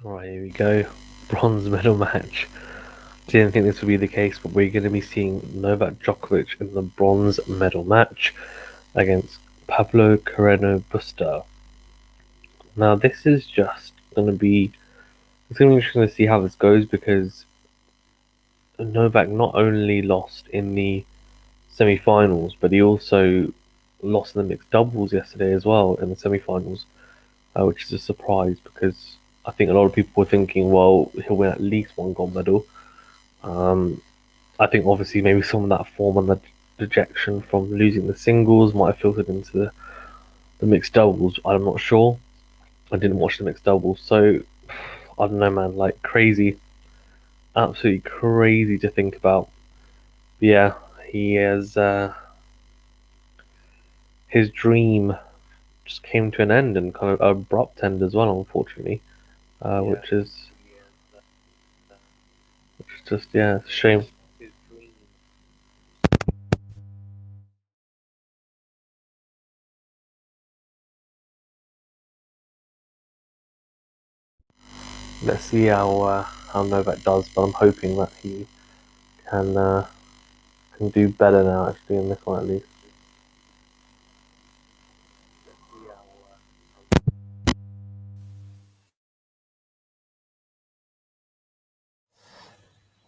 Alright, here we go. Bronze medal match. Didn't think this would be the case, but we're going to be seeing Novak Djokovic in the bronze medal match against Pablo CARRENO Busta. Now, this is just going to be. It's going to be interesting to see how this goes because Novak not only lost in the semi-finals, but he also lost in the mixed doubles yesterday as well in the semi-finals, which is a surprise because I think a lot of people were thinking, well, he'll win at least one gold medal. I think obviously maybe some of that form and the dejection from losing the singles might have filtered into the mixed doubles. I'm not sure. I didn't watch the mixed doubles, so I don't know, man. Like crazy, absolutely crazy to think about. But yeah, he has his dream just came to an end and kind of abrupt end as well, unfortunately, which is just it's a shame. Let's see how Novak does, but I'm hoping that he can can do better now actually in this one at least.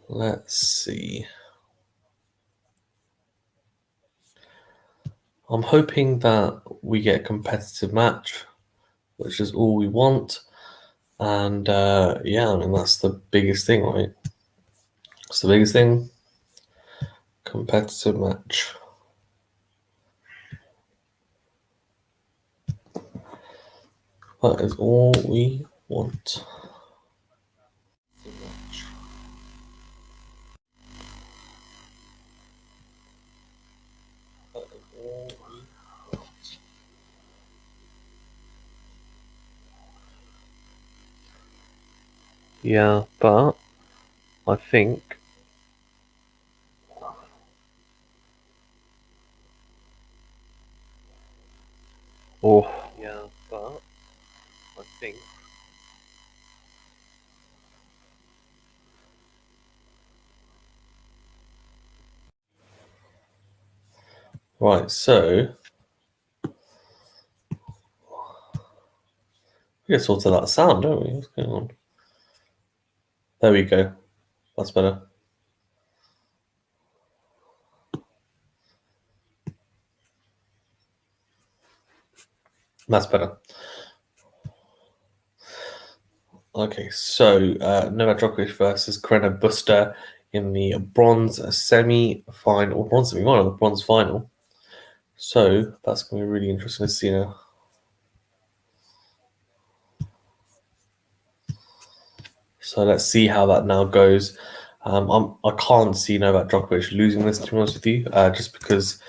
Let's see. I'm hoping that we get a competitive match, which is all we want. And yeah, I mean that's the biggest thing, right? It's the biggest thing. Competitive match. That is all we want. Yeah, but I think oh yeah, but I think right, so we get sorted out sound, don't we? What's going on? There we go. That's better. That's better. Okay, so Novak Djokovic versus CARRENO Busta in the bronze semi-final, or bronze semi-final, the bronze final. So that's going to be really interesting to see now. So let's see how that now goes. I can't see Novak Djokovic losing this, to be honest with you, just because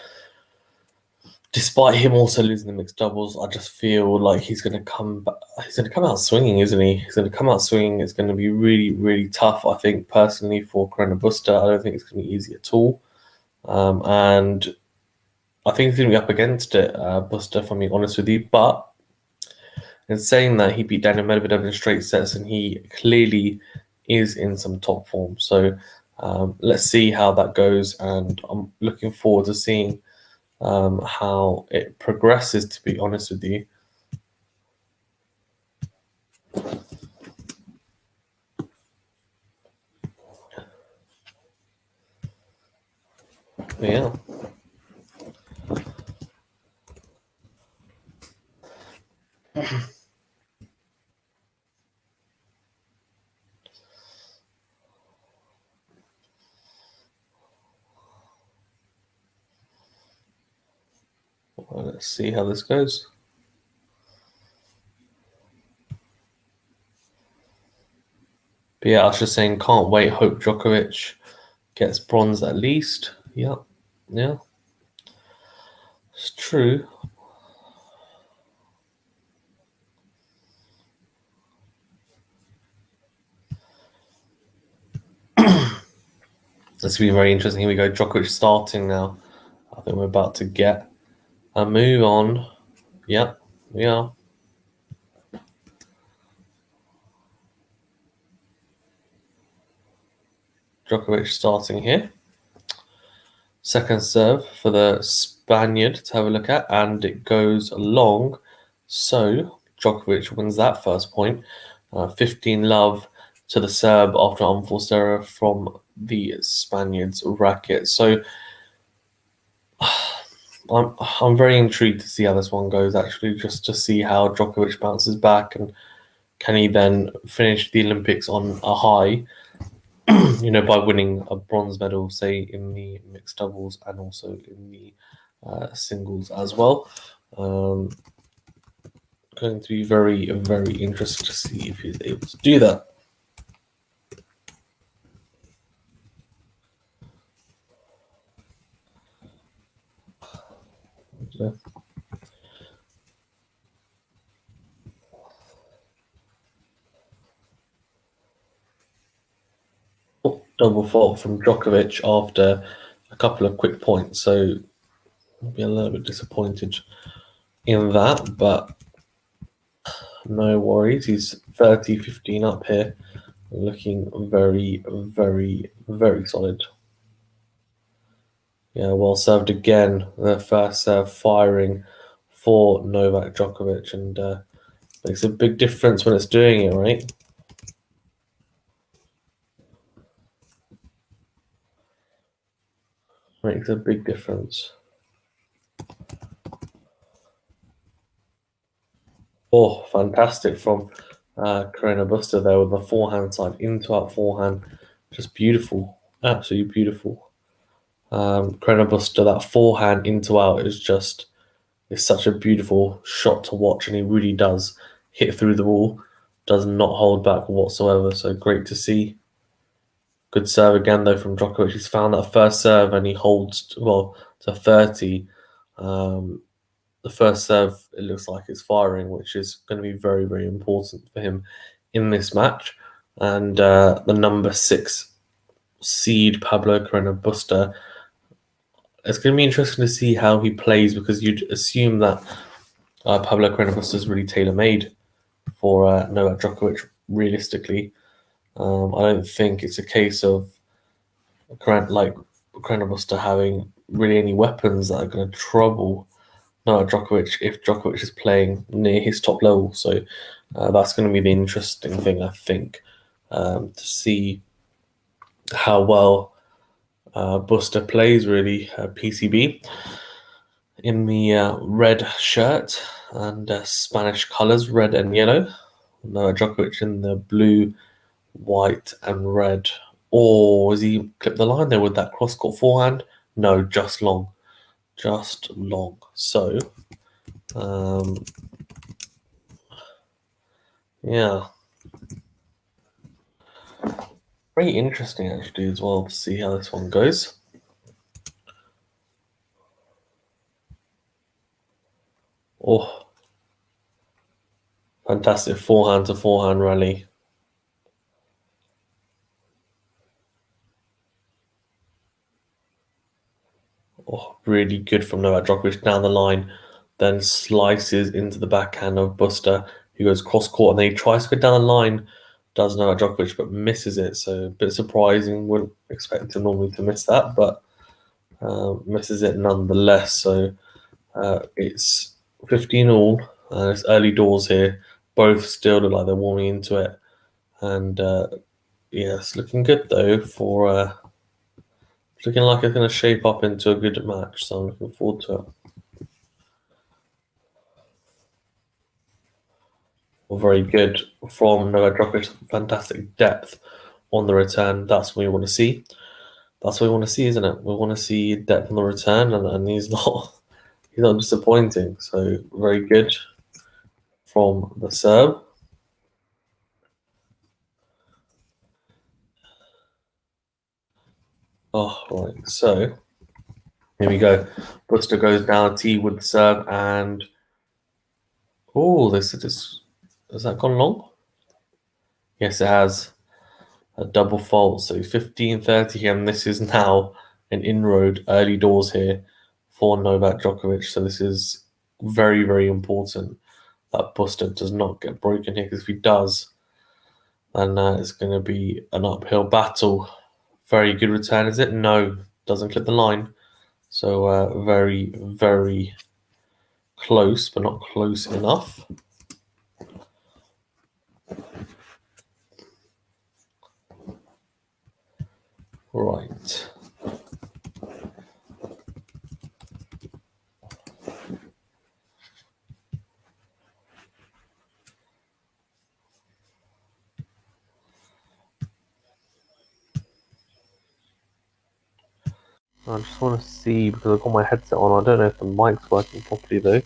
despite him also losing the mixed doubles, I just feel like he's going to come out swinging, isn't he? He's going to come out swinging. It's going to be really, really tough, I think, personally, for CARRENO Busta. I don't think it's going to be easy at all. And I think he's going to be up against it, Busta, if I'm being honest with you. But in saying that, he beat Daniel Medvedev in straight sets, and he clearly is in some top form. So let's see how that goes, and I'm looking forward to seeing how it progresses, to be honest with you. Yeah. Well, let's see how this goes. But yeah, I was just saying, can't wait. Hope Djokovic gets bronze at least. Yeah, yeah, it's true. This will be very interesting. Here we go. Djokovic starting now. I think we're about to get a move on. Yep, we are. Djokovic starting here. Second serve for the Spaniard to have a look at, and it goes long. So Djokovic wins that first point. 15-love to the Serb after an unforced error from the Spaniard's racket. So I'm very intrigued to see how this one goes, actually, just to see how Djokovic bounces back, and can he then finish the Olympics on a high, by winning a bronze medal, say, in the mixed doubles and also in the singles as well. Going to be very, very interesting to see if he's able to do that. Yeah. Double fault from Djokovic after a couple of quick points, so I'll be a little bit disappointed in that, but no worries. He's 30-15 up here, looking very, very, very solid. Yeah, well served again. The first serve firing for Novak Djokovic, and makes a big difference when it's doing it, right? Makes a big difference. Oh, fantastic from CARRENO Busta there with the forehand side into out forehand. Just beautiful. Absolutely beautiful. CARRENO Busta, that forehand into out is such a beautiful shot to watch, and he really does hit through the wall, does not hold back whatsoever. So great to see. Good serve again though from Djokovic. He's found that first serve and he holds to 30. The first serve, it looks like it's firing, which is going to be very, very important for him in this match. And the number 6 seed, Pablo CARRENO Busta, it's going to be interesting to see how he plays, because you'd assume that Pablo CARRENO Busta is really tailor-made for Novak Djokovic, realistically. I don't think it's a case of CARRENO Busta having really any weapons that are going to trouble Djokovic if Djokovic is playing near his top level. So that's going to be the interesting thing, I think, to see how well Busta plays, really. PCB in the red shirt and Spanish colours, red and yellow. Djokovic in the blue, white and red. Or has he clipped the line there with that cross-court forehand? No, just long. Just long. So yeah, very interesting actually as well to see how this one goes. Oh, fantastic forehand to forehand rally. Oh, really good from Novak Djokovic down the line, then slices into the backhand of Busta, who goes cross court, and then he tries to go down the line, does Novak Djokovic, but misses it. So a bit surprising. Wouldn't expect him normally to miss that, but misses it nonetheless. So it's 15 all, and it's early doors here. Both still look like they're warming into it, and yeah, it's looking good though for. It's looking like it's going to shape up into a good match, so I'm looking forward to it. Well, very good from Novak Djokovic. Fantastic depth on the return. That's what we want to see. That's what we want to see, isn't it? We want to see depth on the return, and he's not disappointing. So very good from the Serb. Oh, right. So here we go. Busta goes down T with the serve, and oh, this has that gone long? Yes, it has. A double fault. So 15-30, and this is now an inroad early doors here for Novak Djokovic. So this is very, very important that Busta does not get broken here, because if he does, then it's going to be an uphill battle Very good return, is it? No, doesn't clip the line. So very, very close, but not close enough. Right. I just want to see, because I've got my headset on, I don't know if the mic's working properly though.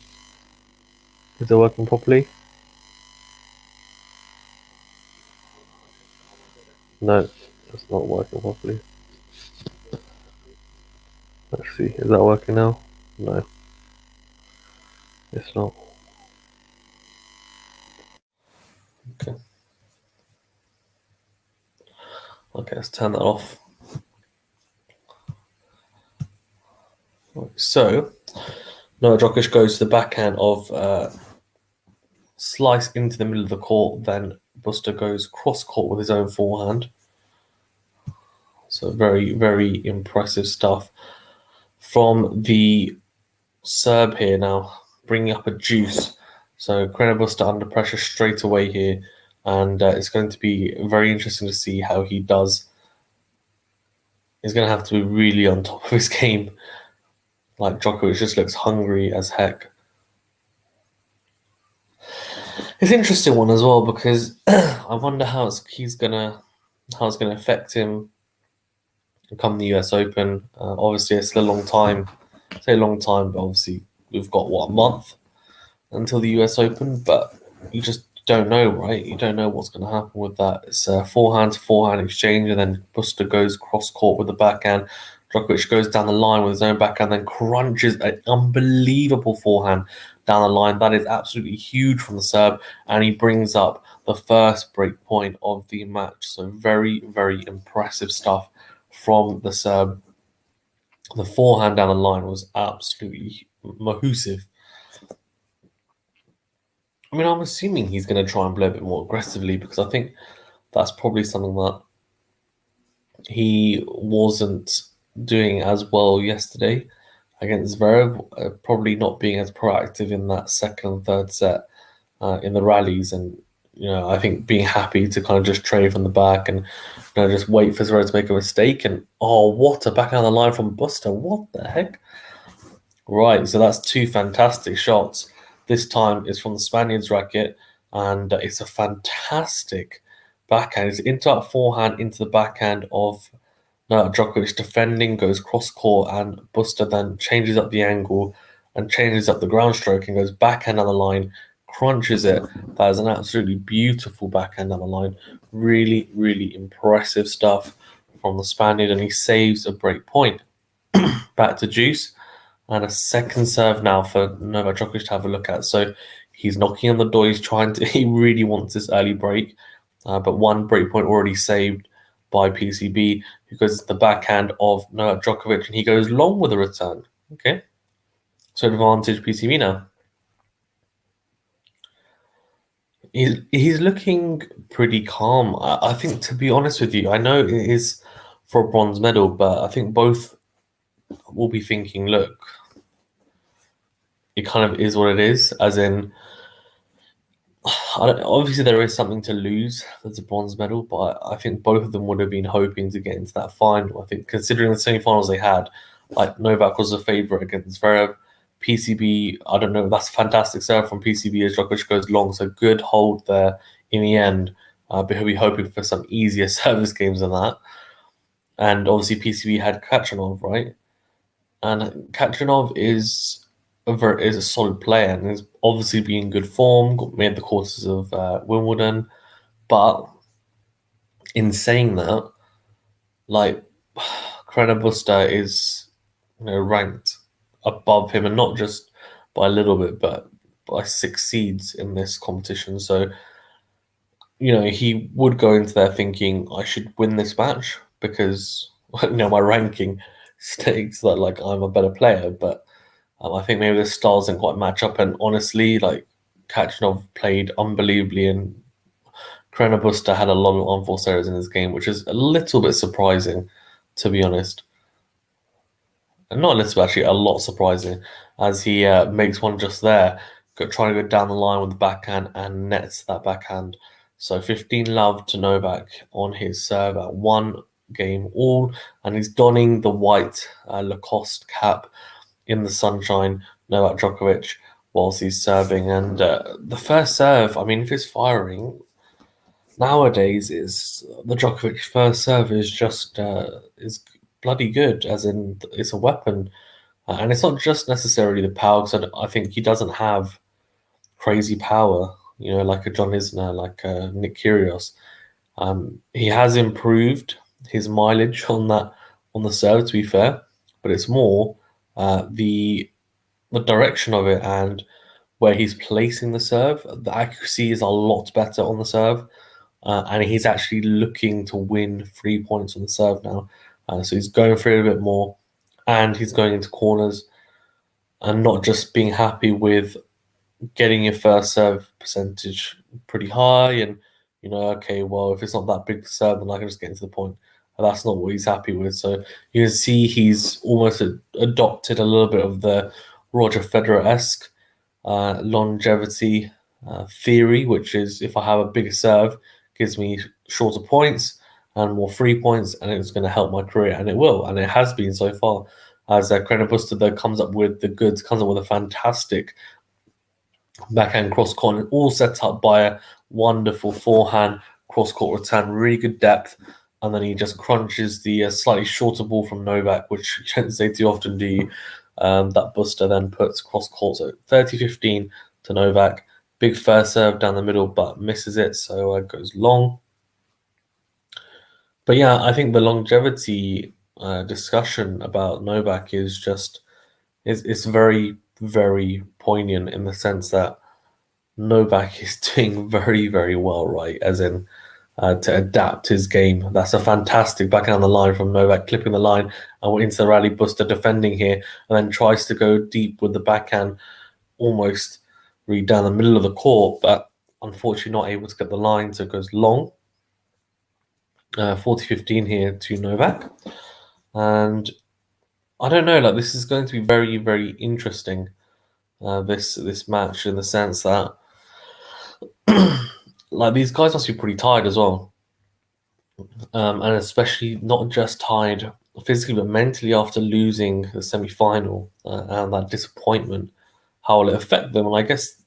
Is it working properly? No, it's not working properly. Let's see, is that working now? No, it's not. Okay. Okay, let's turn that off. Right, so, Novak Djokovic goes to the backhand of slice into the middle of the court, then Busta goes cross court with his own forehand. So very, very impressive stuff from the Serb here now, bringing up a deuce. So Carreno Busta under pressure straight away here, and it's going to be very interesting to see how he does. He's going to have to be really on top of his game. Like Djokovic just looks hungry as heck. It's an interesting one as well because I wonder how it's going to affect him come the US Open. Obviously, it's still a long time. I say a long time, but obviously we've got a month until the US Open. But you just don't know, right? You don't know what's going to happen with that. It's a forehand to forehand exchange, and then Busta goes cross court with the backhand. Djokovic goes down the line with his own backhand, then crunches an unbelievable forehand down the line. That is absolutely huge from the Serb, and he brings up the first break point of the match. So very, very impressive stuff from the Serb. The forehand down the line was absolutely massive. I mean, I'm assuming he's going to try and play a bit more aggressively because I think that's probably something that he wasn't doing as well yesterday against Zverev, probably not being as proactive in that second and third set in the rallies. And, I think being happy to kind of just trade from the back and just wait for Zverev to make a mistake. And, oh, what a backhand on the line from Busta. What the heck? Right, so that's two fantastic shots. This time it's from the Spaniard's racket, and it's a fantastic backhand. It's into that forehand into the backhand of Djokovic defending, goes cross court, and Busta then changes up the angle and changes up the ground stroke and goes backhand on the line, crunches it. That is an absolutely beautiful backhand on the line. Really, really impressive stuff from the Spaniard, and he saves a break point. Back to deuce. And a second serve now for Novak Djokovic to have a look at. So he's knocking on the door. He really wants this early break. But one break point already saved by PCB, who goes to the backhand of Novak Djokovic, and he goes long with the return. Okay. So advantage PCB now. He's looking pretty calm. I think, to be honest with you, I know it is for a bronze medal, but I think both will be thinking, look, it kind of is what it is, as in, obviously there is something to lose. There's a bronze medal, but I think both of them would have been hoping to get into that final. I think considering the semi-finals they had, like Novak was a favourite against Zverev. PCB, I don't know, that's a fantastic serve from PCB as Djokovic goes long, so good hold there in the end. But he'll be hoping for some easier service games than that. And obviously PCB had Kachanov, right? And Kachanov is a solid player and has obviously been in good form, made the quarters of Wimbledon. But in saying that, like, Carreno Busta is ranked above him, and not just by a little bit, but by 6 seeds in this competition. So, he would go into there thinking, I should win this match because, my ranking states that, like, I'm a better player. But I think maybe the styles didn't quite match up. And honestly, like, Kachanov played unbelievably, and Carreno Busta had a lot of unforced errors in his game, which is a little bit surprising. to be honest. And not a little, actually, a lot surprising, as he makes one just there, trying to go down the line with the backhand and nets that backhand. So 15 love to Novak on his serve at 1 game all, and he's donning the white Lacoste cap in the sunshine, Novak Djokovic, whilst he's serving. And the first serve, I mean, if it's firing, nowadays is the Djokovic first serve is just is bloody good, as in it's a weapon. And it's not just necessarily the power, because I think he doesn't have crazy power, like a John Isner, like Nick Kyrgios. He has improved his mileage on the serve, to be fair, but it's more the direction of it and where he's placing the serve. The accuracy is a lot better on the serve, and he's actually looking to win 3 points on the serve now. So he's going for it a bit more, and he's going into corners and not just being happy with getting your first serve percentage pretty high and, okay, well, if it's not that big serve, then I can just get into the point. And that's not what he's happy with. So you can see he's almost adopted a little bit of the Roger Federer-esque longevity theory, which is if I have a bigger serve, gives me shorter points and more 3 points, and it's going to help my career, and it will, and it has been so far. As Carreno Busta though comes up with the goods, comes up with a fantastic backhand cross court, all set up by a wonderful forehand cross court return, really good depth, and then he just crunches the slightly shorter ball from Novak, which you don't say too often, do you? That Busta then puts cross court, so 30-15 to Novak. Big first serve down the middle, but misses it, so it goes long. But yeah, I think the longevity discussion about Novak is just it's very, very poignant in the sense that Novak is doing very, very well, right? As in to adapt his game. That's a fantastic backhand on the line from Novak, clipping the line and into the rally. Busta defending here, and then tries to go deep with the backhand, almost really down the middle of the court, but unfortunately not able to get the line, so it goes long. 40-15 here to Novak. And I don't know, like this is going to be very, very interesting, this match, in the sense that like these guys must be pretty tired as well. And especially not just tired physically, but mentally after losing the semi-final and that disappointment. How will it affect them? And I guess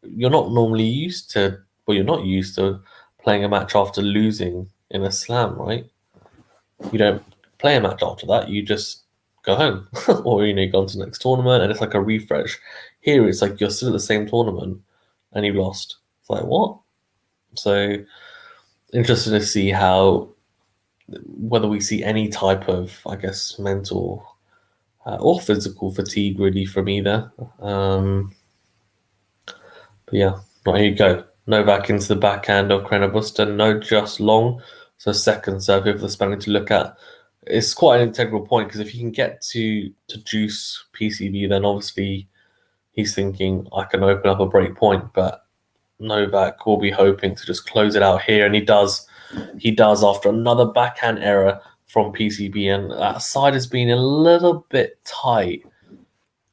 you're not normally used to, well, you're not used to playing a match after losing in a slam, right? You don't play a match after that. You just go home, or you go on to the next tournament, and it's like a refresh. Here, it's like you're still at the same tournament, and you lost. It's like what? So interested to see whether we see any type of, I guess, mental or physical fatigue really from either. But yeah, right, here you go. Novak into the backhand of Carreno Busta. No, just long. So second serve here for the Spaniard to look at. It's quite an integral point, because if you can get to juice PCB, then obviously he's thinking I can open up a break point, but Novak will be hoping to just close it out here, and he does. He does after another backhand error from PCB, and that side has been a little bit tight.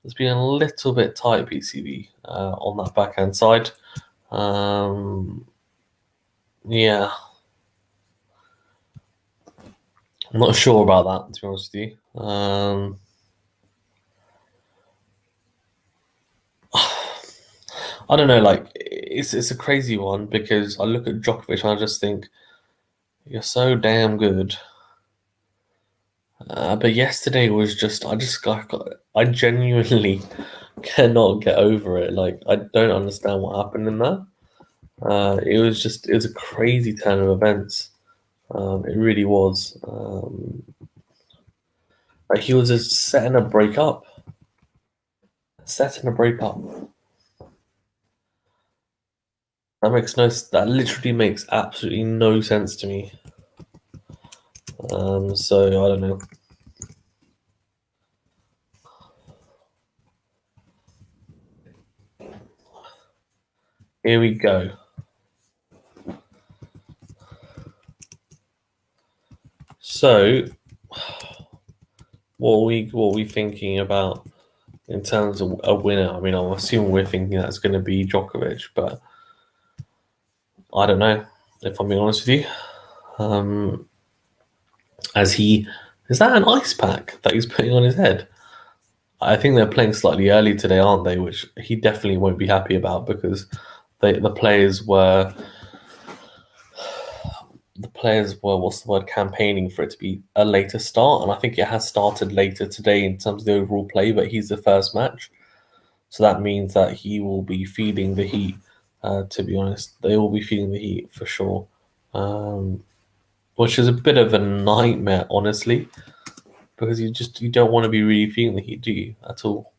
It's been a little bit tight, PCB, on that backhand side. Yeah, I'm not sure about that, to be honest with you. I don't know, like it's a crazy one, because I look at Djokovic and I just think you're so damn good. But yesterday was just I genuinely cannot get over it. Like I don't understand what happened in that. It was a crazy turn of events. It really was. Like he was just setting a break up, setting a break up. That literally makes absolutely no sense to me. So I don't know. Here we go. So what are we thinking about in terms of a winner? I mean, I'm assuming we're thinking that's going to be Djokovic, but I don't know, if I'm being honest with you. As he is that an ice pack that he's putting on his head? I think they're playing slightly early today, aren't they? Which he definitely won't be happy about because the players were what's the word, campaigning for it to be a later start, and I think it has started later today in terms of the overall play. But he's the first match, so that means that he will be feeling the heat. To be honest, they will be feeling the heat for sure, which is a bit of a nightmare, honestly, because you don't want to be really feeling the heat, do you, at all?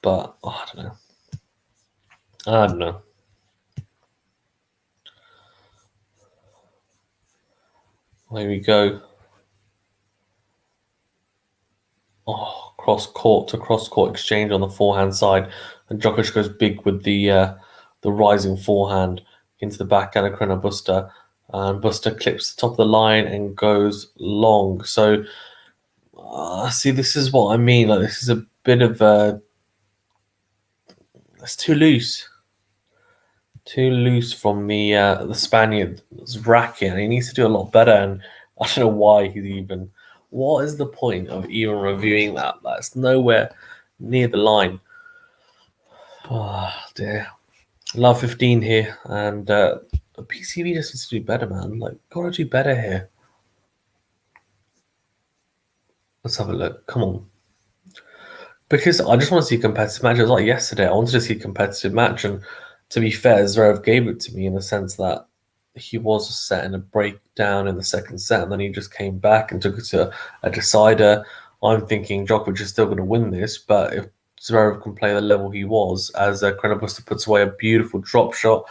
But oh, I don't know. I don't know. There we go. Oh, cross court exchange on the forehand side, and Djokovic goes big with the rising forehand into the backhand of Carreno Busta, and Busta clips the top of the line and goes long. So, see, this is what I mean. Like, this is a bit of a it's too loose from the Spaniard's racket, and he needs to do a lot better. And I don't know why he's even. What is the point of even reviewing that? That's nowhere near the line. Oh dear. Love 15 here, and PCB just needs to do better, man. Like, gotta do better here. Let's have a look. Come on. Because I just want to see a competitive match. It was like yesterday. I wanted to see a competitive match, and to be fair, Zverev gave it to me in the sense that he was setting a breakdown in the second set, and then he just came back and took it to a decider. I'm thinking Djokovic is still going to win this, but if Zverev can play the level he was, as Carreno Busta puts away a beautiful drop shot,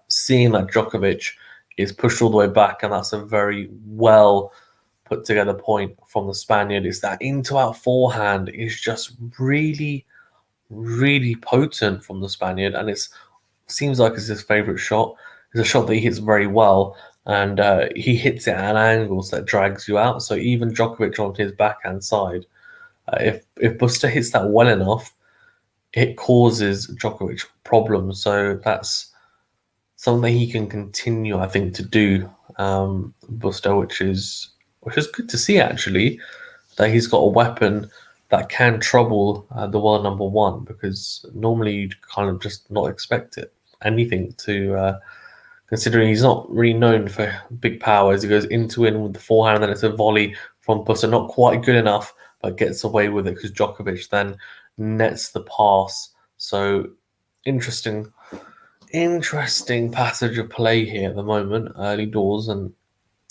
seeing that Djokovic is pushed all the way back, and that's a very well put together point from the Spaniard, is that into out forehand is just really, really potent from the Spaniard, and it seems like it's his favourite shot. It's a shot that he hits very well, and he hits it at angles that drags you out. So even Djokovic on his backhand side, if Buster hits that well enough, it causes Djokovic problems. So that's something he can continue, I think, to do, Buster, which is good to see actually, that he's got a weapon that can trouble the world number one, because normally you'd kind of just not expect it anything to considering he's not really known for big powers. He goes into in with the forehand, and then it's a volley from Buster, not quite good enough, but gets away with it because Djokovic then nets the pass. So interesting, interesting passage of play here at the moment, early doors, and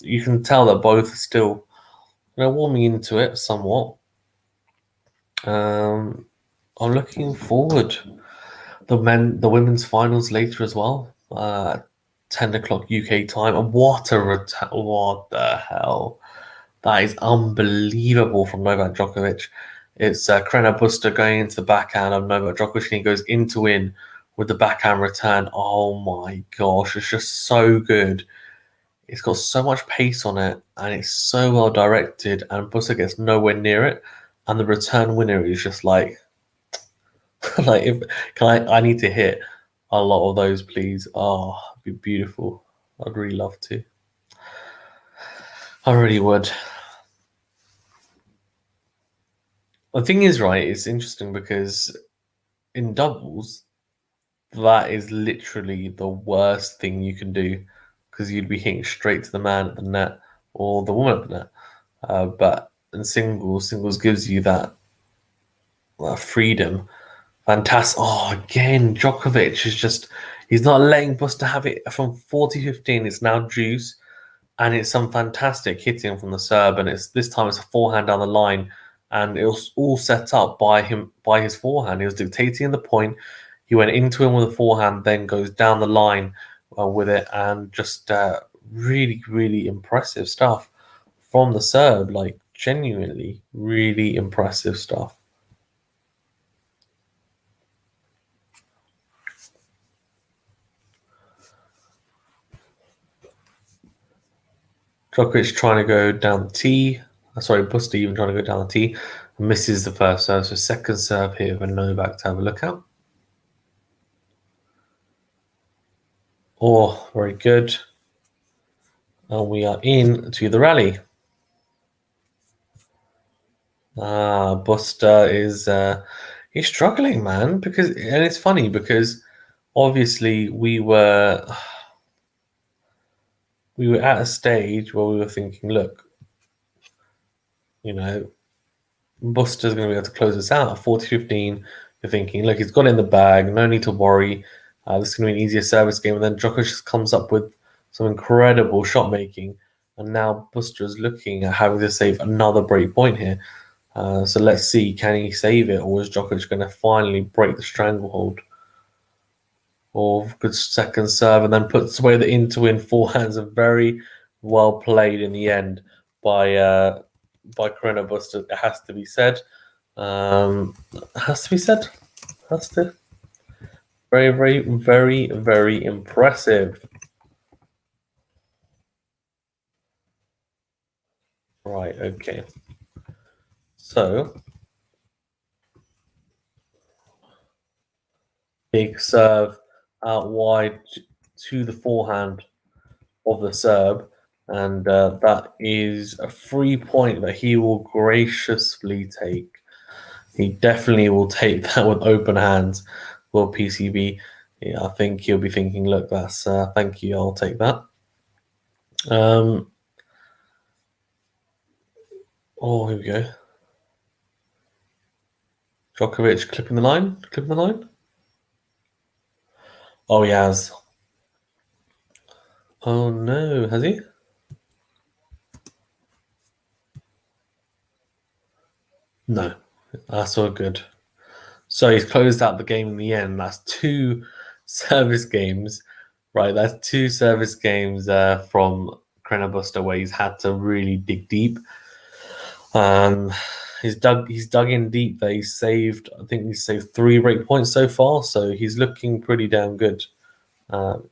you can tell that both are still warming into it somewhat. I'm looking forward. The women's finals later as well. 10 o'clock UK time. And what what the hell? That is unbelievable from Novak Djokovic. It's Carreno Busta going into the backhand of Novak Djokovic, and he goes into in with the backhand return. Oh my gosh, it's just so good. It's got so much pace on it, and it's so well directed, and Busta gets nowhere near it. And the return winner is just like, like, if can I need to hit a lot of those, please. Oh, it'd be beautiful. I'd really love to. I really would. The thing is, right, it's interesting because in doubles, that is literally the worst thing you can do, because you'd be hitting straight to the man at the net or the woman at the net. But in singles gives you that freedom. Fantastic. Oh, again, Djokovic is just, he's not letting Buster have it from 40-15. It's now juice, and it's some fantastic hitting from the serve. And it's this time it's a forehand down the line, and it was all set up by his forehand. He was dictating the point. He went into him with a forehand, then goes down the line with it, and just really, really impressive stuff from the serve. Like, genuinely, really impressive stuff. Djokovic trying to go down the tee. Sorry, Busta even trying to go down the tee. Misses the first serve. So second serve here for Novak to have a look at. Oh, very good. And we are in to the rally. Busta is he's struggling, man, and it's funny because obviously we were at a stage where we were thinking, look, Busta's going to be able to close this out at 40-15. You're thinking, look, he's got it in the bag, no need to worry. This is going to be an easier service game. And then Djokovic just comes up with some incredible shot making. And now Busta is looking at having to save another break point here. So let's see, can he save it, or is Djokovic going to finally break the stranglehold? Or good second serve, and then puts away the in-to-win forehands. Are very well played in the end by CARRENO Busta. It has to be said. Has to. Very, very, very, very impressive. Right. Okay. So big serve out wide to the forehand of the Serb, and that is a free point that he will graciously take. He definitely will take that with open hands. Will PCB? Yeah, I think he'll be thinking, look, that's thank you, I'll take that. Oh, here we go. Djokovic clipping the line. Oh, he has. Oh no, has he? No, that's all good. So he's closed out the game in the end. That's two service games, right? That's two service games from CARRENO Busta where he's had to really dig deep. He's dug in deep there. I think he's saved 3 break points so far, so he's looking pretty damn good.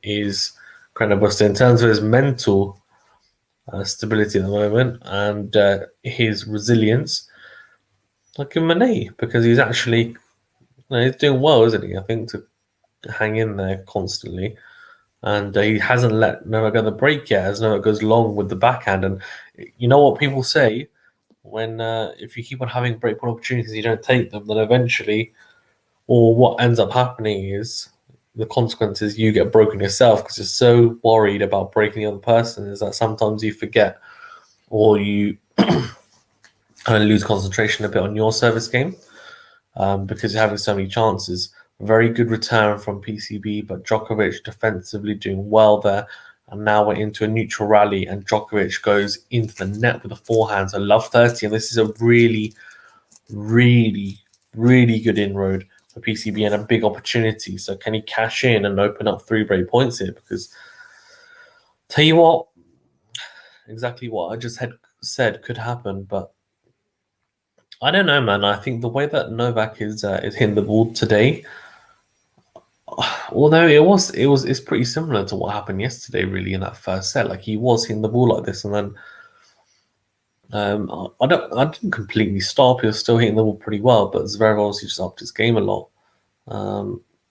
Is CARRENO Busta in terms of his mental stability at the moment and his resilience? I'll give him an A because he's actually he's doing well, isn't he? I think to hang in there constantly. And he hasn't let Novak go the break yet as Novak goes long with the backhand. And you know what people say? When if you keep on having breakpoint opportunities, you don't take them, then eventually, or what ends up happening is the consequences you get broken yourself because you're so worried about breaking the other person is that sometimes you forget or you kind of lose concentration a bit on your service game because you're having so many chances. Very good return from PCB, but Djokovic defensively doing well there. And now we're into a neutral rally, and Djokovic goes into the net with the forehands. I love 30, and this is a really, really, really good inroad for PCB and a big opportunity. So can he cash in and open up 3 break points here? Because tell you what, exactly what I just had said could happen, but I don't know, man. I think the way that Novak is hitting the ball today, although it's pretty similar to what happened yesterday, really, in that first set. Like he was hitting the ball like this, and then I didn't completely stop. He was still hitting the ball pretty well, but Zverev obviously just upped his game a lot.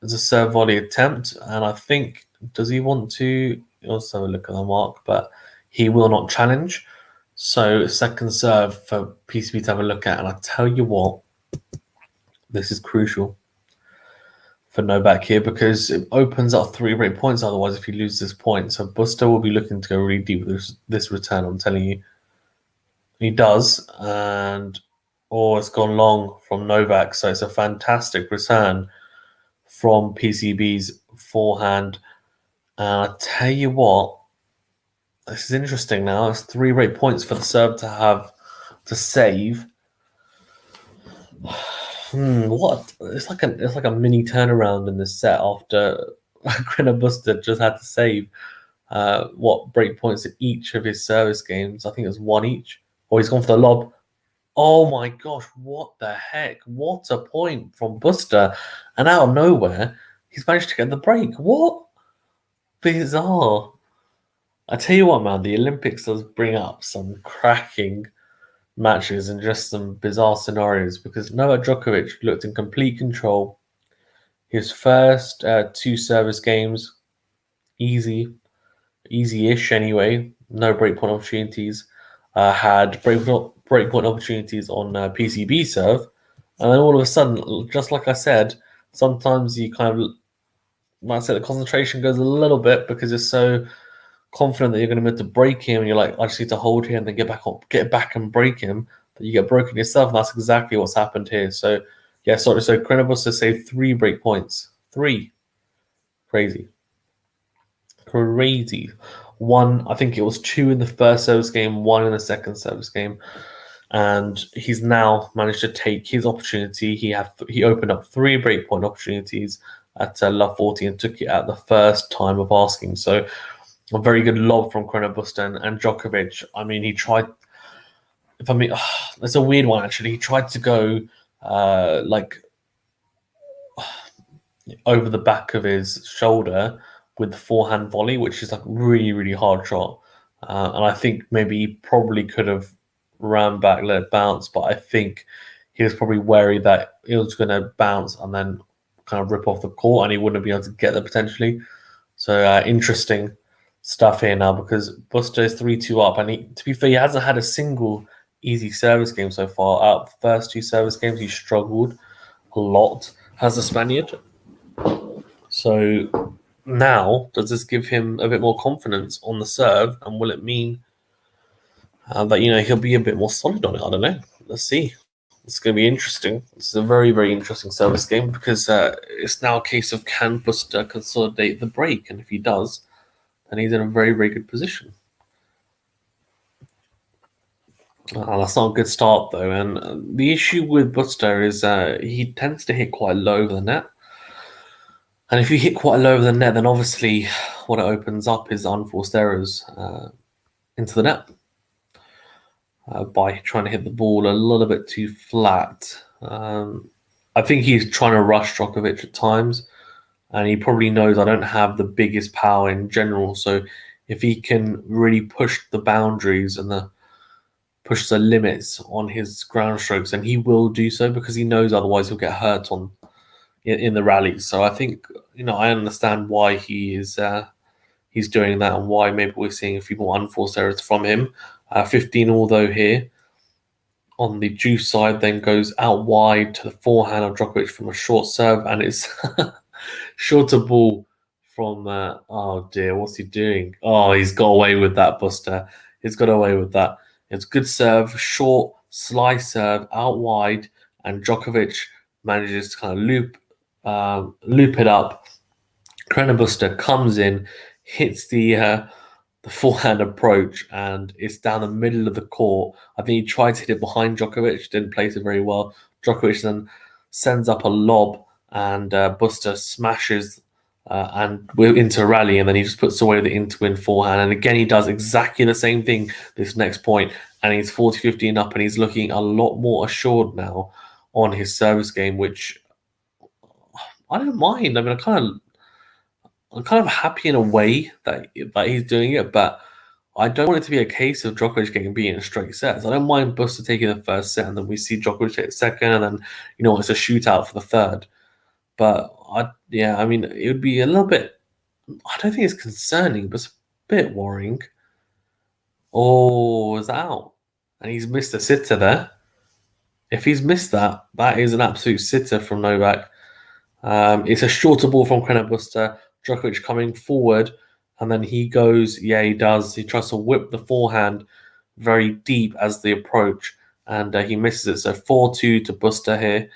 It's a serve volley attempt, and I think does he want to also look at the mark, but he will not challenge. So second serve for PCB to have a look at, and I tell you what, this is crucial for Novak here because it opens up 3 break points. Otherwise, if he loses this point, so Busta will be looking to go really deep with this return. I'm telling you, he does, and it's gone long from Novak. So it's a fantastic return from PCB's forehand. And I tell you what, this is interesting. Now it's 3 break points for the Serb to have to save. What? It's like a mini turnaround in this set after CARRENO Busta just had to save break points in each of his service games. I think it was 1 each. Or he's gone for the lob. Oh my gosh, what the heck? What a point from Busta. And out of nowhere, he's managed to get the break. What? Bizarre. I tell you what, man, the Olympics does bring up some cracking matches and just some bizarre scenarios because Novak Djokovic looked in complete control. His first two service games, easy-ish anyway. No breakpoint opportunities. Had breakpoint opportunities on PCB serve, and then all of a sudden, just like I said, sometimes you kind of, like I said, the concentration goes a little bit because you're so confident that you're going to be able to break him, and you're like, I just need to hold him and then get back and break him. That you get broken yourself, and that's exactly what's happened here. So, yeah, sorry. So Carreno Busta saved 3 break points. 3, crazy. One, I think it was 2 in the first service game, 1 in the second service game, and he's now managed to take his opportunity. He opened up 3 breakpoint opportunities at love 40 and took it at the first time of asking. So a very good lob from Carreno Busta and Djokovic. I mean, he tried. It's a weird one actually. He tried to go like over the back of his shoulder with the forehand volley, which is like really, really hard shot. And I think maybe he probably could have ran back, let it bounce, but I think he was probably wary that it was going to bounce and then kind of rip off the court, and he wouldn't be able to get there potentially. So interesting stuff here now because Busta is 3-2 up, and to be fair, he hasn't had a single easy service game so far. Out of the first 2 service games, he struggled a lot, has the Spaniard. So now, does this give him a bit more confidence on the serve, and will it mean that he'll be a bit more solid on it? I don't know. Let's see. It's going to be interesting. This is a very, very interesting service game because it's now a case of can Busta consolidate the break, and if he does, then he's in a very, very good position. That's not a good start though, and the issue with Busta is he tends to hit quite low over the net. And if you hit quite low over the net, then obviously what it opens up is unforced errors into the net by trying to hit the ball a little bit too flat. I think he's trying to rush Djokovic at times, and he probably knows I don't have the biggest power in general. So if he can really push the boundaries and push the limits on his ground strokes, and he will do so because he knows otherwise he'll get hurt in the rallies. So I think I understand why he's doing that and why maybe we're seeing a few more unforced errors from him. 15 all though here on the juice side, then goes out wide to the forehand of Djokovic from a short serve, and it's shorter ball from oh dear, what's he doing? Oh, he's got away with that, Busta. He's got away with that. It's good serve, short slice serve out wide, and Djokovic manages to kind of loop it up. Carreno Busta comes in, hits the forehand approach, and it's down the middle of the court. I think he tried to hit it behind Djokovic, didn't place it very well. Djokovic then sends up a lob, and Busta smashes and we're into a rally, and then he just puts away the in-to-win forehand. And again, he does exactly the same thing this next point, and he's 40-15 up, and he's looking a lot more assured now on his service game, which I don't mind. I mean, I'm kind of happy in a way that he's doing it, but I don't want it to be a case of Djokovic getting beaten in straight sets. I don't mind Busta taking the first set, and then we see Djokovic take the second, and then it's a shootout for the third. But I mean, it would be a little bit. I don't think it's concerning, but it's a bit worrying. Oh, is that out? And he's missed a sitter there. If he's missed that, that is an absolute sitter from Novak. It's a shorter ball from Carreno Busta. Djokovic coming forward, and then he goes. Yeah, he does. He tries to whip the forehand very deep as the approach, and he misses it. So 4-2 to Busta here,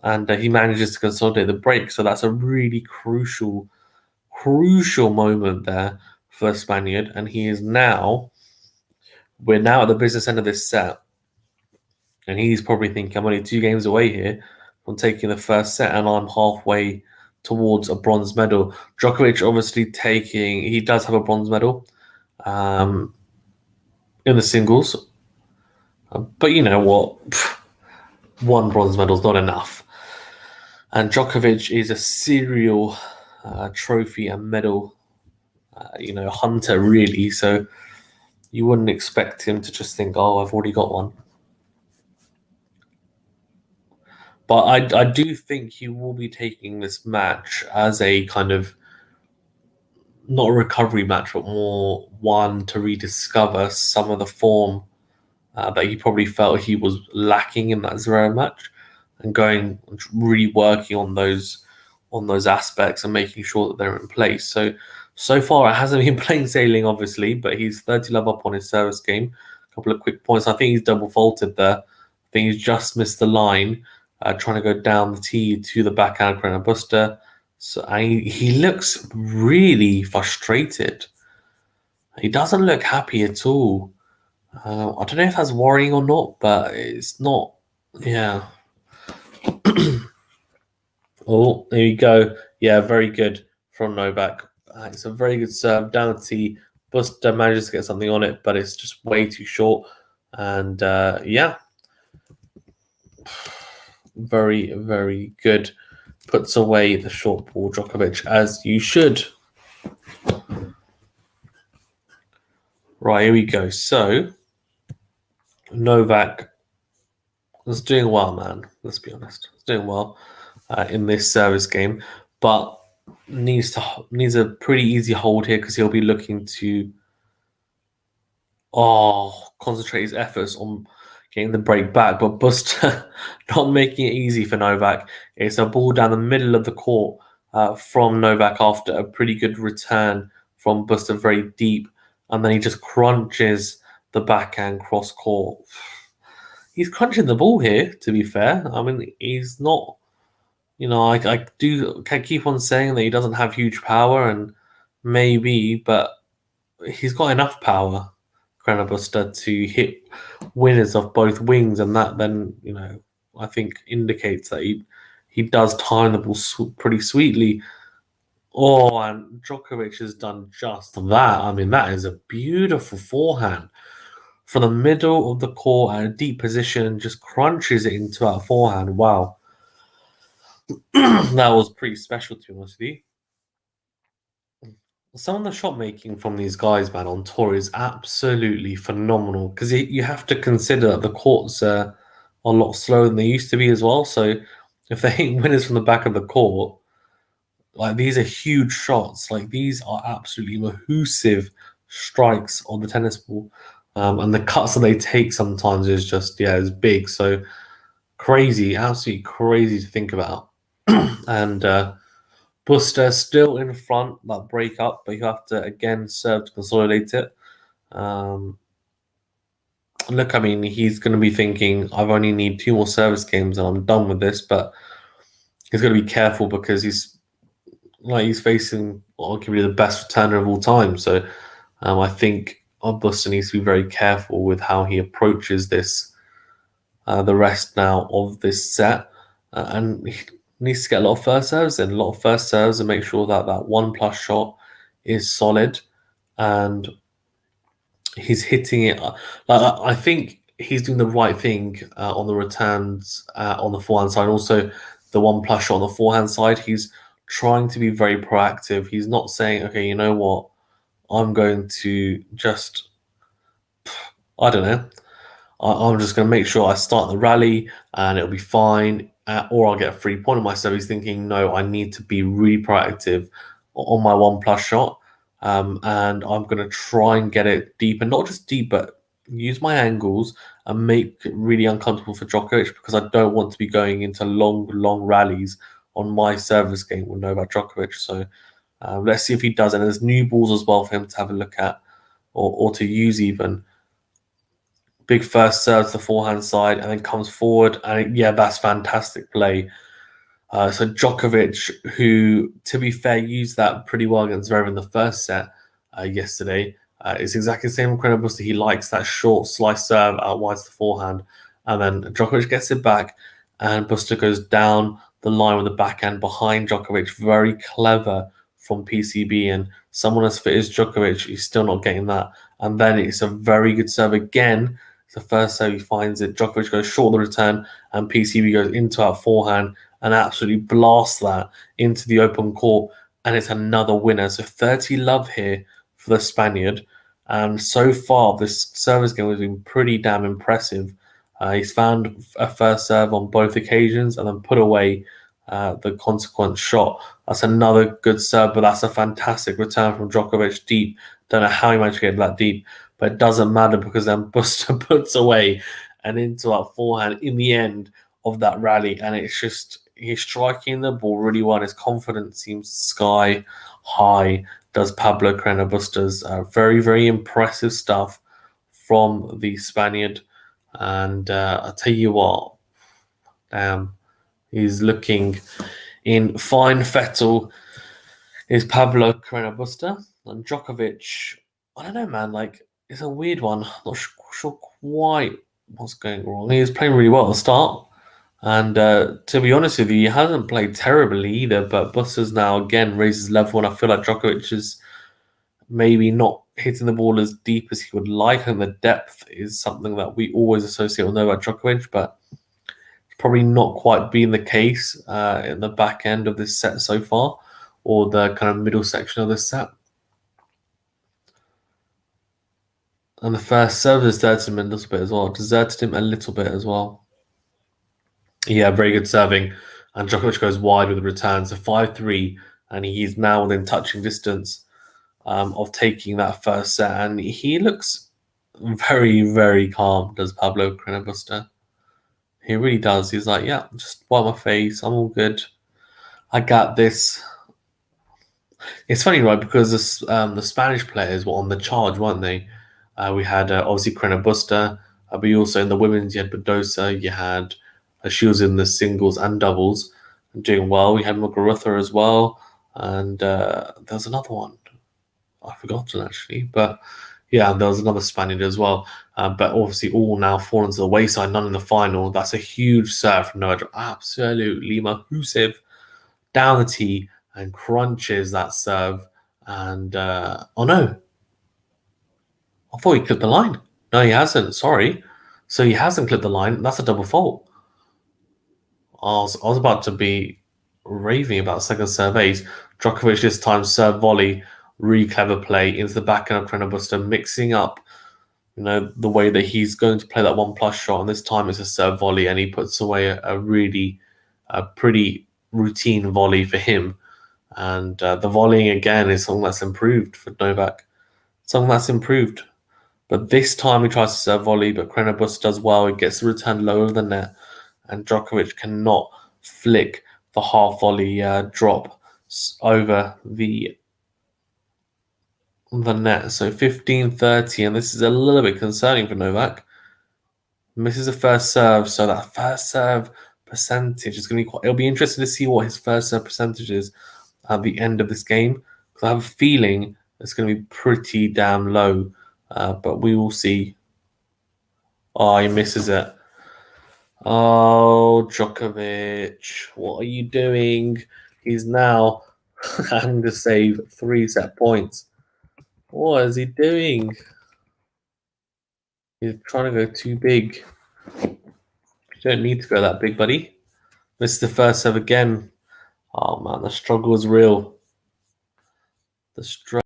and he manages to consolidate the break. So that's a really crucial moment there for the Spaniard, and we're now at the business end of this set, and he's probably thinking, I'm only 2 games away here from taking the first set, and I'm halfway towards a bronze medal. Djokovic obviously he does have a bronze medal in the singles, but you know what? 1 bronze medal is not enough. And Djokovic is a serial trophy and medal hunter really. So you wouldn't expect him to just think, "Oh, I've already got one." But I do think he will be taking this match as a kind of not a recovery match, but more one to rediscover some of the form that he probably felt he was lacking in that Zverev match, and going really working on those aspects and making sure that they're in place. So far it hasn't been plain sailing, obviously, but he's 30 love up on his service game. A couple of quick points. I think he's double faulted there. I think he's just missed the line, trying to go down the tee to the backhand Carreno Busta. So he looks really frustrated. He doesn't look happy at all. I don't know if that's worrying or not, but it's not. Yeah. Oh, there you go. Yeah, very good from Novak. It's a very good serve down the tee. Busta manages to get something on it, but it's just way too short. And yeah, very, very good. Puts away the short ball, Djokovic, as you should. Right, here we go. So, Novak was doing well, man. Let's be honest. He's doing well in this service game, but needs a pretty easy hold here because he'll be looking to concentrate his efforts on getting the break back. But Busta not making it easy for Novak. It's a ball down the middle of the court from Novak after a pretty good return from Busta, very deep, and then he just crunches the backhand cross court. He's crunching the ball here, to be fair. I mean, he's not. I can keep on saying that he doesn't have huge power, and maybe, but he's got enough power, Carreno Busta, to hit winners off both wings, and that then, I think indicates that he does time the ball pretty sweetly. Oh, and Djokovic has done just that. I mean, that is a beautiful forehand from the middle of the court at a deep position, just crunches it into that forehand. Wow. That was pretty special, to be honest with you. Some of the shot making from these guys, man, on tour is absolutely phenomenal because you have to consider that the courts are a lot slower than they used to be as well. So if they hit winners from the back of the court, like these are huge shots. Like these are absolutely mahoosive strikes on the tennis ball. And the cuts that they take sometimes is just, is big. So crazy, absolutely crazy to think about. And Busta still in front, that break up, but you have to again serve to consolidate it. Look, I mean, he's going to be thinking, I've only need 2 more service games and I'm done with this, but he's going to be careful because he's facing arguably the best returner of all time. So I think Busta needs to be very careful with how he approaches this, the rest now of this set. And he needs to get a lot of first serves and make sure that that 1+ shot is solid and he's hitting it. I think he's doing the right thing on the returns on the forehand side. Also, the 1+ shot on the forehand side, he's trying to be very proactive. He's not saying, okay, you know what, I'm going to just, I don't know, I'm just going to make sure I start the rally and it'll be fine, or I'll get a free point on myself. He's thinking, no, I need to be really proactive on my 1+ shot. And I'm going to try and get it deep, and not just deep, but use my angles and make it really uncomfortable for Djokovic because I don't want to be going into long rallies on my service game with Novak Djokovic. So let's see if he does. And there's new balls as well for him to have a look at or to use even. Big first serve to the forehand side and then comes forward. And that's fantastic play. So Djokovic, who, to be fair, used that pretty well against Zverev in the first set yesterday, is exactly the same with Carreno Busta. He likes that short slice serve out wide to the forehand. And then Djokovic gets it back and Busta goes down the line with the backhand behind Djokovic. Very clever from PCB. And someone as fit as Djokovic, he's still not getting that. And then it's a very good serve again. It's the first serve he finds it. Djokovic goes short the return and PCB goes into our forehand and absolutely blasts that into the open court. and it's another winner. So 30 love here for the Spaniard. And so far, this service game has been pretty damn impressive. He's found a first serve on both occasions and then put away the consequent shot. That's another good serve, but that's a fantastic return from Djokovic deep. Don't know how he managed to get that deep, but it doesn't matter because then Busta puts away and into that forehand in the end of that rally. And it's just, he's striking the ball really well. His confidence seems sky high. Does Pablo CARRENO Busta's very, very impressive stuff from the Spaniard. And I'll tell you what, he's looking in fine fettle is Pablo CARRENO Busta. And Djokovic, I don't know, man, like, it's a weird one. Not sure quite what's going wrong. He was playing really well at the start. And to be honest with you, he hasn't played terribly either. But Busta's now again raises level, and I feel like Djokovic is maybe not hitting the ball as deep as he would like. And the depth is something that we always associate with Novak Djokovic, but probably not quite been the case in the back end of this set so far, or the kind of middle section of this set. And the first serve deserted him a little bit as well. Yeah, very good serving. And Djokovic goes wide with the return. So 5-3, and he's now within touching distance of taking that first set. And he looks very, very calm, does Pablo CARRENO Busta. He really does. He's like, yeah, just wipe my face. I'm all good. I got this. It's funny, right? Because the Spanish players were on the charge, weren't they? We had obviously CARRENO Busta, but you also in the women's, you had Badosa, you had she was in the singles and doubles, doing well. We had Muguruza as well, and there's another one. I've forgotten actually, but yeah, there was another Spaniard as well. But obviously, all now fallen to the wayside, none in the final. That's a huge serve from Noah. Absolutely massive down the tee and crunches that serve. And oh no, I thought he clipped the line. No, he hasn't. Sorry. So he hasn't clipped the line. That's a double fault. I was about to be raving about second serve ace. Djokovic this time serve volley, really clever play into the backhand of CARRENO Busta, mixing up, the way that he's going to play that 1+ shot. And this time it's a serve volley, and he puts away a pretty routine volley for him. And the volleying again is something that's improved for Novak. Something that's improved. But this time he tries to serve volley, but CARRENO Busta does well. He gets the return low over the net, and Djokovic cannot flick the half volley drop over the net. So 15-30, and this is a little bit concerning for Novak. Misses the first serve, so that first serve percentage is going to be it'll be interesting to see what his first serve percentage is at the end of this game, because I have a feeling it's going to be pretty damn low, but we will see. Oh, he misses it. Oh, Djokovic, what are you doing? He's now having to save 3 set points. What is he doing? He's trying to go too big. You don't need to go that big, buddy. This is the first serve again. Oh man, the struggle is real. The struggle.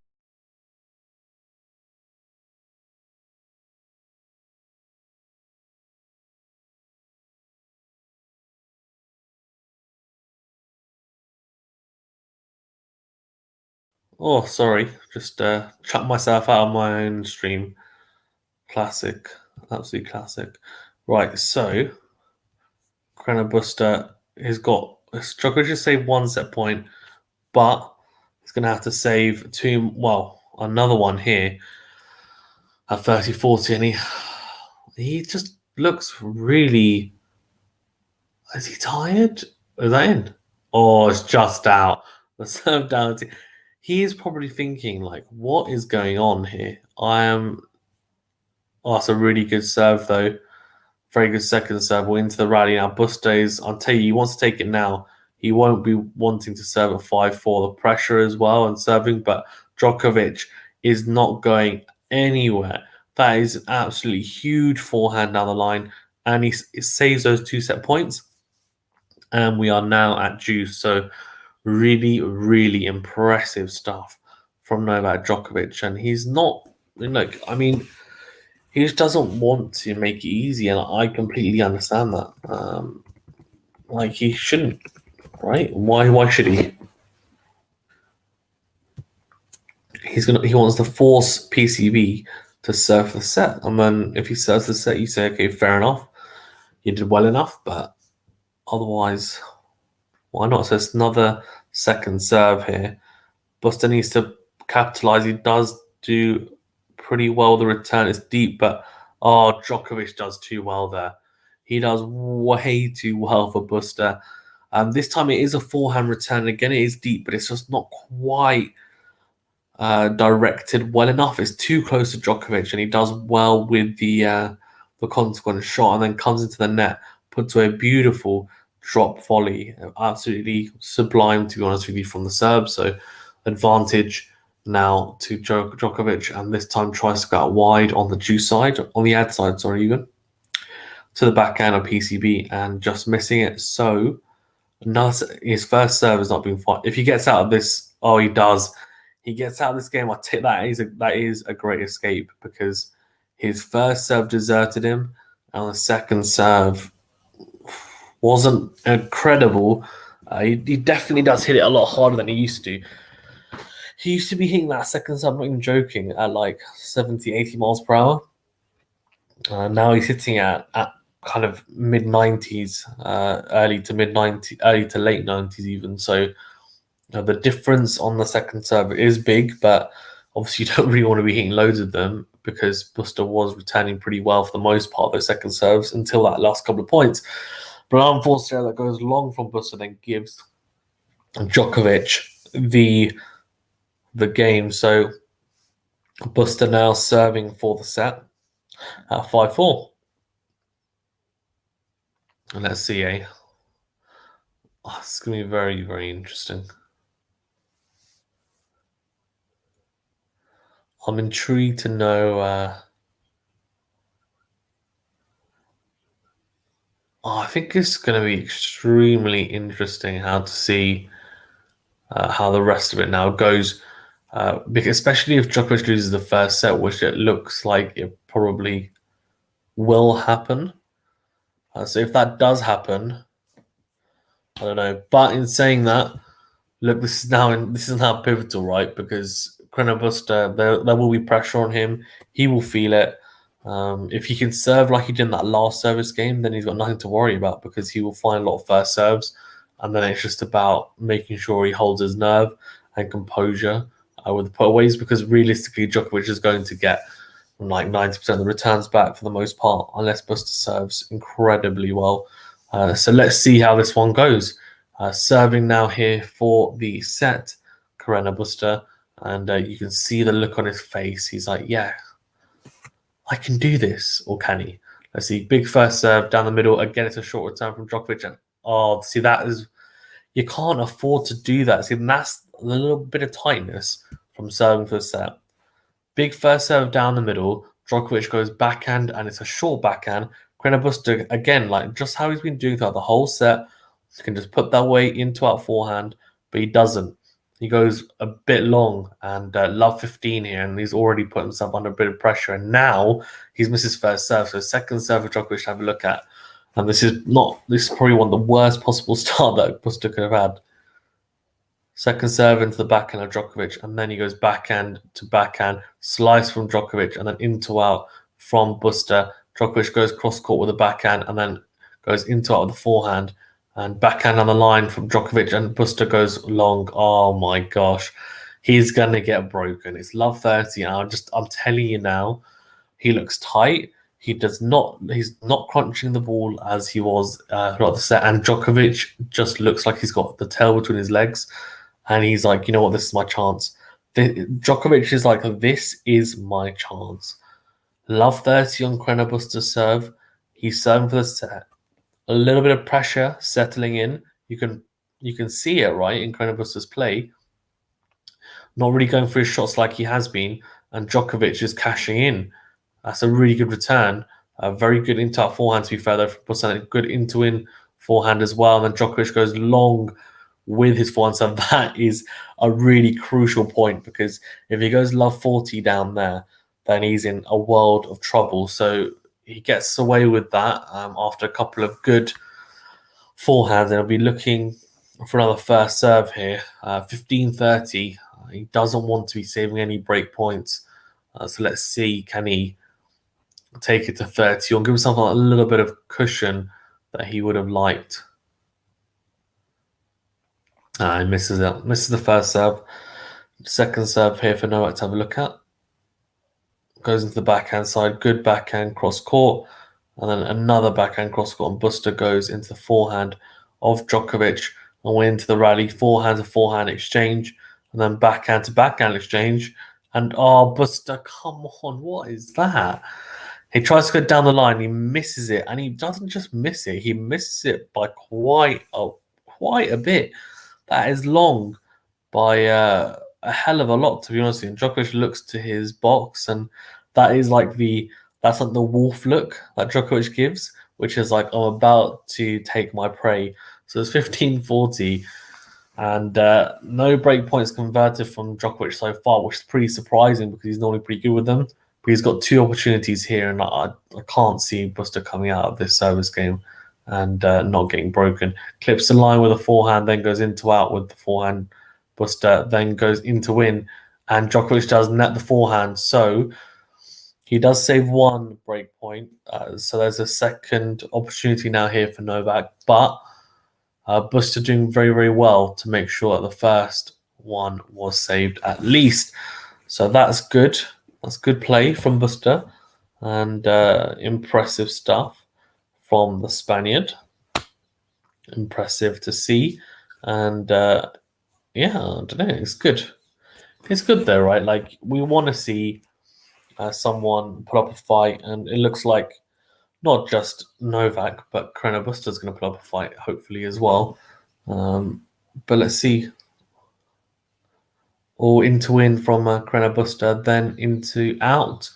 Oh, sorry. Just chucked myself out of my own stream. Classic. Absolute classic. Right, so CARRENO Busta has got Djokovic just saved 1 set point, but he's going to have to save another one here at 30-40, and he just looks really. Is he tired? Is that in? Oh, it's just out. The serve down. He is probably thinking, like, what is going on here? I am. Oh, that's a really good serve, though. Very good second serve. We're into the rally now. Busta I'll tell you, he wants to take it now. He won't be wanting to serve at 5-4. The pressure as well and serving, but Djokovic is not going anywhere. That is an absolutely huge forehand down the line, and he saves those 2 set points. And we are now at juice. So Really, really impressive stuff from Novak Djokovic, and he's not. Look, I mean, he just doesn't want to make it easy, and I completely understand that. Like he shouldn't, right? Why should he? He wants to force PCB to serve the set, and then if he serves the set, you say, okay, fair enough, you did well enough, but otherwise, why not? So it's another second serve here. Busta needs to capitalize. He does do pretty well. The return is deep, but Djokovic does too well there. He does way too well for Busta. This time it is a forehand return. Again, it is deep, but it's just not quite directed well enough. It's too close to Djokovic, and he does well with the consequent shot, and then comes into the net, puts away a beautiful drop volley, absolutely sublime to be honest with you from the Serb. So advantage now to Djokovic, and this time tries to go out wide on the juice side, on the ad side, sorry, even to the backhand of PCB, and just missing it. So his first serve has not been fine. If he gets out of this, he does. He gets out of this game. That is a great escape, because his first serve deserted him, and the second serve wasn't incredible. He definitely does hit it a lot harder than he used to. He used to be hitting that second serve, I'm not even joking, at like 70, 80 miles per hour. Now he's hitting at kind of mid 90s, early to late 90s even. So the difference on the second serve is big, but obviously you don't really want to be hitting loads of them, because Busta was returning pretty well for the most part of those second serves until that last couple of points. But unfortunately, that goes long from Busta, then gives Djokovic the game. So Busta now serving for the set at 5-4. And let's see, it's going to be very, very interesting. I'm intrigued to know. I think it's going to be extremely interesting how to see how the rest of it now goes. Because especially if Djokovic loses the first set, which it looks like it probably will happen. So if that does happen, I don't know. But in saying that, look, this is now pivotal, right? Because Carreno Busta, there will be pressure on him. He will feel it. If he can serve like he did in that last service game, then he's got nothing to worry about, because he will find a lot of first serves, and then it's just about making sure he holds his nerve and composure with the putaways, because realistically, Djokovic is going to get like 90% of the returns back for the most part, unless Busta serves incredibly well. So let's see how this one goes. Serving now here for the set, Carreno Busta, and you can see the look on his face. He's like, yeah, I can do this, or can he? Let's see, big first serve down the middle. Again, it's a short return from Djokovic. And, see, that is, you can't afford to do that. See, that's a little bit of tightness from serving for the set. Big first serve down the middle. Djokovic goes backhand, and it's a short backhand. Carreno Busta, again, like just how he's been doing throughout the whole set, he can just put that weight into our forehand, but he doesn't. He goes a bit long, and love 15 here, and he's already put himself under a bit of pressure. And now he's missed his first serve, so second serve for Djokovic to have a look at. And this is probably one of the worst possible start that Busta could have had. Second serve into the backhand of Djokovic, and then he goes backhand to backhand, slice from Djokovic, and then into out from Busta. Djokovic goes cross court with a backhand, and then goes into out with the forehand, and backhand on the line from Djokovic, and Busta goes long. Oh my gosh, he's gonna get broken. It's love 30, and I'm telling you now, he looks tight. He's not crunching the ball as he was throughout the set, and Djokovic just looks like he's got the tail between his legs. And he's like, you know what, this is my chance. Djokovic is like, this is my chance. Love 30 on Carreno Busta's serve. He's serving for the set. A little bit of pressure settling in. You can see it, right, in Carreno Busta's play. Not really going for his shots like he has been. And Djokovic is cashing in. That's a really good return. Very good into-out forehand, to be fair, though. Busta, good into-in forehand as well. And then Djokovic goes long with his forehand serve, that is a really crucial point, because if he goes love 40 down there, then he's in a world of trouble. So he gets away with that after a couple of good forehands, and he'll be looking for another first serve here. 15-30. He doesn't want to be saving any break points. So let's see, can he take it to 30 or give himself a little bit of cushion that he would have liked? He misses it. Misses the first serve. Second serve here for Novak to have a look at. Goes into the backhand side. Good backhand cross court. And then another backhand cross court. And Busta goes into the forehand of Djokovic. And we're into the rally. Forehand to forehand exchange. And then backhand to backhand exchange. And Busta, come on. What is that? He tries to go down the line. He misses it. And he doesn't just miss it. He misses it by quite a bit. That is long by a hell of a lot, to be honest with you. Djokovic looks to his box, and that's like the wolf look that Djokovic gives, which is like, I'm about to take my prey. So it's 15-40, and no break points converted from Djokovic so far, which is pretty surprising because he's normally pretty good with them. But he's got two opportunities here, and I can't see Busta coming out of this service game and not getting broken. Clips the line with a forehand, then goes into out with the forehand. Busta then goes into win, and Djokovic does net the forehand. So he does save one break point. So there's a second opportunity now here for Novak. But Busta doing very, very well to make sure that the first one was saved at least. So that's good. That's good play from Busta, and impressive stuff from the Spaniard. Impressive to see. And yeah, I don't know. It's good. It's good though, right? Like, we want to see someone put up a fight, and it looks like not just Novak, but Carreno Busta is going to put up a fight, hopefully, as well. But let's see. Or into win from Carreno Busta, then into out.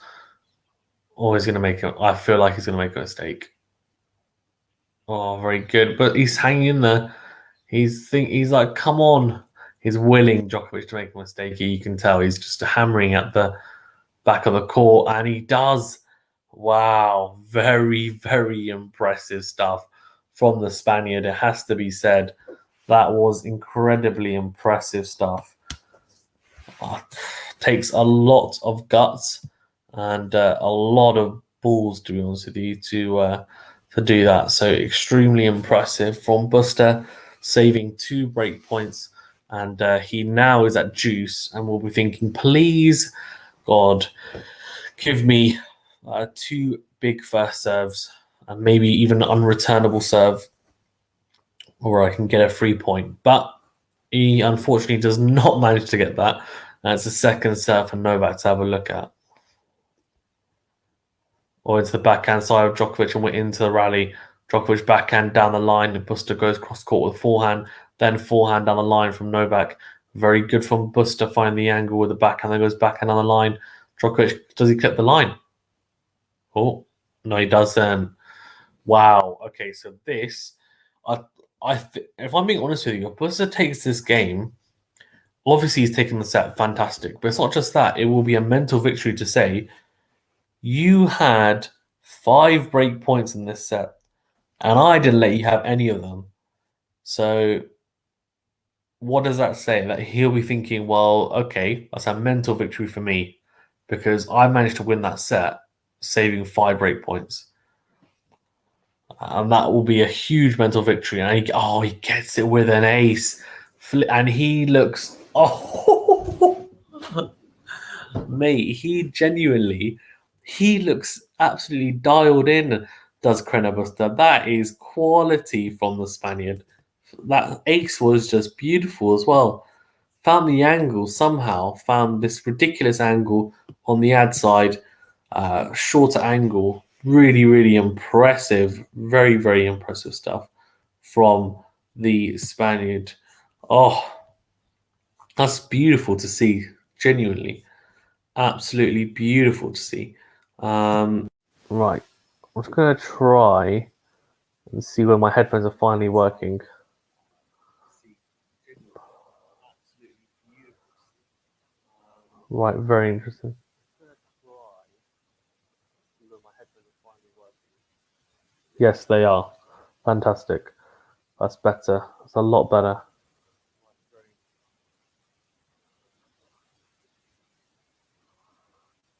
Or he's going to make I feel like he's going to make a mistake. Oh, very good. But he's hanging in there. He's like, come on. He's willing Djokovic to make a mistake. You can tell he's just hammering at the back of the court, and he does. Wow, very, very impressive stuff from the Spaniard. It has to be said. That was incredibly impressive stuff. Takes a lot of guts and a lot of balls, to be honest with you, to do that. So extremely impressive from Busta, saving 2 break points. And he now is at juice, and we'll be thinking, please, God, give me 2 big first serves, and maybe even an unreturnable serve, or I can get a free point. But he unfortunately does not manage to get that. And it's the second serve for Novak to have a look at. Or into the backhand side of Djokovic, and we're into the rally. Djokovic backhand down the line, and Busta goes cross court with forehand, then forehand down the line from Novak. Very good from Busta, finding the angle with the backhand, then goes backhand on the line. Djokovic, does he clip the line? Oh, no, he doesn't. Wow. Okay, so this, if I'm being honest with you, if Busta takes this game, obviously he's taking the set fantastic, but it's not just that. It will be a mental victory to say, you had 5 break points in this set, and I didn't let you have any of them. So what does that say? That he'll be thinking, well, okay, that's a mental victory for me because I managed to win that set, saving 5 break points. And that will be a huge mental victory. And he gets it with an ace. And he looks, mate, he looks absolutely dialed in, does Carreno Busta. That is quality from the Spaniard. That ace was just beautiful as well. Found the angle somehow, found this ridiculous angle on the ad side, shorter angle. Really, really impressive. Very, very impressive stuff from the Spaniard. Oh, that's beautiful to see, genuinely. Absolutely beautiful to see. Right. I'm just going to try and see when my headphones are finally working. Right, very interesting. Yes, they are. Fantastic. That's better. That's a lot better.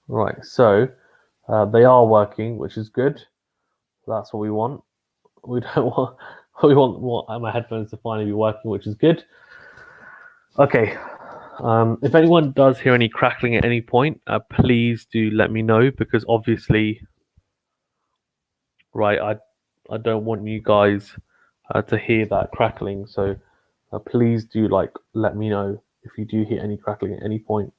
Right, so they are working, which is good. That's what we want. We don't want. We want my headphones to finally be working, which is good. Okay. If anyone does hear any crackling at any point, please do let me know because obviously, right, I don't want you guys to hear that crackling. So please do let me know if you do hear any crackling at any point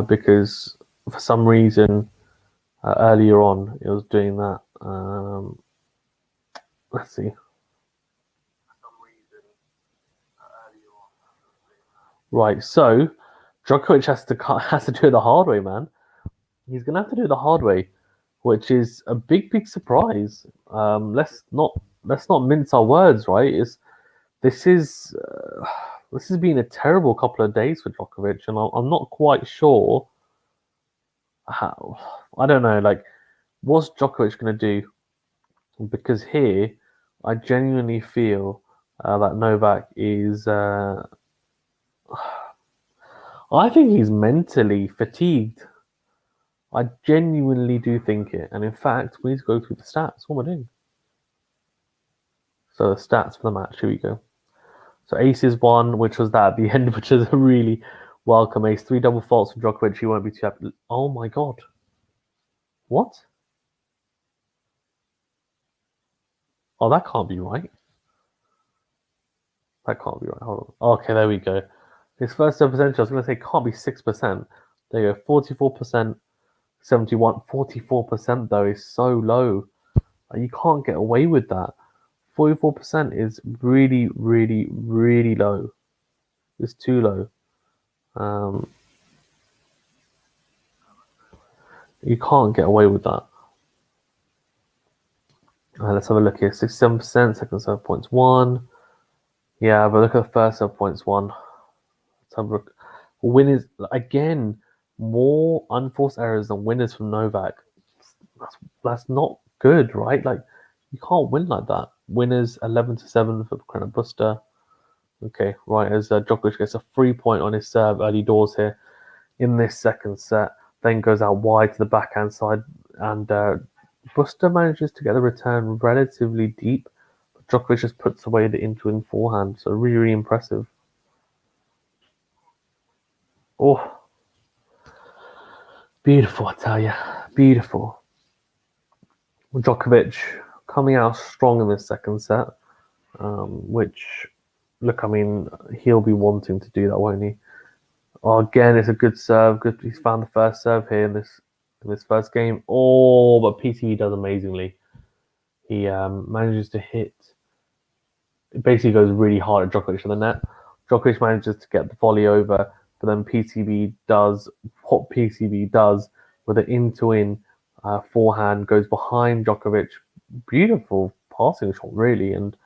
because for some reason earlier on it was doing that. Let's see. Right, so Djokovic has to do it the hard way, man. He's gonna have to do it the hard way, which is a big surprise. Let's not mince our words, right? This is this has been a terrible couple of days for Djokovic, and I'm not quite sure how. I don't know, what's Djokovic gonna do? Because here, I genuinely feel that Novak is. I think he's mentally fatigued. I genuinely do think it. And in fact, we need to go through the stats. What am I doing? So the stats for the match. Here we go. So aces one, which was that at the end, which is a really welcome ace. 3 double faults from Djokovic. He won't be too happy. Oh my god. What? Oh, that can't be right. That can't be right. Hold on. Okay, there we go. His first serve percentage, I was going to say, can't be 6%. There you go. 44%, 71. 44% though is so low. You can't get away with that. 44% is really, really, really low. It's too low. You can't get away with that. Let's have a look here. 67%, second serve points 1. Yeah, but look at the first serve points 1. Let's have a look. Winners, again, more unforced errors than winners from Novak. That's not good, right? You can't win like that. Winners 11-7 for CARRENO Busta. Okay, right, as Djokovic gets a 3-point on his serve early doors here in this second set, then goes out wide to the backhand side, and Busta manages to get the return relatively deep. But Djokovic just puts away the in-swing forehand, so really, really impressive. Oh, beautiful, I tell you, beautiful. Djokovic coming out strong in this second set, which, look, I mean, he'll be wanting to do that, won't he? Oh, again, it's a good serve. Good, he's found the first serve here in this first game. Oh, but PTV does amazingly. He manages to hit. It basically goes really hard at Djokovic on the net. Djokovic manages to get the volley over, but then PTV does what PTV does with an in-to-in forehand, goes behind Djokovic. Beautiful passing shot, really, and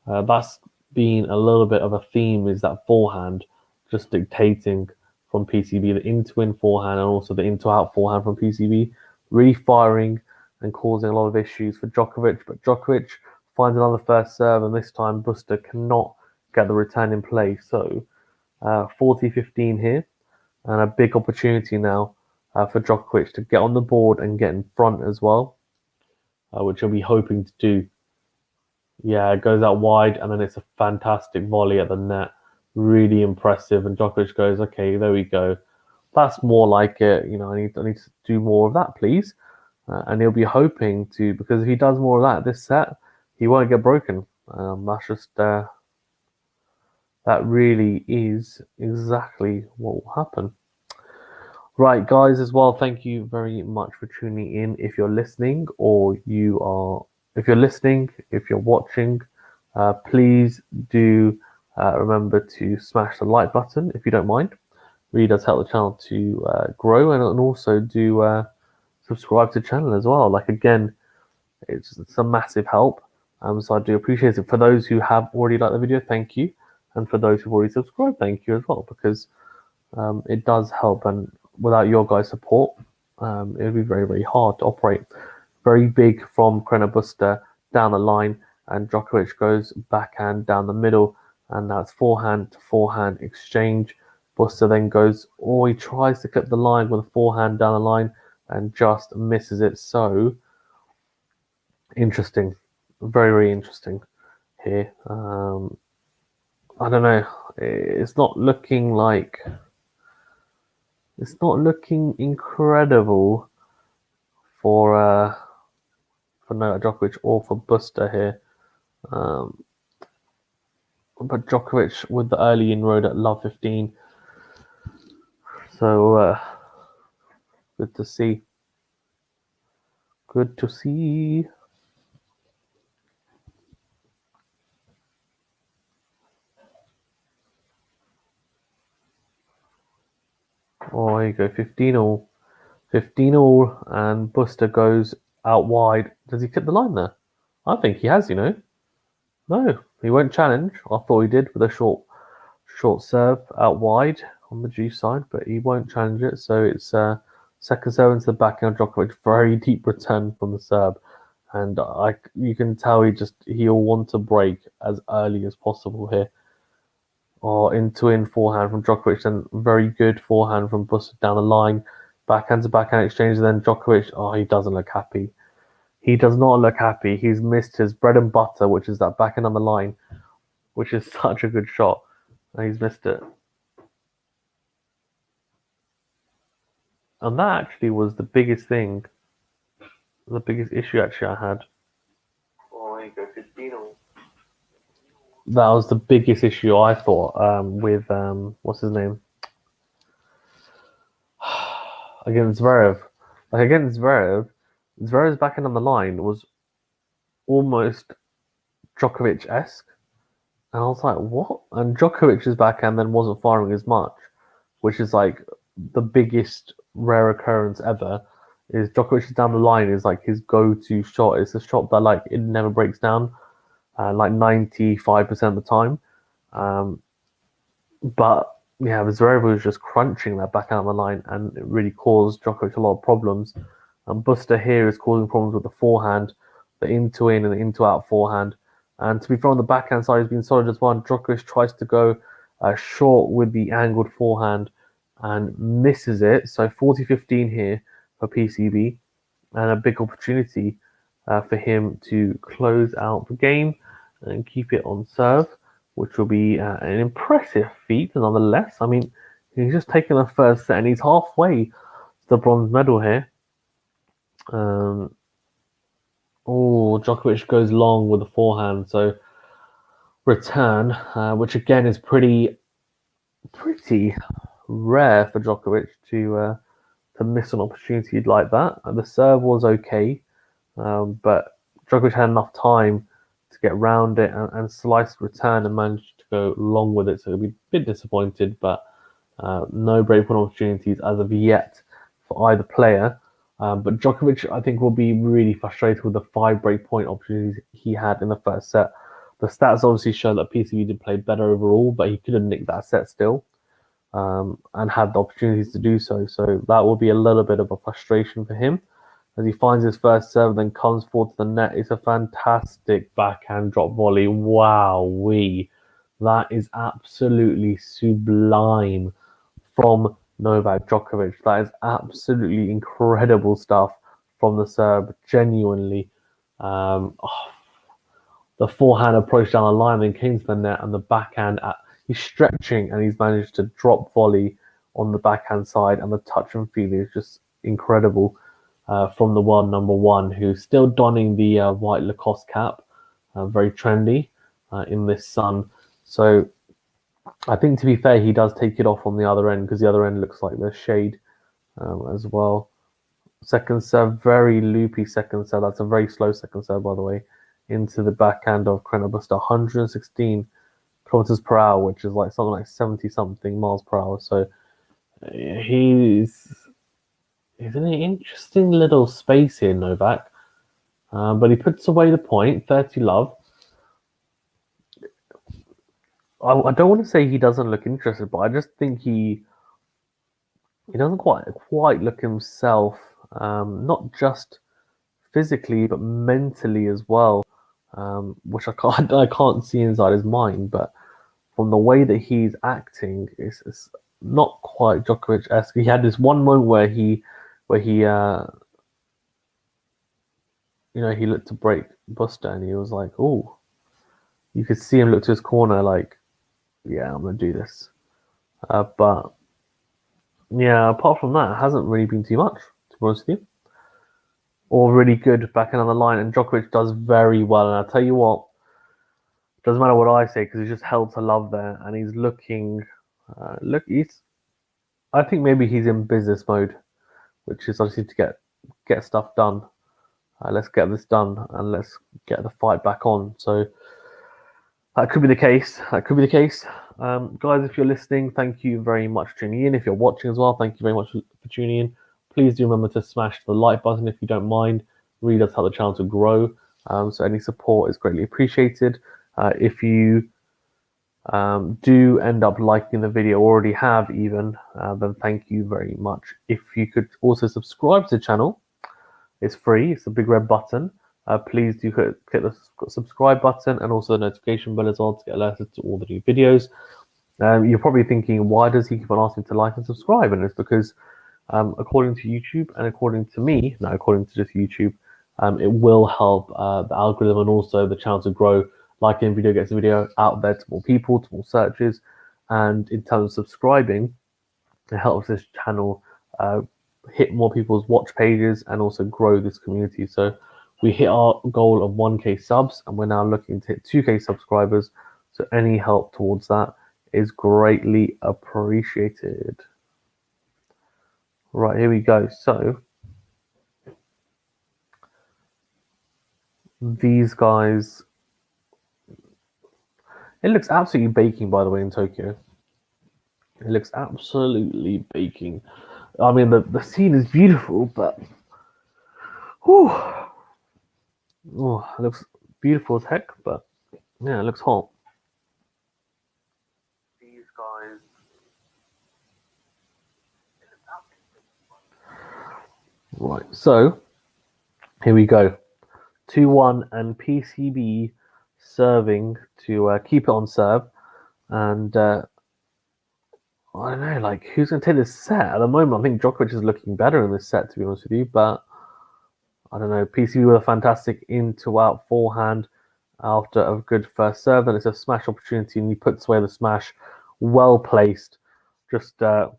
that's been a little bit of a theme, is that forehand just dictating from PCB, the in-to-in forehand and also the into-out forehand from PCB, really firing and causing a lot of issues for Djokovic. But Djokovic finds another first serve, and this time Busta cannot get the return in play. So 40-15 here, and a big opportunity now for Djokovic to get on the board and get in front as well, which he'll be hoping to do. Yeah, it goes out wide, and then it's a fantastic volley at the net. Really impressive. And Djokovic goes, okay, there we go. That's more like it. I need to do more of that, please. And he'll be hoping to, because if he does more of that this set, he won't get broken. That's just that really is exactly what will happen. Right, guys, as well, thank you very much for tuning in. If you're listening, if you're watching, please do remember to smash the like button if you don't mind. It really does help the channel to grow, and also do subscribe to the channel as well. Again, it's a massive help. So I do appreciate it. For those who have already liked the video, thank you. And for those who've already subscribed, thank you as well, because it does help. And without your guys' support, it would be very, very hard to operate. Very big from CARRENO BUSTA down the line, and Djokovic goes backhand down the middle, and that's forehand to forehand exchange. Busta then goes, he tries to clip the line with a forehand down the line and just misses it. So interesting, very, very interesting here. I don't know. It's not looking incredible for Novak Djokovic or for Busta here. But Djokovic with the early inroad at love 15. So good to see. Good to see. Oh, there you go. 15-all. 15-all, and Busta goes out wide. Does he clip the line there? I think he has, No, he won't challenge. I thought he did with a short serve out wide on the G side, but he won't challenge it. So it's second serve into the backhand. Djokovic, very deep return from the serve, and you can tell he'll want to break as early as possible here. In forehand from Djokovic, and very good forehand from Busta down the line. Backhand to backhand exchange, and then Djokovic, he doesn't look happy. He does not look happy. He's missed his bread and butter, which is that backhand on the line, which is such a good shot. And he's missed it. And that actually was the biggest thing, the biggest issue actually I had. Oh, there you go, 15-all. That was the biggest issue I thought with what's his name against Zverev. Like against Zverev, Zverev's backhand on the line was almost Djokovic-esque, and I was like, what? And Djokovic's backhand then wasn't firing as much, which is like the biggest rare occurrence ever. Is Djokovic's down the line is like his go-to shot. It's a shot that like it never breaks down. Like 95% of the time. But yeah, Zverev was just crunching that backhand on the line, and it really caused Djokovic a lot of problems. And Busta here is causing problems with the forehand, the in-to-in and the in-to-out forehand. And to be fair, on the backhand side, he's been solid as well. Djokovic tries to go short with the angled forehand and misses it. So 40-15 here for PCB, and a big opportunity for him to close out the game and keep it on serve, which will be an impressive feat nonetheless. I mean, he's just taken the first set and he's halfway to the bronze medal here. Djokovic goes long with the forehand, so return, which again is pretty rare for Djokovic to miss an opportunity like that. The serve was okay, but Djokovic had enough time to get round it and slice return and managed to go long with it. So he'll be a bit disappointed, but no breakpoint opportunities as of yet for either player. But Djokovic, I think, will be really frustrated with the 5 breakpoint opportunities he had in the first set. The stats obviously show that PCB did play better overall, but he could have nicked that set still and had the opportunities to do so. So that will be a little bit of a frustration for him as he finds his first serve, then comes forward to the net. It's a fantastic backhand drop volley. Wowee. That is absolutely sublime from Novak Djokovic. That is absolutely incredible stuff from the Serb, genuinely. The forehand approach down the line, then came to the net, and the backhand, he's stretching and he's managed to drop volley on the backhand side, and the touch and feel is just incredible. From the world number one, who's still donning the white Lacoste cap, very trendy in this sun. So I think, to be fair, he does take it off on the other end, because the other end looks like there's shade as well. Second serve, very loopy second serve. That's a very slow second serve, by the way, into the backhand of CARRENO BUSTA, 116 kilometers per hour, which is like something like 70 something miles per hour. So he's in an interesting little space here, Novak. But he puts away the point, 30 love. I don't want to say he doesn't look interested, but I just think he he doesn't quite look himself, not just physically but mentally as well, which I can't see inside his mind, but from the way that he's acting, it's not quite Djokovic-esque. He had this one moment where he he looked to break Busta and he was like, oh, you could see him look to his corner like, yeah, I'm gonna do this. But yeah, apart from that, it hasn't really been too much, to be honest with you. Or really good backhand on the line, and Djokovic does very well. And I'll tell you what, doesn't matter what I say because he's just held to love there, and he's looking. He's. I think maybe he's in business mode, which is obviously to get stuff done. Let's get this done and let's get the fight back on. So that could be the case. That could be the case. Guys, if you're listening, thank you very much for tuning in. If you're watching as well, thank you very much for tuning in. Please do remember to smash the like button if you don't mind. It really does help the channel to grow. So any support is greatly appreciated. If you do end up liking the video, already have even, then thank you very much. If you could also subscribe to the channel, it's free. It's a big red button. Please do click the subscribe button and also the notification bell as well to get alerted to all the new videos. You're probably thinking, why does he keep on asking to like and subscribe? And it's because according to YouTube and according to me, not according to just YouTube, it will help the algorithm and also the channel to grow. Liking a video gets the video out there to more people, to more searches. And in terms of subscribing, it helps this channel hit more people's watch pages and also grow this community. So we hit our goal of 1K subs and we're now looking to hit 2K subscribers. So any help towards that is greatly appreciated. Right, here we go. So these guys, it looks absolutely baking, by the way, in Tokyo. It looks absolutely baking. I mean, the scene is beautiful, but whew, it looks beautiful as heck, but yeah, it looks hot. These guys. Right, so here we go. 2-1 and PCB serving to keep it on serve. And I don't know, like, who's going to take this set? At the moment, I think Djokovic is looking better in this set, to be honest with you. But I don't know. PCB with a fantastic in-to-out forehand after a good first serve. Then it's a smash opportunity, and he puts away the smash. Well placed. Just, I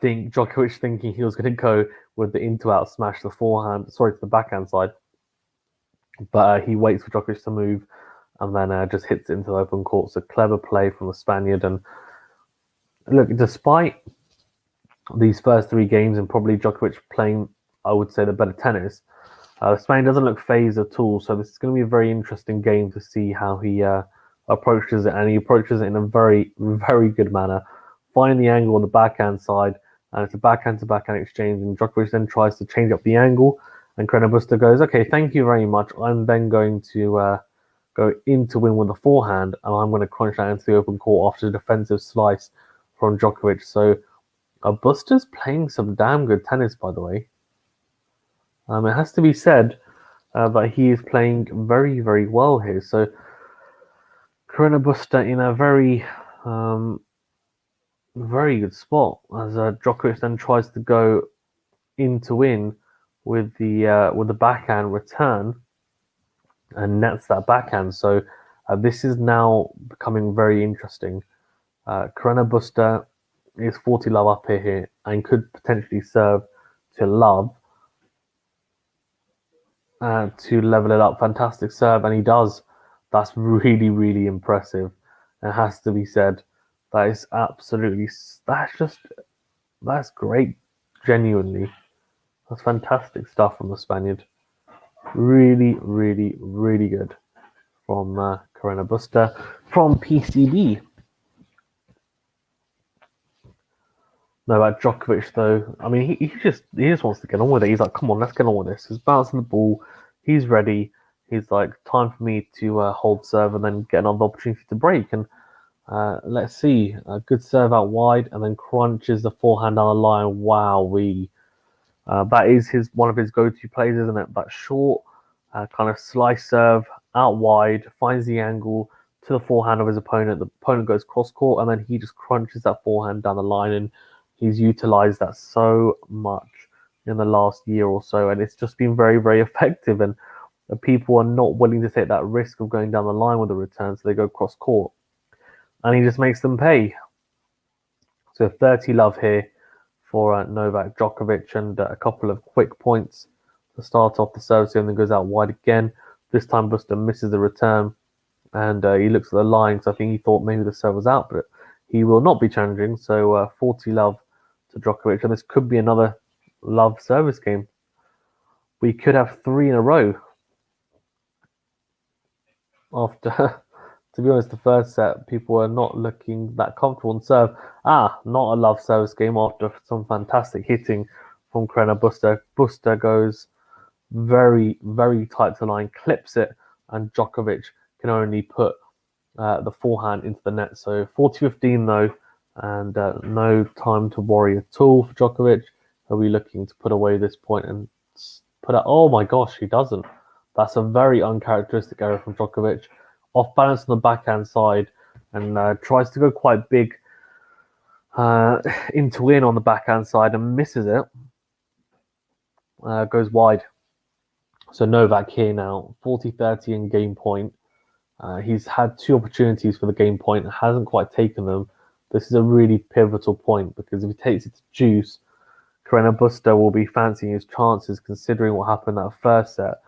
think Djokovic thinking he was going to go with the into-out smash to the forehand. Sorry, to the backhand side. But he waits for Djokovic to move and then just hits it into the open court. So clever play from the Spaniard. And look, despite these first 3 games and probably Djokovic playing, I would say, the better tennis, Spain doesn't look phased at all. So this is going to be a very interesting game to see how he approaches it. And he approaches it in a very, very good manner. Finding the angle on the backhand side. And it's a backhand-to-backhand exchange. And Djokovic then tries to change up the angle. And CARRENO BUSTA goes, okay, thank you very much. I'm then going to go in to win with the forehand. And I'm going to crunch that into the open court after a defensive slice from Djokovic. So Busta's playing some damn good tennis, by the way. It has to be said that he is playing very, very well here. So CARRENO BUSTA in a very, very good spot as Djokovic then tries to go in to win with the backhand return and nets that backhand. So this is now becoming very interesting. CARRENO BUSTA is 40 love up here and could potentially serve to love to level it up. Fantastic serve, and he does. That's really, really impressive. It has to be said. That is absolutely, that's great, genuinely. That's fantastic stuff from the Spaniard. Really, really, really good from CARRENO BUSTA from PCB. Novak Djokovic, though, I mean, he just wants to get on with it. He's like, come on, let's get on with this. He's bouncing the ball. He's ready. He's like, time for me to hold serve and then get another opportunity to break. And Let's see. A good serve out wide and then crunches the forehand down the line. Wow, that is one of his go-to plays, isn't it? That short kind of slice serve out wide, finds the angle to the forehand of his opponent. The opponent goes cross court, and then he just crunches that forehand down the line, and he's utilized that so much in the last year or so, and it's just been very, very effective. And the people are not willing to take that risk of going down the line with the return, so they go cross court, and he just makes them pay. So 30 love here for Novak Djokovic, and a couple of quick points to start off the service, and then goes out wide again. This time Busta misses the return, and he looks at the line, so I think he thought maybe the serve was out, but he will not be challenging. So 40 love to Djokovic, and this could be another love service game. We could have 3 in a row after. To be honest, the first set, people were not looking that comfortable on serve. Not a love service game after some fantastic hitting from Carreno Busta. Busta goes very, very tight to line, clips it, and Djokovic can only put the forehand into the net. So 40-15 though, and no time to worry at all for Djokovic. He'll be looking to put away this point and put out. Oh my gosh, he doesn't. That's a very uncharacteristic error from Djokovic. Off balance on the backhand side, and tries to go quite big into in on the backhand side and misses it. Goes wide. So Novak here now, 40-30 in game point. He's had 2 opportunities for the game point, hasn't quite taken them. This is a really pivotal point, because if he takes it to juice, Carreno Busta will be fancying his chances considering what happened that first set.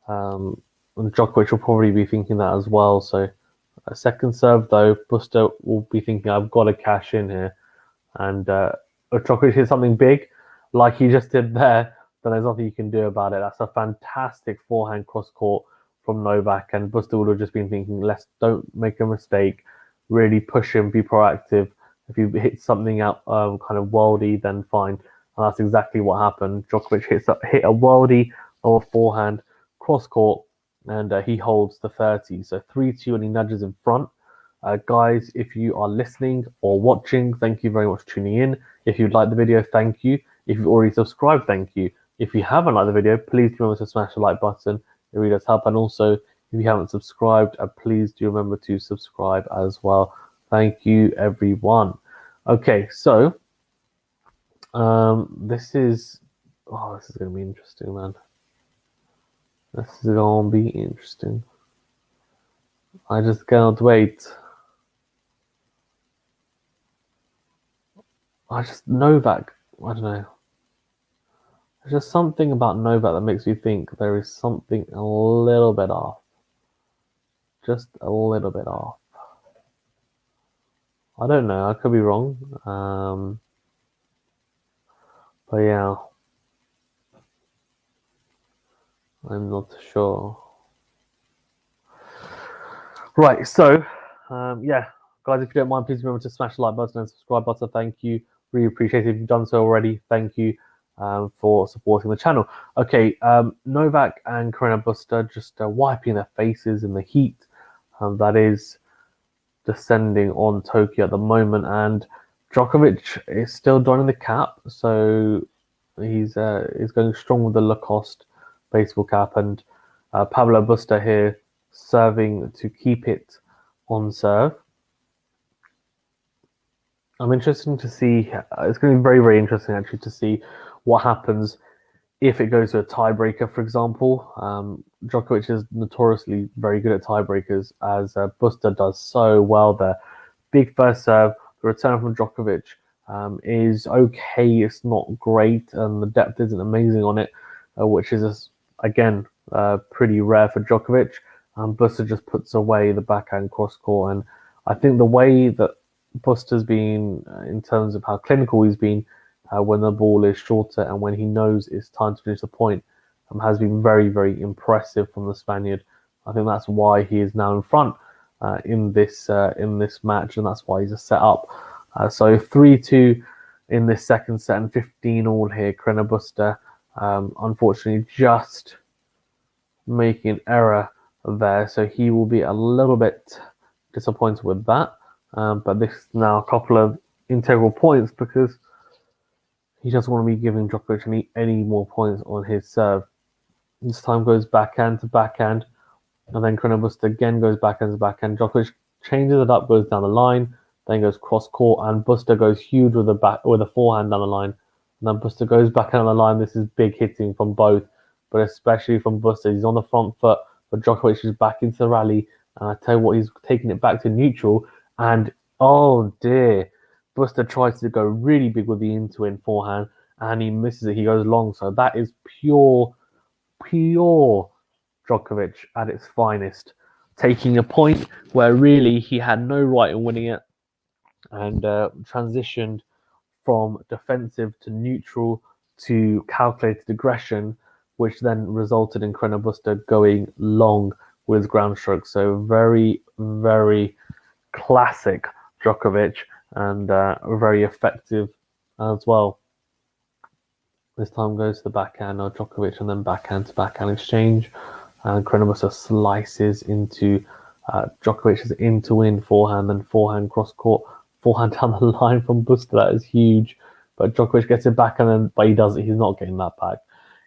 And Djokovic will probably be thinking that as well. So a second serve though, Busta will be thinking, I've got to cash in here. And if Djokovic hits something big, like he just did there, then there's nothing you can do about it. That's a fantastic forehand cross court from Novak, and Busta would have just been thinking, don't make a mistake, really push him, be proactive. If you hit something out kind of worldy, then fine. And that's exactly what happened. Djokovic hit a worldy or a forehand cross court, and he holds the 30. So 3-2, and he nudges in front. Guys, if you are listening or watching, thank you very much for tuning in. If you like the video, thank you. If you've already subscribed, thank you. If you haven't liked the video, please remember to smash the like button. It really does help. And also, if you haven't subscribed, please do remember to subscribe as well. Thank you, everyone. Okay, so this is going to be interesting, man. This is going to be interesting. I just cannot wait. Novak, I don't know. There's just something about Novak that makes me think there is something a little bit off. Just a little bit off. I don't know. I could be wrong. But yeah. I'm not sure. Right, so, yeah. Guys, if you don't mind, please remember to smash the like button and subscribe button. Thank you. Really appreciate it if you've done so already. Thank you for supporting the channel. Okay, Novak and Carreno Busta just wiping their faces in the heat that is descending on Tokyo at the moment. And Djokovic is still joining the cap, so he's going strong with the Lacoste baseball cap, and Pablo Busta here serving to keep it on serve. I'm interested to see. It's going to be very, very interesting actually to see what happens if it goes to a tiebreaker, for example. Djokovic is notoriously very good at tiebreakers, as Busta does so well there. Big first serve. The return from Djokovic is okay. It's not great, and the depth isn't amazing on it, which is, again, pretty rare for Djokovic. Busta just puts away the backhand cross court, and I think the way that Busta's been, in terms of how clinical he's been when the ball is shorter and when he knows it's time to finish the point, has been very, very impressive from the Spaniard. I think that's why he is now in front in this match, and that's why he's just set up. So 3-2 in this second set and 15 all here. Carreno Busta, unfortunately, just making an error there, so he will be a little bit disappointed with that. But this is now a couple of integral points because he doesn't want to be giving Djokovic any more points on his serve. This time goes backhand to backhand, and then Carreno Busta again goes backhand to backhand. Djokovic changes it up, goes down the line, then goes cross court, and Busta goes huge with a forehand down the line. And then Busta goes back down the line. This is big hitting from both, but especially from Busta. He's on the front foot, but Djokovic is back into the rally. And I tell you what, he's taking it back to neutral. And oh dear, Busta tries to go really big with the in forehand, and he misses it. He goes long. So that is pure Djokovic at its finest, taking a point where really he had no right in winning it, and transitioned from defensive to neutral to calculated aggression, which then resulted in Carreno Busta going long with his ground stroke. So very, very classic Djokovic, and very effective as well. This time goes to the backhand of Djokovic, and then backhand to backhand exchange. And Carreno Busta slices into Djokovic's in forehand, then forehand cross court, forehand down the line from Busta. That is huge. But Djokovic gets it back, and then but he does it. He's not getting that back.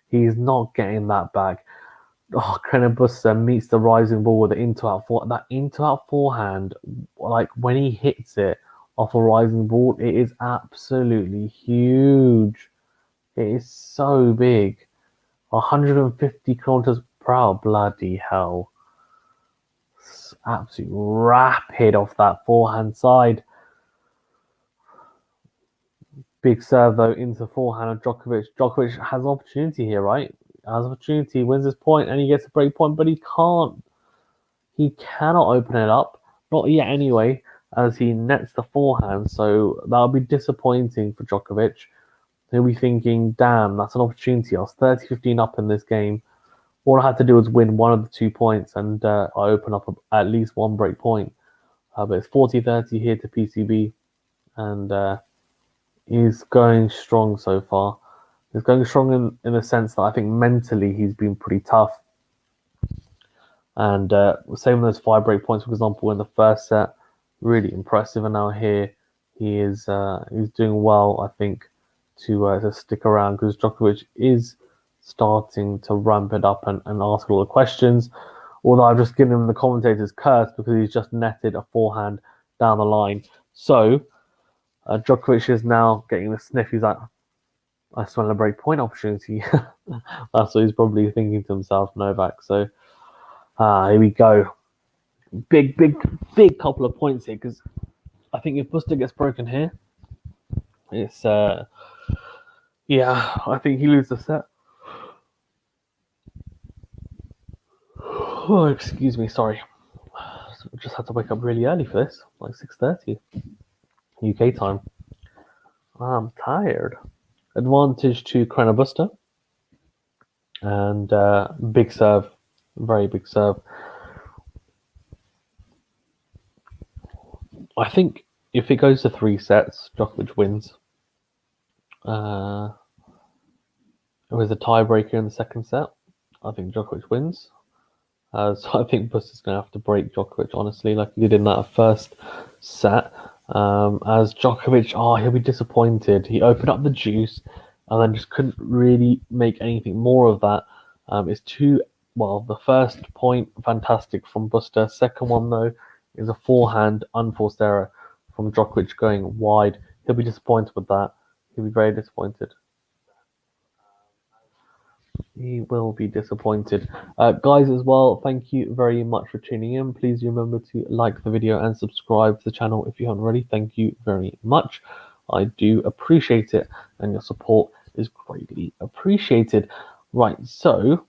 He's not getting that back. Oh, Carreno Busta meets the rising ball with the into-out forehand. That into-out forehand, like when he hits it off a rising ball, it is absolutely huge. It is so big. 150 kilometers per hour. Bloody hell. It's absolutely rapid off that forehand side. Big serve though into forehand of Djokovic. Djokovic has an opportunity here, right? Has an opportunity, wins his point, and he gets a break point, but he can't. He cannot open it up. Not yet anyway, as he nets the forehand. So that'll be disappointing for Djokovic. He'll be thinking, damn, that's an opportunity. I was 30-15 up in this game. All I had to do was win one of the 2 points, and I open up at least one break point. But it's 40-30 here to PCB, and he's going strong so far. He's going strong in the sense that I think mentally he's been pretty tough. And same with those 5 break points, for example, in the first set, really impressive. And now here he is he's doing well, I think, to stick around, because Djokovic is starting to ramp it up and ask all the questions. Although I've just given him the commentator's curse because he's just netted a forehand down the line. So Djokovic is now getting the sniff. He's like, I smell a break point opportunity. That's what he's probably thinking to himself, Novak. So here we go. Big couple of points here, because I think if Busta gets broken here, it's yeah, I think he loses the set. Oh, excuse me, sorry. Just had to wake up really early for this, like 6:30 UK time. I'm tired. Advantage to Carreno Busta, and big serve, very big serve. I think if it goes to 3 sets, Djokovic wins. It was a tiebreaker in the second set. I think Djokovic wins. So I think Busta's going to have to break Djokovic, honestly, like he did in that first set. As Djokovic, he'll be disappointed. He opened up the juice and then just couldn't really make anything more of that. The first point, fantastic from Busta. Second one, though, is a forehand unforced error from Djokovic going wide. He'll be disappointed with that. He'll be very disappointed. He will be disappointed. Guys, as well, thank you very much for tuning in. Please remember to like the video and subscribe to the channel if you haven't already. Thank you very much. I do appreciate it, and your support is greatly appreciated. Right, so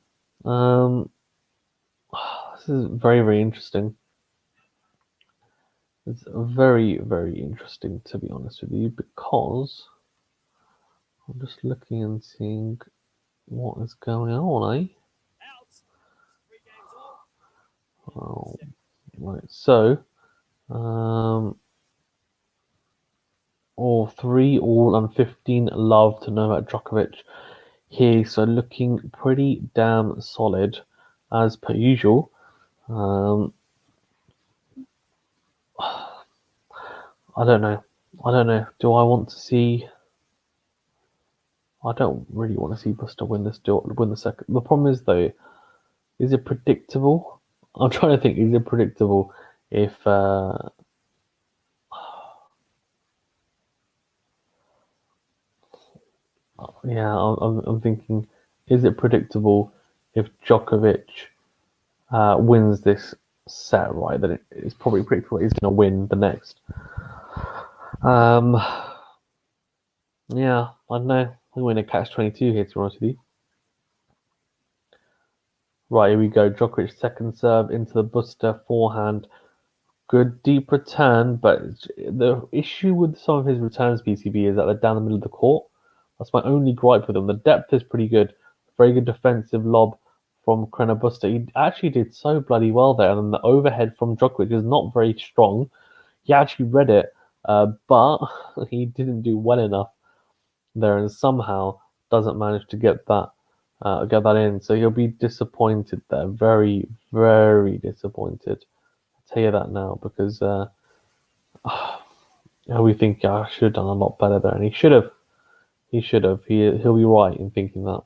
this is very, very interesting. It's very, very interesting, to be honest with you, because I'm just looking and seeing what is going on, eh? Oh, right, so all 3 all and 15 love to Novak Djokovic here, so looking pretty damn solid as per usual. I don't know. I don't know. Do I want to see? I don't really want to see Busta win the second. The problem is though, is it predictable? I'm trying to think. Is it predictable if? Yeah, I'm thinking. Is it predictable if Djokovic wins this set? Right, that it's probably predictable he's going to win the next. Um, yeah, I don't know. We're in a catch-22 here, to be honest with you. Right, here we go. Djokovic second serve into the Busta forehand. Good deep return, but the issue with some of his returns, PCB, is that they're down the middle of the court. That's my only gripe with them. The depth is pretty good. Very good defensive lob from CARRENO Busta. He actually did so bloody well there. And then the overhead from Djokovic is not very strong. He actually read it, but he didn't do well enough there, and somehow doesn't manage to get that in. So he'll be disappointed there. Very, very disappointed. I'll tell you that now because we think I should have done a lot better there, and he should have. He should have. He'll be right in thinking that.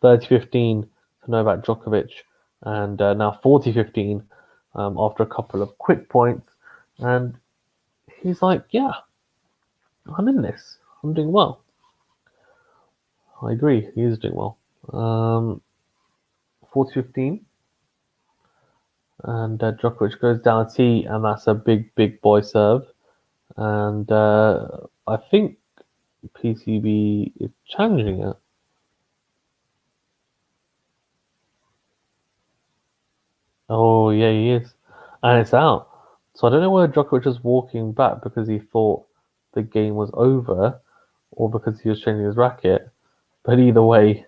30-15 to Novak Djokovic, and now 40-15 after a couple of quick points, and he's like, yeah, I'm in this. I'm doing well. I agree. He is doing well. 40-15. And Djokovic goes down a tee, and that's a big, big boy serve. And I think PCB is challenging it. Oh, yeah, he is. And it's out. So I don't know whether Djokovic is walking back because he thought the game was over or because he was changing his racket. But either way,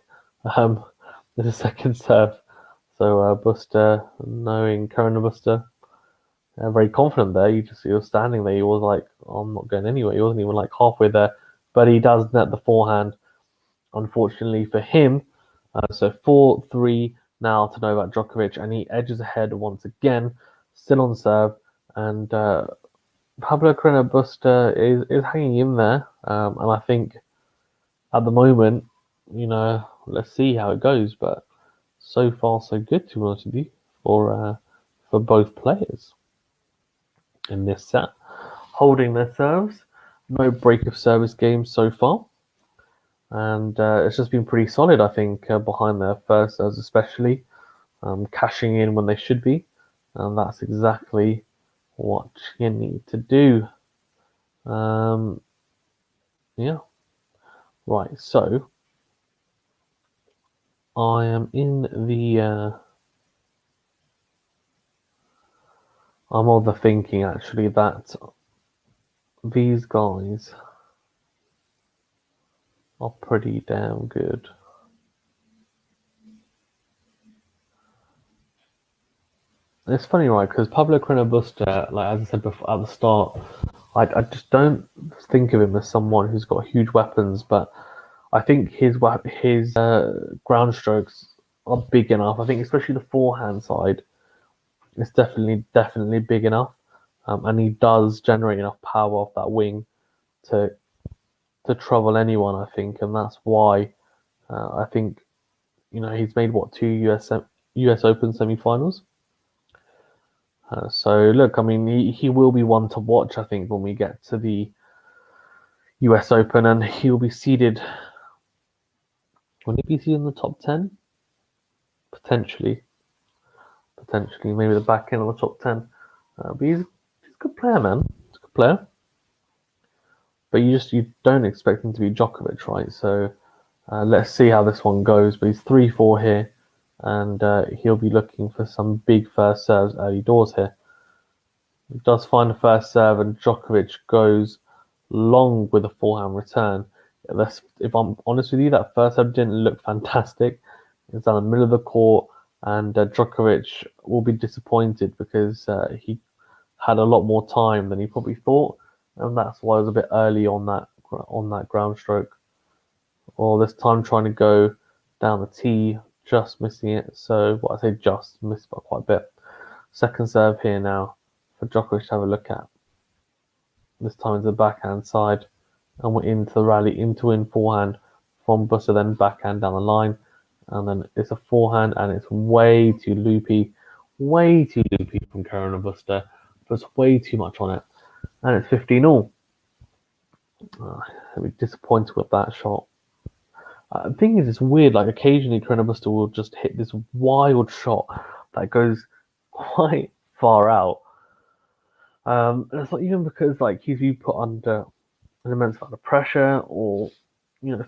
there's a second serve. So Busta, knowing CARRENO Busta, very confident there. He was standing there. He was like, oh, I'm not going anywhere. He wasn't even like halfway there. But he does net the forehand, unfortunately for him. So 4-3 now to Novak Djokovic, and he edges ahead once again, still on serve. And Pablo CARRENO Busta is hanging in there. And I think at the moment, let's see how it goes. But so far, so good, to be honest with you, for both players in this set. Holding their serves, no break of service games so far. And it's just been pretty solid, I think, behind their first serves, especially cashing in when they should be. And that's exactly what you need to do. Yeah. Right, so I am in the... I'm of the thinking, actually, that these guys are pretty damn good. It's funny, right? Because Pablo CARRENO Busta, like as I said before at the start, I just don't think of him as someone who's got huge weapons, but I think his ground strokes are big enough. I think especially the forehand side is definitely big enough, and he does generate enough power off that wing to trouble anyone. I think, and that's why I think he's made two US Open semi-finals. So look, I mean, he will be one to watch. I think when we get to the US Open, and he'll be seeded. Will he be seeded in the top 10? Potentially, maybe the back end of the top 10. But he's a good player, man. He's a good player. But you don't expect him to be Djokovic, right? So let's see how this one goes. But he's 3-4 here, and he'll be looking for some big first serves early doors here. He does find the first serve, and Djokovic goes long with a forehand return. If I'm honest with you, that first serve didn't look fantastic. It's down the middle of the court, and Djokovic will be disappointed because he had a lot more time than he probably thought, and that's why I was a bit early on that ground stroke. Or this time trying to go down the tee, just missing it. So what I say, just missed by quite a bit. Second serve here now for Djokovic to have a look at. This time it's the backhand side, and we're into the rally, into in forehand from Busta, then backhand down the line, and then it's a forehand, and it's way too loopy from CARRENO BUSTA. Puts way too much on it, and it's 15 all. I'd be disappointed with that shot. The thing is, it's weird. Like occasionally, CARRENO BUSTA will just hit this wild shot that goes quite far out. And it's not even because like he's been put under an immense amount of pressure, or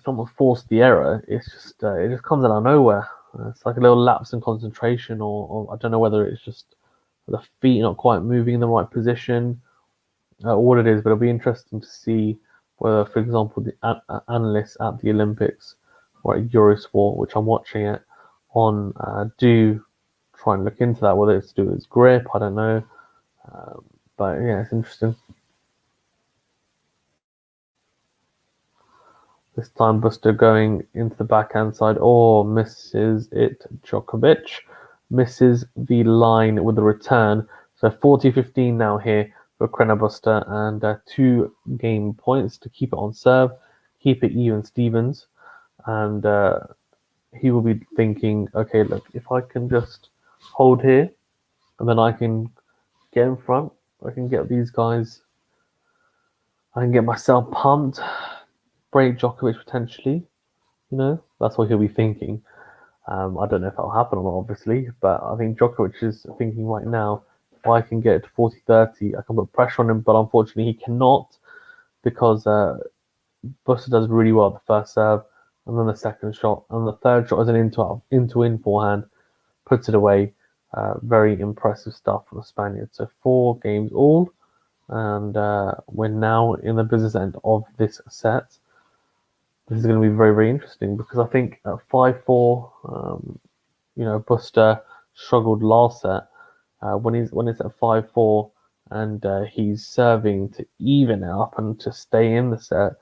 someone's forced the error. It's just it just comes out of nowhere. It's like a little lapse in concentration, or I don't know whether it's just the feet not quite moving in the right position, or what it is. But it'll be interesting to see whether, for example, the analysts at the Olympics or at Eurosport, which I'm watching it on, do try and look into that. Whether it's to do with his grip, I don't know. But yeah, it's interesting. This time Busta going into the backhand side. Oh, misses it. Djokovic misses the line with the return. So 40-15 now here for CARRENO BUSTA, and 2 game points to keep it on serve, keep it even Stevens. And he will be thinking, okay, look, if I can just hold here, and then I can get in front, I can get these guys, I can get myself pumped, break Djokovic potentially. That's what he'll be thinking. I don't know if that'll happen or not, obviously, but I think Djokovic is thinking right now, if I can get it to 40-30, I can put pressure on him, but unfortunately he cannot, because Busta does really well at the first serve, and then the second shot, and the third shot is an into-in forehand, puts it away. Very impressive stuff from the Spaniard. So 4 games all, and we're now in the business end of this set. This is going to be very, very interesting, because I think at 5-4, Busta struggled last set. When it's at 5-4 and he's serving to even it up and to stay in the set,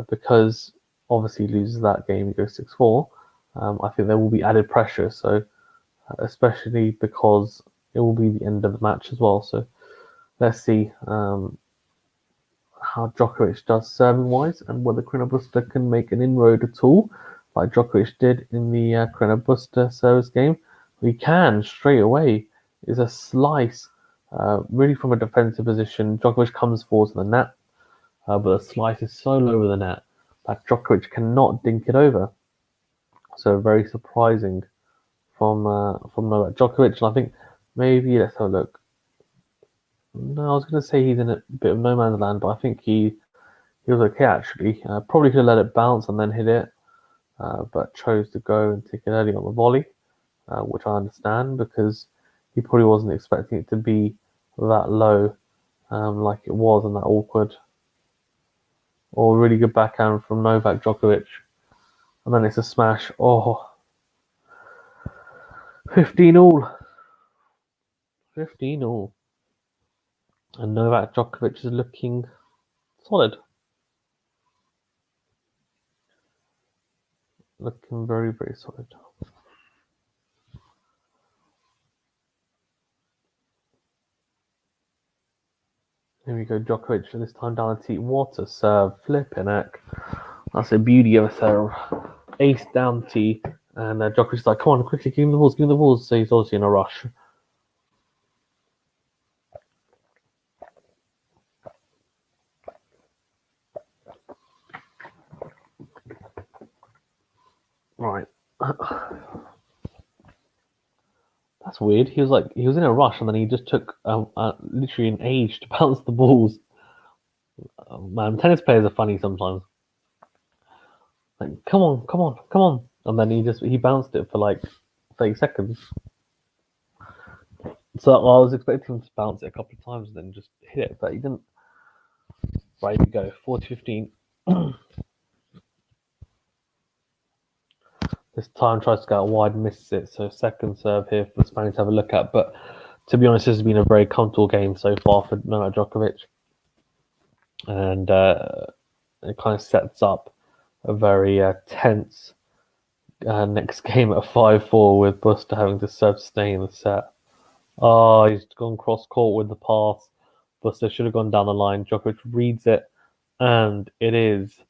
because obviously he loses that game, he goes 6-4. I think there will be added pressure. So especially because it will be the end of the match as well. So let's see how Djokovic does serving wise, and whether CARRENO BUSTA can make an inroad at all, like Djokovic did in the CARRENO BUSTA service game. He can straight away. Is a slice, really from a defensive position. Djokovic comes forward to the net, but the slice is so low over the net that Djokovic cannot dink it over. So very surprising from Novak Djokovic. And I think maybe, let's have a look. No, I was going to say he's in a bit of no man's land, but I think he was okay actually. Probably could have let it bounce and then hit it, but chose to go and take it early on the volley, which I understand, because he probably wasn't expecting it to be that low, like it was, and that awkward. Or really good backhand from Novak Djokovic, and then it's a smash. Oh, 15 all. 15 all. And Novak Djokovic is looking solid. Looking very, very solid. Here we go, Djokovic, this time down the tee. What a serve. Flipping heck. That's a beauty of a serve. Ace down tee. And Djokovic's like, come on, quickly, give him the balls, give him the balls. So he's obviously in a rush. Right. That's weird. He was in a rush, and then he just took literally an age to bounce the balls. Man, tennis players are funny sometimes. Like, come on, come on, come on. And then he bounced it for like 30 seconds. So I was expecting him to bounce it a couple of times and then just hit it, but he didn't. Right, here we go. 40-15. This time tries to go out wide, misses it. So second serve here for the Spaniards to have a look at. But to be honest, this has been a very comfortable game so far for Novak Djokovic. And it kind of sets up a very tense next game at 5-4, with Busta having to serve stay in the set. Oh, he's gone cross court with the pass. Busta should have gone down the line. Djokovic reads it, and it is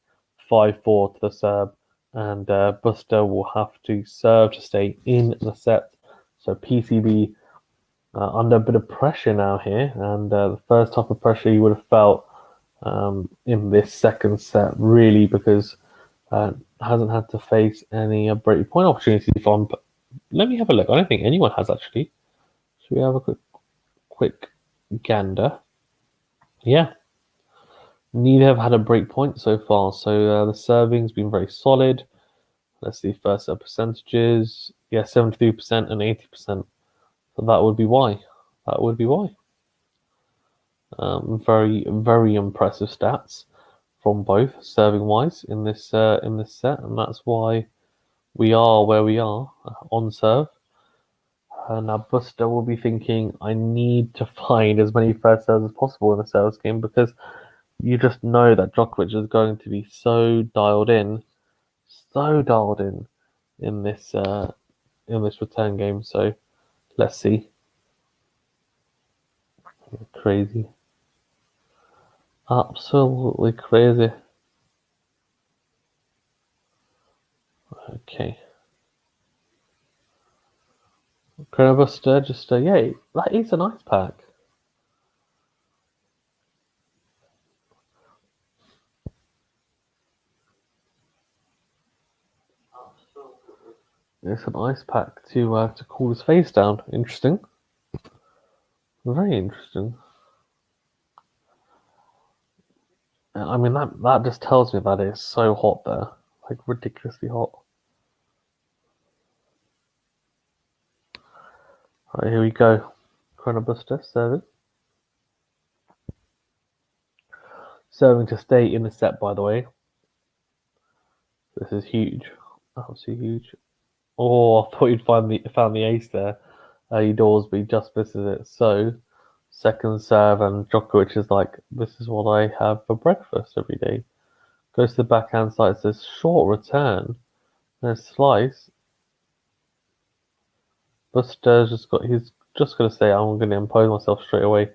5-4 to the Serb. And Busta will have to serve to stay in the set. So PCB under a bit of pressure now here, and the first type of pressure you would have felt in this second set, really, because hasn't had to face any break point opportunities from. But let me have a look. I don't think anyone has actually. Should we have a quick gander? Yeah, neither have had a break point so far. So the serving's been very solid. Let's see first set percentages. Yeah, 73% and 80%. So that would be why. That would be why. Very, very impressive stats from both serving wise in this set, and that's why we are where we are on serve. Now Busta will be thinking, I need to find as many first serves as possible in the service game, because you just know that Djokovic is going to be so dialed in in this return game. So let's see. Crazy. Absolutely crazy. Okay. Carreno Busta, just yeah, that is a nice pack. It's an ice pack to cool his face down. Interesting. Very interesting. I mean, that just tells me that it's so hot there, like ridiculously hot. All right, here we go. Carreno Busta serving to stay in the set. By the way, this is huge. Absolutely huge. Oh, I thought you'd found the ace there. He doors, but he just misses it. So second serve, and Djokovic is like, this is what I have for breakfast every day. Goes to the backhand side, says short return, and a slice. Buster's he's just going to say, I'm going to impose myself straight away.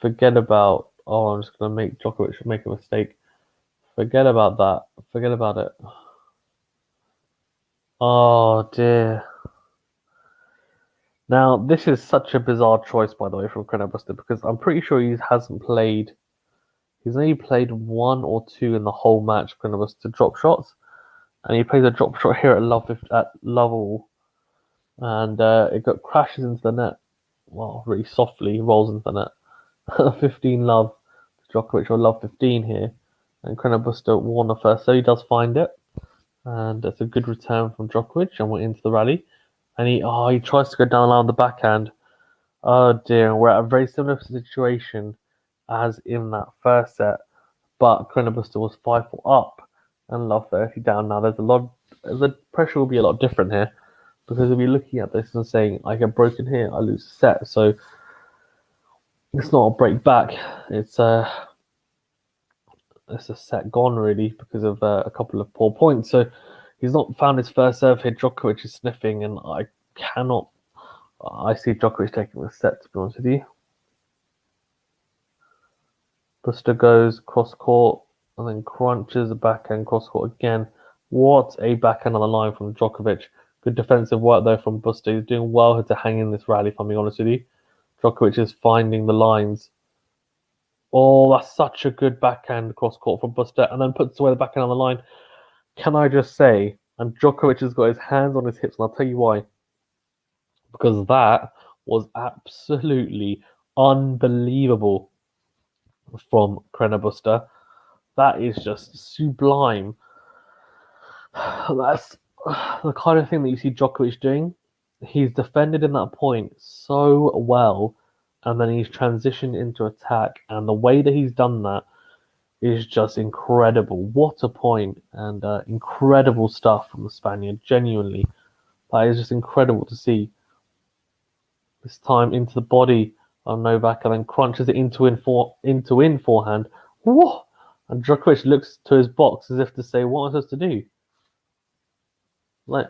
Forget about, I'm just going to make Djokovic make a mistake. Forget about that. Forget about it. Oh dear. Now, this is such a bizarre choice, by the way, from Carreno Busta, because I'm pretty sure he's only played one or two in the whole match, Carreno Busta drop shots, and he plays a drop shot here at love all, and it crashes into the net. Well, really softly rolls into the net. 15 love to Djokovic, or love 15 here, and Carreno Busta won the first, so he does find it, and it's a good return from Djokovic, and we're into the rally. And he tries to go down on the backhand. Oh dear, we're at a very similar situation as in that first set, but Carreno Busta was 5-4 up and love 30 down. Now the pressure will be a lot different here, because we'll be looking at this and saying, I get broken here, I lose a set. So it's not a break back. It's a set gone, really, because of a couple of poor points. So he's not found his first serve here. Djokovic is sniffing, and I see Djokovic taking the set, to be honest with you. Busta goes cross court and then crunches the backhand cross court again. What a backhand on the line from Djokovic. Good defensive work though from Busta. He's doing well to hang in this rally, if I'm being honest with you. Djokovic is finding the lines. Oh, that's such a good backhand cross court from Busta, and then puts away the backhand on the line. Can I just say, and Djokovic has got his hands on his hips, and I'll tell you why. Because that was absolutely unbelievable from Carreno Busta. That is just sublime. That's the kind of thing that you see Djokovic doing. He's defended in that point so well, and then he's transitioned into attack, and the way that he's done that is just incredible. What a point, and incredible stuff from the Spaniard, genuinely. That is just incredible to see. This time into the body of Novak, and then crunches it into in forehand. Whoa! And Djokovic looks to his box as if to say, what am I supposed to do? Like,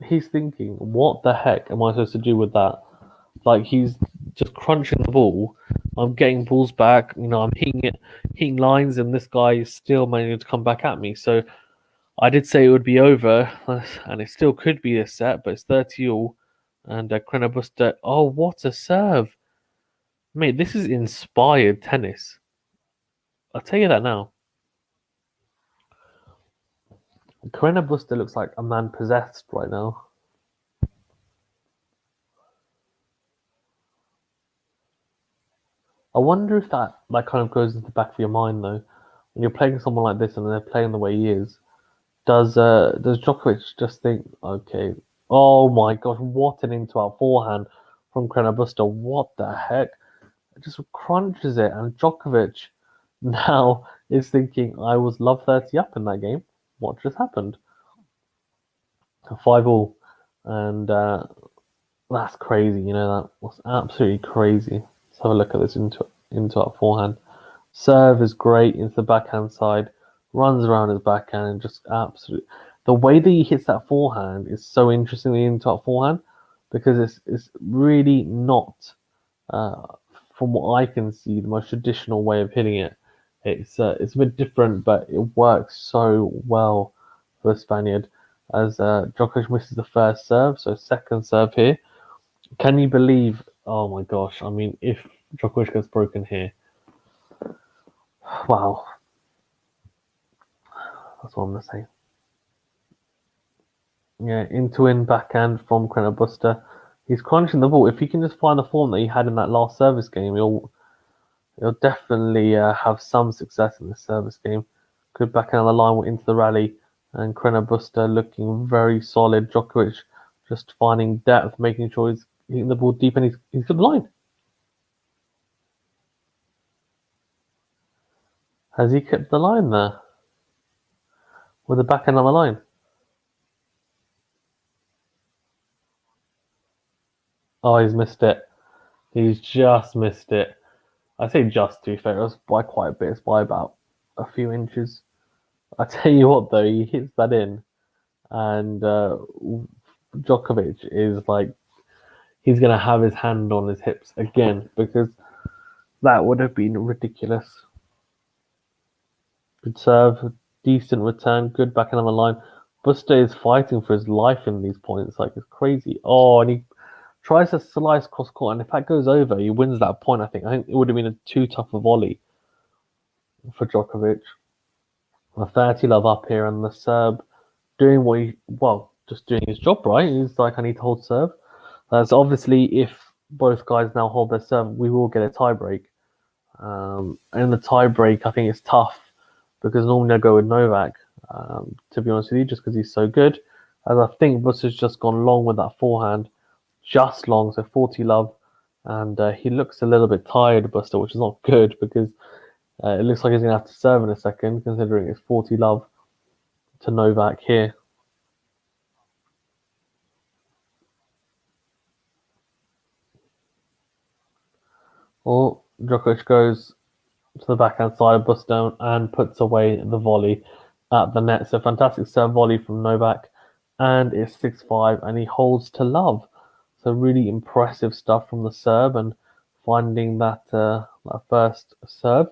he's thinking, what the heck am I supposed to do with that? Like, he's just crunching the ball. I'm getting balls back. I'm hitting lines, and this guy is still managing to come back at me. So I did say it would be over, and it still could be a set, but it's 30 all. And CARRENO BUSTA. Oh, what a serve! Mate, this is inspired tennis. I'll tell you that now. CARRENO BUSTA looks like a man possessed right now. I wonder if that kind of goes into the back of your mind though. When you're playing someone like this and they're playing the way he is, does Djokovic just think, okay, oh my gosh, what an into out forehand from CARRENO BUSTA. What the heck? It just crunches it, and Djokovic now is thinking, I was love 30 up in that game. What just happened? 5 all. And that's crazy, that was absolutely crazy. Let's have a look at this into our forehand. Serve is great into the backhand side, runs around his backhand, and just absolutely the way that he hits that forehand is so interestingly into our forehand, because it's really not from what I can see the most traditional way of hitting it. It's a bit different, but it works so well for the Spaniard. As Djokovic misses the first serve, so second serve here. Can you believe? Oh my gosh! I mean, if Djokovic gets broken here, wow, that's what I'm gonna say. Yeah, into in backhand from CARRENO BUSTA. He's crunching the ball. If he can just find the form that he had in that last service game, he'll definitely have some success in this service game. Good backhand on the line into the rally, and CARRENO BUSTA looking very solid. Djokovic just finding depth, making sure he's hitting the ball deep, and he's got the line. Has he kept the line there? With the backhand on the line? Oh, he's missed it. He's just missed it. I say just, to be fair, it was by quite a bit. It's by about a few inches. I tell you what, though, he hits that in, and Djokovic is like, he's going to have his hand on his hips again, because that would have been ridiculous. Good serve, decent return, good backhand on the line. Busta is fighting for his life in these points, like it's crazy. Oh, and he tries to slice cross court, and if that goes over, he wins that point. I think it would have been too tough a volley for Djokovic. A 30 love up here, and the Serb doing just doing his job right. He's like, I need to hold serve. So obviously, if both guys now hold their serve, we will get a tiebreak. And in the tiebreak, I think it's tough, because normally I go with Novak, to be honest with you, just because he's so good. As I think Busta's just gone long with that forehand, just long, so 40 love, and he looks a little bit tired, Busta, which is not good, because it looks like he's going to have to serve in a second, considering it's 40 love to Novak here. Oh, Djokovic goes to the backhand side of Busta and puts away the volley at the net. So fantastic serve volley from Novak, and it's 6-5, and he holds to love. So really impressive stuff from the Serb, and finding that first serve.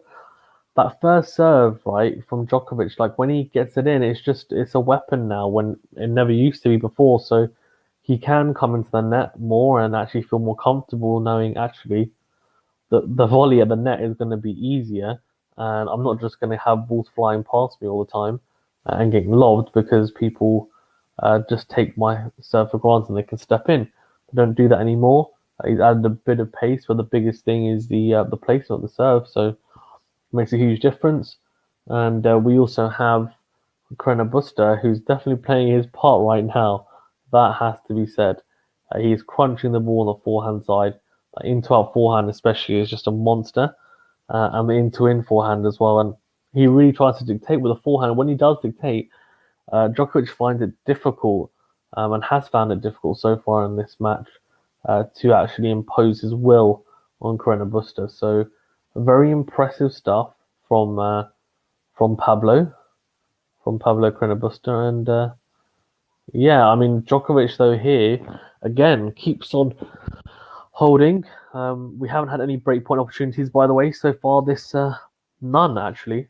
That first serve, right, from Djokovic, like when he gets it in, it's a weapon now, when it never used to be before. So he can come into the net more and actually feel more comfortable, knowing actually the volley at the net is going to be easier, and I'm not just going to have balls flying past me all the time and getting lobbed, because people just take my serve for granted and they can step in. They don't do that anymore. He's added a bit of pace, but the biggest thing is the placement of the serve, so it makes a huge difference. And we also have CARRENO BUSTA, who's definitely playing his part right now. That has to be said. He's crunching the ball on the forehand side. Into out forehand especially is just a monster, and the into in forehand as well. And he really tries to dictate with the forehand. When he does dictate, Djokovic finds it difficult, and has found it difficult so far in this match, to actually impose his will on CARRENO BUSTA. So very impressive stuff from Pablo CARRENO BUSTA. And yeah, I mean, Djokovic though here again keeps on holding. We haven't had any breakpoint opportunities, by the way, so far. This none actually,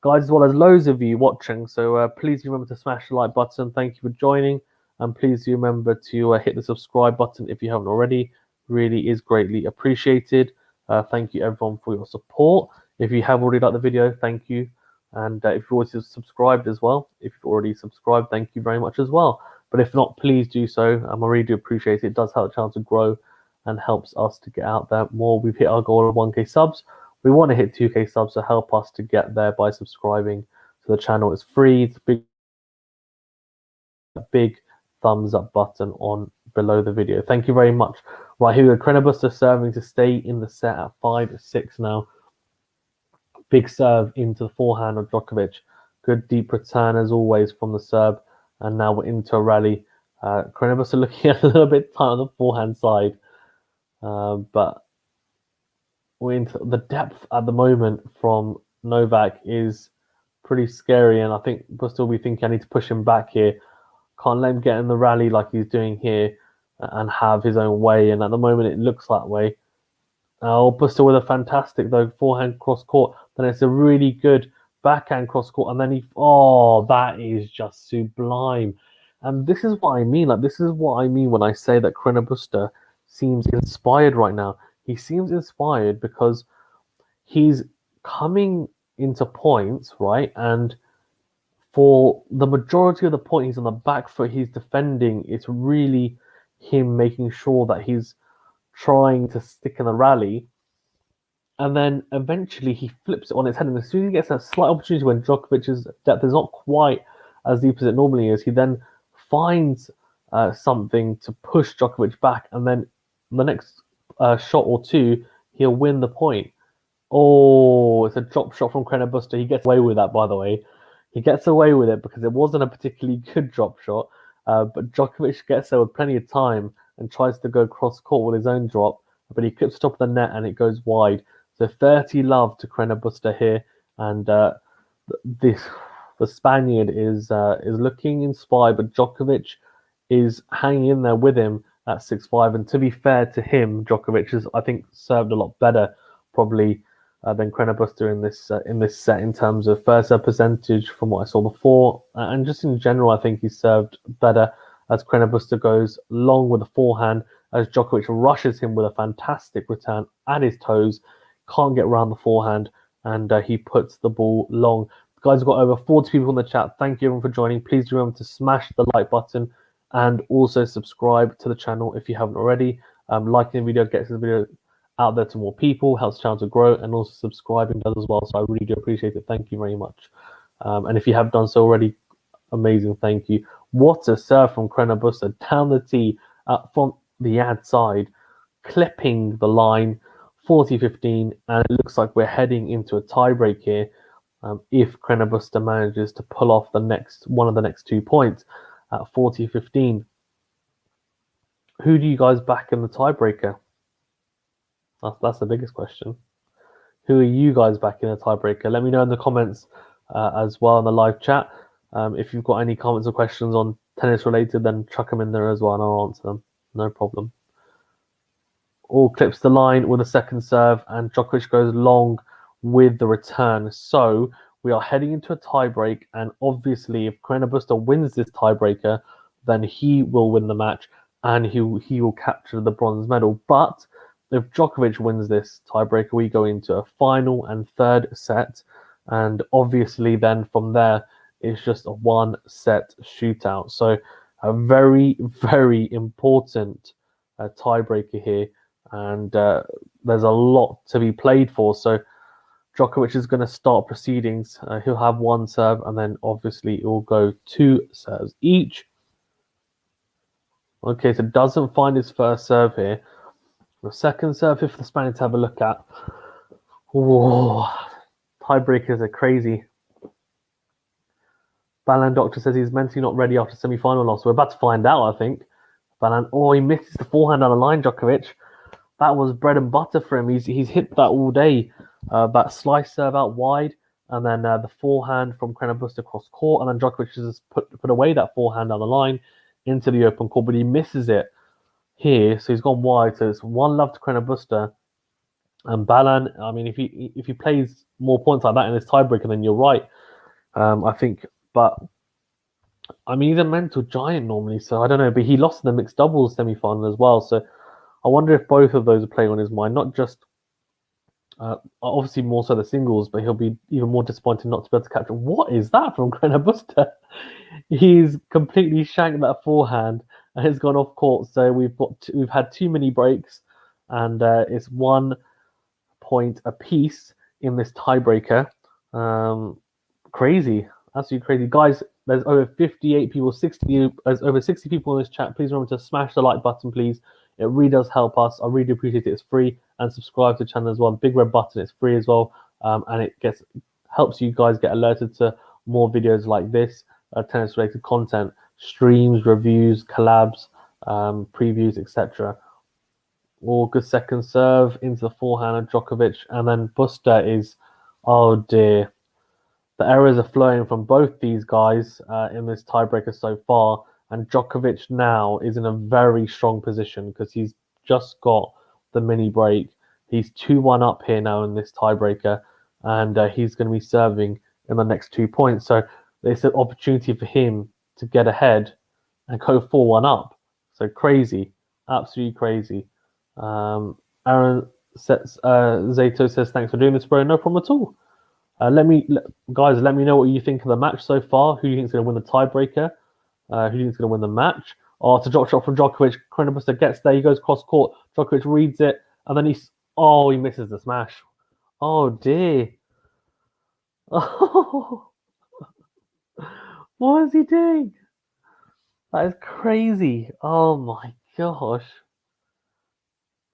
guys, as well as loads of you watching. So please remember to smash the like button. Thank you for joining, and please do remember to hit the subscribe button if you haven't already. Really is greatly appreciated. Thank you everyone for your support. If you have already liked the video, thank you. And if you've already subscribed as well, if you've already subscribed, thank you very much as well. But if not, please do so. I really do appreciate it. It does help the channel to grow and helps us to get out there more. We've hit our goal of 1K subs. We want to hit 2K subs, so help us to get there by subscribing to the channel. It's free. It's big thumbs up button on below the video. Thank you very much. Right, here we go. CARRENO BUSTA serving to stay in the set at 5-6 now. Big serve into the forehand of Djokovic. Good deep return as always from the serve. And now we're into a rally. CARRENO BUSTA looking a little bit tight on the forehand side. But we're into the depth at the moment from Novak is pretty scary. And I think Busta will be thinking I need to push him back here. Can't let him get in the rally like he's doing here and have his own way. And at the moment it looks that way. Busta with a fantastic though forehand cross court. Then it's a really good backhand cross court, and then that is just sublime. And this is what I mean. Like, this is what I mean when I say that CARRENO BUSTA seems inspired right now. He seems inspired because he's coming into points, right? And for the majority of the point, he's on the back foot. He's defending. It's really him making sure that he's trying to stick in the rally, and then eventually he flips it on its head. And as soon as he gets a slight opportunity when Djokovic's depth is not quite as deep as it normally is, he then finds something to push Djokovic back, and then the next shot or two, he'll win the point. Oh, it's a drop shot from CARRENO BUSTA. He gets away with that, by the way. He gets away with it because it wasn't a particularly good drop shot, but Djokovic gets there with plenty of time and tries to go cross court with his own drop, but he clips the top of the net and it goes wide. So 30 love to CARRENO BUSTA here, and the Spaniard is looking inspired, but Djokovic is hanging in there with him at 6-5. And to be fair to him, Djokovic has, I think, served a lot better probably than CARRENO BUSTA in this set in terms of first serve percentage from what I saw before, and just in general, I think he's served better as CARRENO BUSTA goes long with the forehand, as Djokovic rushes him with a fantastic return at his toes, can't get around the forehand, and he puts the ball long. Guys, we've got over 40 people in the chat. Thank you everyone for joining. Please remember to smash the like button and also subscribe to the channel if you haven't already. Liking the video gets the video out there to more people, helps the channel to grow, and also subscribing does as well. So I really do appreciate it. Thank you very much. And if you have done so already, amazing. Thank you. What a serve from CARRENO BUSTA down the tee from the ad side, clipping the line, 40-15, and it looks like we're heading into a tiebreak here. If CARRENO BUSTA manages to pull off one of the next 2 points at 40-15, who do you guys back in the tiebreaker? That's the biggest question. Who are you guys back in the tiebreaker? Let me know in the comments as well in the live chat. If you've got any comments or questions on tennis related, then chuck them in there as well and I'll answer them. No problem. All clips the line with a second serve, and Djokovic goes long with the return. So we are heading into a tiebreak, and obviously if CARRENO BUSTA wins this tiebreaker, then he will win the match and he will capture the bronze medal. But if Djokovic wins this tiebreaker, we go into a final and third set, and obviously then from there it's just a one-set shootout. So a very, very important tiebreaker here, and there's a lot to be played for. So Djokovic is going to start proceedings. He'll have one serve, and then obviously it will go 2 serves each. Okay, so doesn't find his first serve here. The second serve here for the Spaniards to have a look at. Whoa, tiebreakers are crazy. Balan Doctor says he's mentally not ready after semi-final loss. We're about to find out, I think. Balan, he misses the forehand on the line, Djokovic. That was bread and butter for him. He's hit that all day. That slice serve out wide, and then the forehand from CARRENO BUSTA across court, and then Djokovic has put away that forehand on the line into the open court, but he misses it. here. So he's gone wide. So it's 1-love to Carreno Busta. And Balan, I mean, if he plays more points like that in this tiebreaker, then you're right. I think, but I mean, he's a mental giant normally, so I don't know. But he lost in the mixed doubles semi-final as well, so I wonder if both of those are playing on his mind. Not just obviously more so the singles, but he'll be even more disappointed not to be able to capture. What is that from Carreno Busta? He's completely shanked that forehand and it's gone off court. So we've had too many breaks, and it's 1 point apiece in this tiebreaker. Crazy, absolutely crazy, guys. There's over 58 people, 60. There's over 60 people in this chat. Please remember to smash the like button, please. It really does help us. I really appreciate it. It's free, and subscribe to the channel as well. Big red button. It's free as well, and it helps you guys get alerted to more videos like this, tennis related content, streams, reviews, collabs, previews, etc. All good second serve into the forehand of Djokovic, and then Busta is, oh dear, the errors are flowing from both these guys in this tiebreaker so far, and Djokovic now is in a very strong position because he's just got the mini break. He's 2-1 up here now in this tiebreaker, and he's going to be serving in the next 2 points. So it's an opportunity for him to get ahead and go 4-1 up. So crazy, absolutely crazy. Aaron Zato says, thanks for doing this, bro. No problem at all. Let me know what you think of the match so far. Who do you think is going to win the tiebreaker? Who do you think is going to win the match? Oh, it's a drop shot from Djokovic. Carreno Busta gets there. He goes cross court. Djokovic reads it, and then he misses the smash. Oh dear. Oh, what is he doing? That is crazy. Oh my gosh.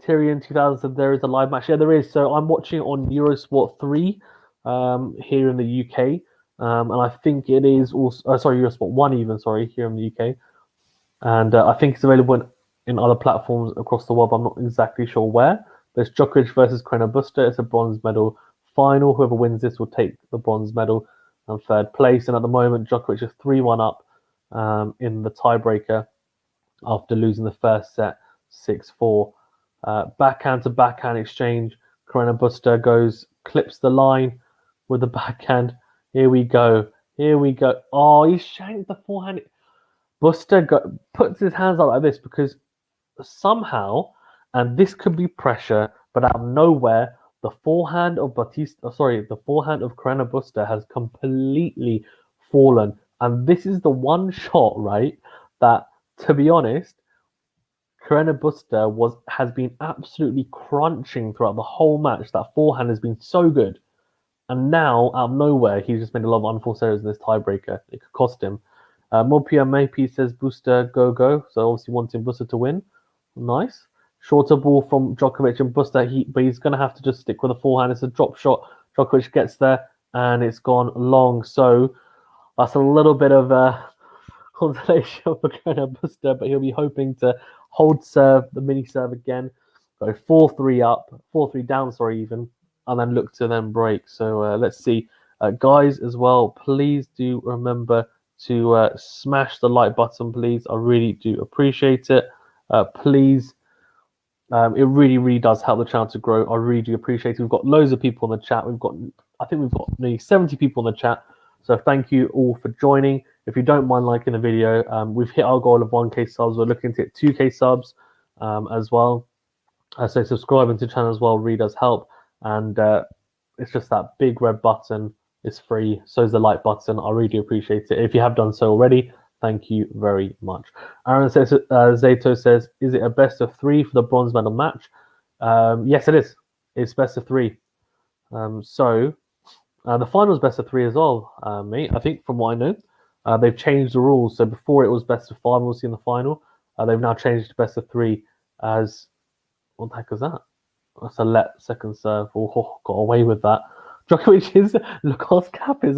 Tyrion 2000 said there is a live match. Yeah, there is. So I'm watching on Eurosport 3 here in the UK. And I think it is also, Eurosport 1 even, here in the UK. And I think it's available in other platforms across the world, but I'm not exactly sure where. There's Djokovic versus Carreno Busta. It's a bronze medal final. Whoever wins this will take the bronze medal and third place. And at the moment, Djokovic is 3-1 up in the tiebreaker after losing the first set 6-4. Backhand to backhand exchange. Carreno Busta clips the line with the backhand. Here we go. Oh, he shanked the forehand. Busta puts his hands out like this because somehow, and this could be pressure, but out of nowhere, the forehand of Carreno Busta has completely fallen. And this is the one shot, right, that, to be honest, Carreno Busta has been absolutely crunching throughout the whole match. That forehand has been so good. And now, out of nowhere, he's just made a lot of unforced errors in this tiebreaker. It could cost him. Mopia Maype says Busta go. So obviously wanting Busta to win. Nice. Shorter ball from Djokovic and Busta, but he's going to have to just stick with the forehand. It's a drop shot. Djokovic gets there, and it's gone long. So that's a little bit of consolation for Carreno Busta, but he'll be hoping to hold serve, the mini serve again, go 4-3 up, 4-3 down, even, and then look to then break. So let's see. Guys, as well, please do remember to smash the like button, please. I really do appreciate it. Please, it really, really does help the channel to grow. I really do appreciate it. We've got loads of people in the chat. I think we've got nearly 70 people in the chat. So thank you all for joining. If you don't mind liking the video, we've hit our goal of 1K subs. We're looking to hit 2K subs as well. So subscribing to the channel as well really does help. And it's just that big red button. It's free. So is the like button. I really do appreciate it. If you have done so already, thank you very much. Aaron says, Zato says, is it a best of 3 for the bronze medal match? Yes, it is. It's best of 3. The final is best of 3 as well, mate. I think from what I know, they've changed the rules. So before it was best of 5, we'll see in the final. They've now changed to best of 3 as, what the heck is that? That's a second serve. Oh, got away with that. Djokovic's Lacoste cap is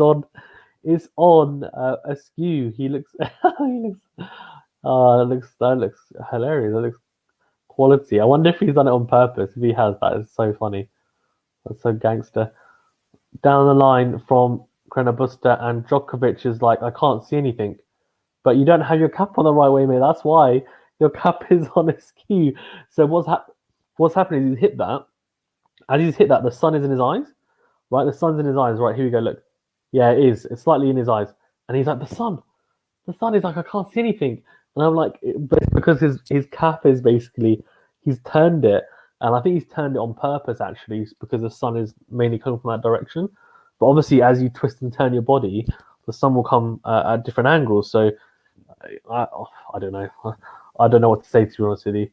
on askew. He looks that looks hilarious. That looks quality. I wonder if he's done it on purpose. If he has, that is so funny. That's so gangster. Down the line from Carreno Busta, and Djokovic is like, I can't see anything. But you don't have your cap on the right way, mate. That's why your cap is on askew. So what's happening is he's hit that. As he's hit that, the sun is in his eyes, right? The sun's in his eyes, right? Here we go. Look, yeah, it is. It's slightly in his eyes, and he's like, the sun. The sun is like, I can't see anything, and I'm like, but it's because his cap is basically he's turned it, and I think he's turned it on purpose actually, because the sun is mainly coming from that direction. But obviously, as you twist and turn your body, the sun will come at different angles. So I don't know. I don't know what to say, to be honest with you.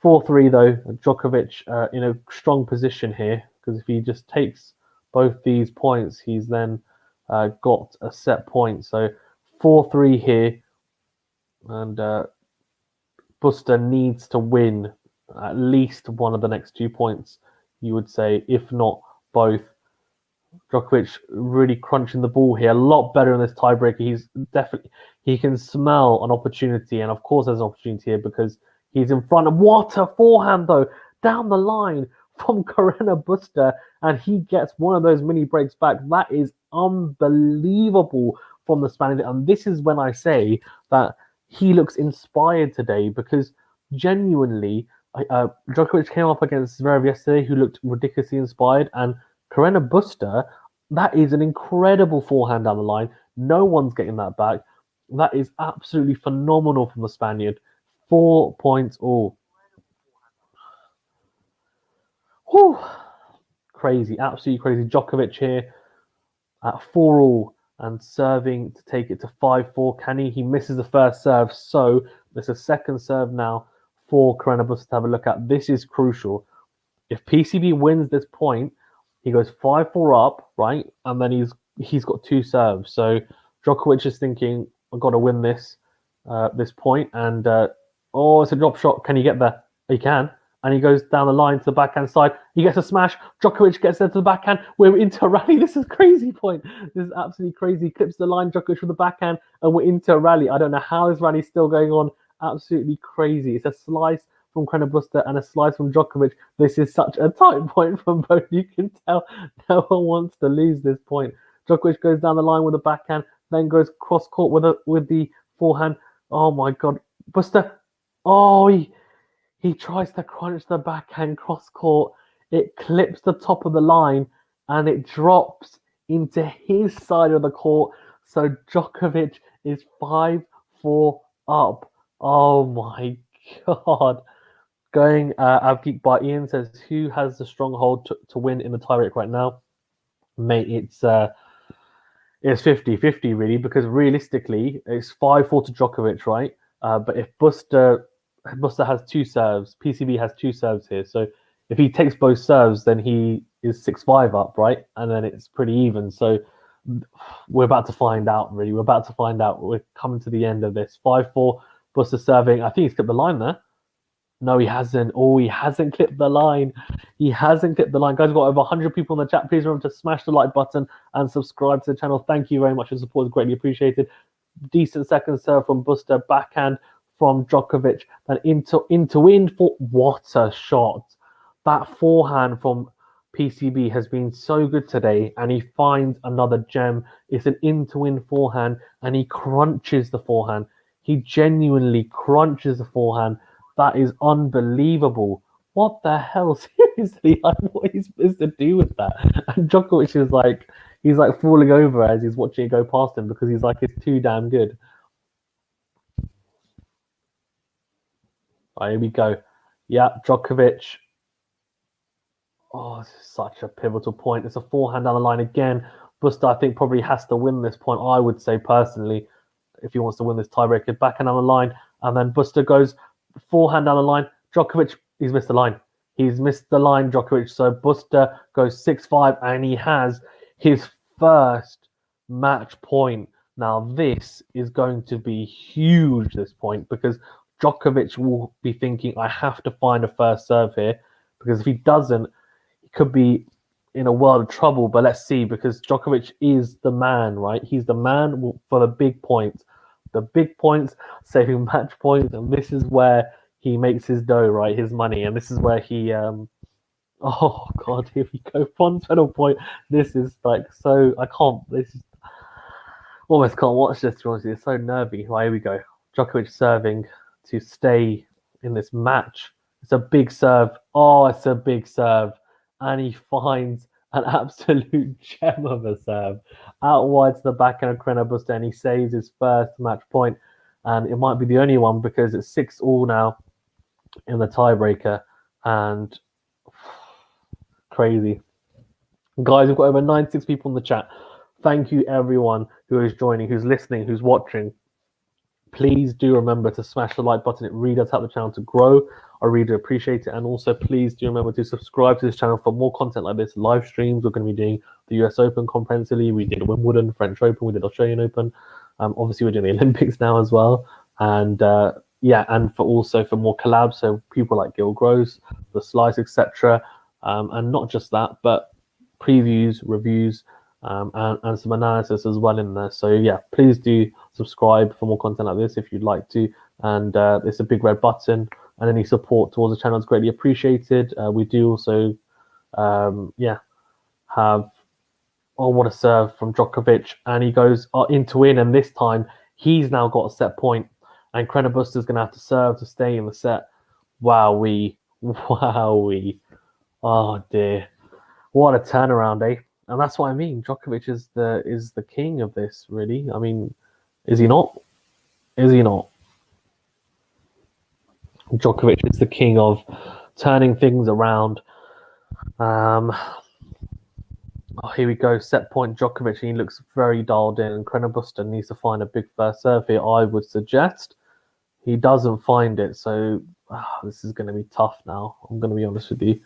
4-3 though, Djokovic in a strong position here, because if he just takes both these points, he's then got a set point. So 4-3 here, and Busta needs to win at least one of the next 2 points, you would say, if not both. Djokovic really crunching the ball here, a lot better in this tiebreaker. He can smell an opportunity, and of course there's an opportunity here because he's in front of. What a forehand though, down the line from Carreno Busta, and he gets one of those mini breaks back. That is unbelievable from the Spaniard, and this is when I say that he looks inspired today, because genuinely, Djokovic came up against Zverev yesterday, who looked ridiculously inspired, and Carreno Busta, that is an incredible forehand down the line. No one's getting that back. That is absolutely phenomenal from the Spaniard. 4 points all. Whew. Crazy, absolutely crazy. Djokovic here at 4 all and serving to take it to 5-4. Can he? He misses the first serve, so there's a second serve now for Carreno Busta to have a look at. This is crucial. If PCB wins this point, he goes 5-4 up, right? And then he's got 2 serves. So Djokovic is thinking, I've got to win this point. And it's a drop shot. Can he get there? He can. And he goes down the line to the backhand side. He gets a smash. Djokovic gets there to the backhand. We're into a rally. This is crazy point. This is absolutely crazy. Clips the line, Djokovic with the backhand, and we're into a rally. I don't know how this rally's still going on. Absolutely crazy. It's a slice from Carreno Busta and a slice from Djokovic. This is such a tight point from both. You can tell no one wants to lose this point. Djokovic goes down the line with a backhand, then goes cross court with the forehand. Oh my God, Busta! Oh, he tries to crunch the backhand cross court. It clips the top of the line and it drops into his side of the court. So Djokovic is 5-4 up. Oh my God. Going Avgeek by Ian says, who has the stronghold to win in the tiebreak right now? Mate, it's 50-50 really, because realistically it's 5-4 to Djokovic, right? But if Busta has 2 serves, PCB has 2 serves here. So if he takes both serves, then he is 6-5 up, right? And then it's pretty even. So we're about to find out, really. We're about to find out. We're coming to the end of this. 5-4, Busta serving. I think he's clipped the line there. No, he hasn't. Oh, he hasn't clipped the line. He hasn't clipped the line. Guys, we've got over 100 people in the chat. Please remember to smash the like button and subscribe to the channel. Thank you very much. Your support is greatly appreciated. Decent second serve from Busta. Backhand from Djokovic. Then into win for... What a shot. That forehand from PCB has been so good today, and he finds another gem. It's an in-to-win forehand, and he crunches the forehand. He genuinely crunches the forehand. That is unbelievable. What the hell? Seriously, what are you supposed to do with that? And Djokovic is like, he's like falling over as he's watching it go past him, because he's like, it's too damn good. Right, here we go. Yeah, Djokovic. Oh, this is such a pivotal point. It's a forehand down the line again. Busta, I think, probably has to win this point, I would say personally, if he wants to win this tiebreaker. Backhand down the line, and then Busta goes forehand down the line. Djokovic, he's missed the line. He's missed the line, Djokovic. So Busta goes 6-5, and he has his first match point. Now, this is going to be huge, this point, because Djokovic will be thinking, I have to find a first serve here, because if he doesn't, he could be in a world of trouble. But let's see, because Djokovic is the man, right? He's the man for the big points. The big points, saving match points, and this is where he makes his dough, right? His money, and this is where he oh God, here we go. Bronze medal point. This is like so. I can't. This is almost can't watch this. Honestly, it's so nervy. Right, here we go. Djokovic serving to stay in this match. It's a big serve. Oh, it's a big serve. And he finds an absolute gem of a serve out wide to the backhand of Carreno Busta, and he saves his first match point. And it might be the only one because it's 6-all now in the tiebreaker. And crazy. Guys, we've got over 96 people in the chat. Thank you, everyone who is joining, who's listening, who's watching. Please do remember to smash the like button. It really does help the channel to grow. I really do appreciate it. And also, please do remember to subscribe to this channel for more content like this. Live streams. We're going to be doing the US Open comprehensively. We did Wimbledon, French Open. We did Australian Open. Obviously, we're doing the Olympics now as well. And yeah, and for more collabs. So people like Gil Gross, The Slice, etc. And not just that, but previews, reviews, and some analysis as well in there. So yeah, please do subscribe for more content like this if you'd like to. And there's a big red button, and any support towards the channel is greatly appreciated. We do also, have what a serve from Djokovic, and he goes into win, and this time he's now got a set point, and Carreno Busta is going to have to serve to stay in the set. Wowee. Oh dear. What a turnaround, eh? And that's what I mean. Djokovic is the king of this, really. I mean, is he not? Is he not? Djokovic is the king of turning things around. Here we go. Set point Djokovic. He looks very dialed in, and Carreno Busta needs to find a big first serve here, I would suggest. He doesn't find it, so this is going to be tough now. I'm going to be honest with you.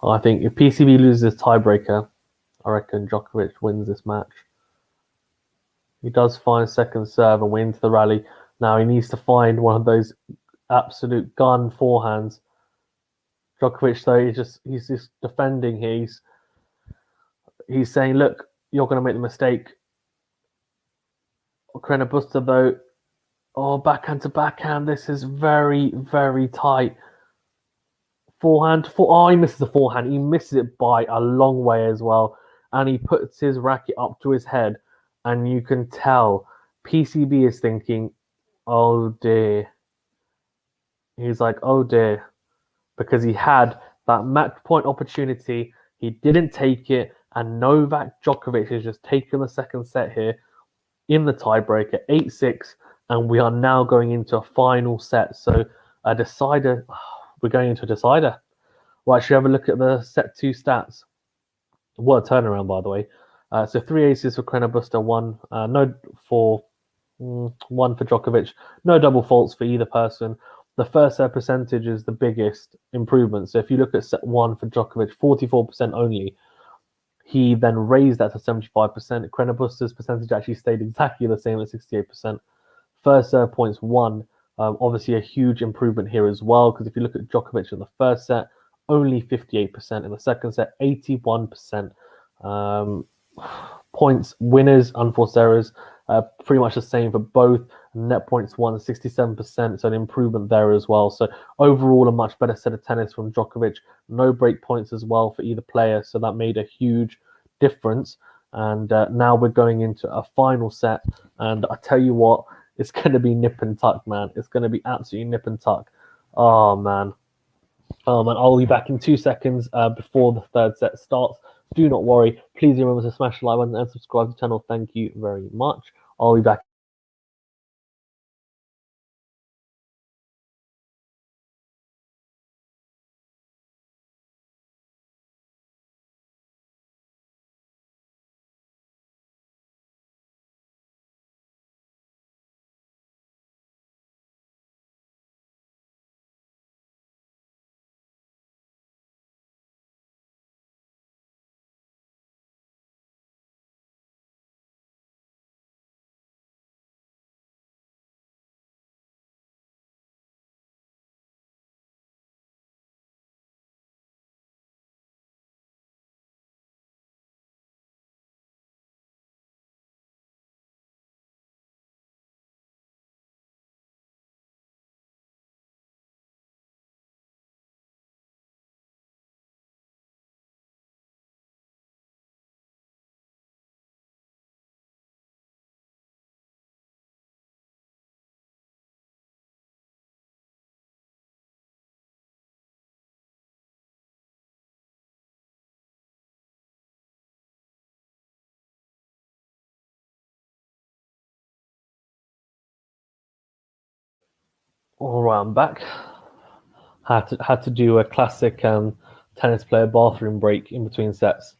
I think if PCB loses tiebreaker, I reckon Djokovic wins this match. He does find second serve and wins the rally. Now he needs to find one of those absolute gun forehands. Djokovic, though, he's just defending here. He's saying, look, you're going to make the mistake. Carreno Busta, though, backhand to backhand. This is very, very tight. Forehand. He misses the forehand. He misses it by a long way as well. And he puts his racket up to his head. And you can tell PCB is thinking, oh dear. He's like, oh dear. Because he had that match point opportunity. He didn't take it. And Novak Djokovic has just taken the second set here in the tiebreaker, 8-6. And we are now going into a final set. So a decider. We're going into a decider. Well, actually, have a look at the set 2 stats. What a turnaround, by the way. So 3 aces for Carreno Busta, one for Djokovic. No double faults for either person. The first serve percentage is the biggest improvement. So if you look at set 1 for Djokovic, 44% only. He then raised that to 75%. Carreno Busta's percentage actually stayed exactly the same at 68%. First serve points won. Obviously, a huge improvement here as well, because if you look at Djokovic in the first set, only 58%. In the second set, 81%. Points winners, unforced errors, pretty much the same for both. Net points won, 67%, so an improvement there as well. So overall, a much better set of tennis from Djokovic. No break points as well for either player, so that made a huge difference. And now we're going into a final set, and I tell you what, it's going to be nip and tuck, man. It's going to be absolutely nip and tuck. Oh, man. I'll be back in 2 seconds before the third set starts. Do not worry. Please remember to smash the like button and subscribe to the channel. Thank you very much. I'll be back. All right, I'm back. Had to do a classic tennis player bathroom break in between sets.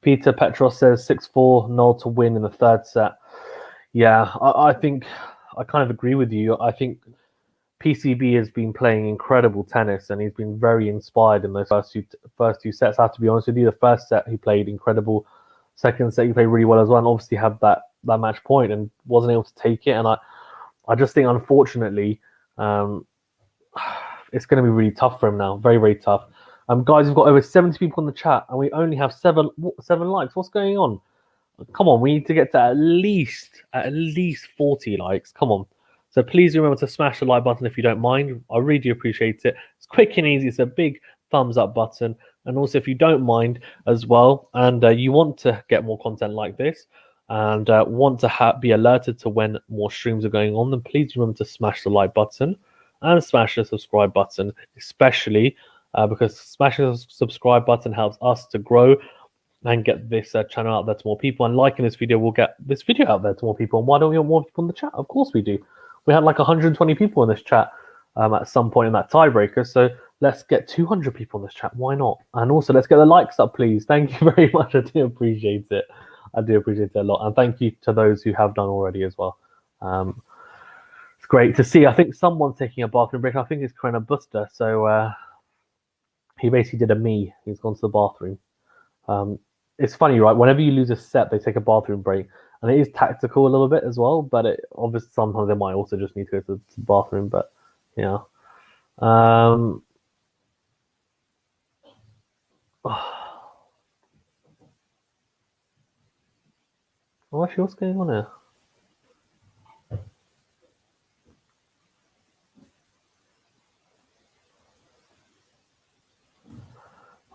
Peter Petros says 6-4, Null to win in the third set. Yeah, I think I kind of agree with you. I think PCB has been playing incredible tennis, and he's been very inspired in those first two sets. I have to be honest with you. The first set he played incredible. Second set he played really well as well, and obviously had that match point and wasn't able to take it. And I just think unfortunately, it's going to be really tough for him now. Very, very tough. Guys, we've got over 70 people in the chat, and we only have seven likes. What's going on? Come on, we need to get to at least 40 likes. Come on. So please remember to smash the like button if you don't mind. I really do appreciate it. It's quick and easy. It's a big thumbs up button. And also, if you don't mind as well, and you want to get more content like this, and want to be alerted to when more streams are going on, then please remember to smash the like button and smash the subscribe button, especially because smashing the subscribe button helps us to grow and get this channel out there to more people. And liking this video will get this video out there to more people. And why don't we want more people in the chat? Of course we do. We had like 120 people in this chat at some point in that tiebreaker. So let's get 200 people in this chat. Why not? And also, let's get the likes up, please. Thank you very much. I do appreciate it. I do appreciate it a lot. And thank you to those who have done already as well. It's great to see. I think someone's taking a bathroom break. I think it's CARRENO BUSTA. So he basically did a me. He's gone to the bathroom. It's funny, right? Whenever you lose a set, they take a bathroom break. And it is tactical a little bit as well, but obviously sometimes they might also just need to go to the bathroom. But yeah, oh, actually, what's going on here?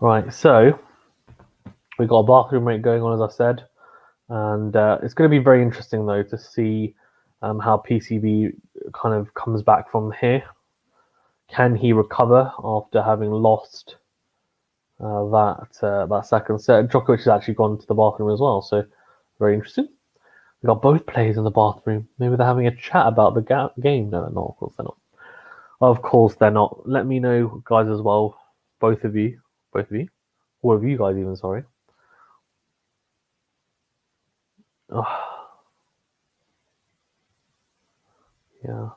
Right, so we got a bathroom break going on, as I said, and it's going to be very interesting though to see how PCB kind of comes back from here. Can he recover after having lost that second set? Djokovic has actually gone to the bathroom as well, so very interesting. We got both players in the bathroom. Maybe they're having a chat about the game. No, no, of course they're not. Of course they're not. Let me know, guys, as well. Both of you, all of you guys, even. Sorry. Oh, yeah.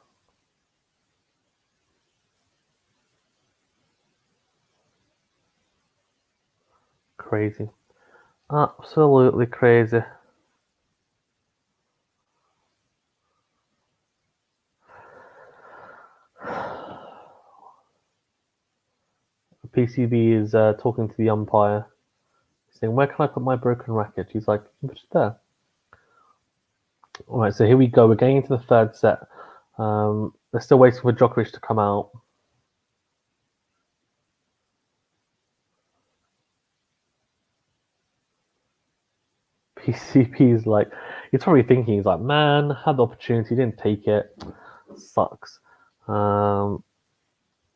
Crazy. Absolutely crazy. PCB is talking to the umpire, saying, "Where can I put my broken racket?" He's like, "You can put it there." All right, so here we go. We're getting into the third set. They're still waiting for Djokovic to come out. PCP is like, he's probably thinking, he's like, man, had the opportunity, didn't take it. Sucks.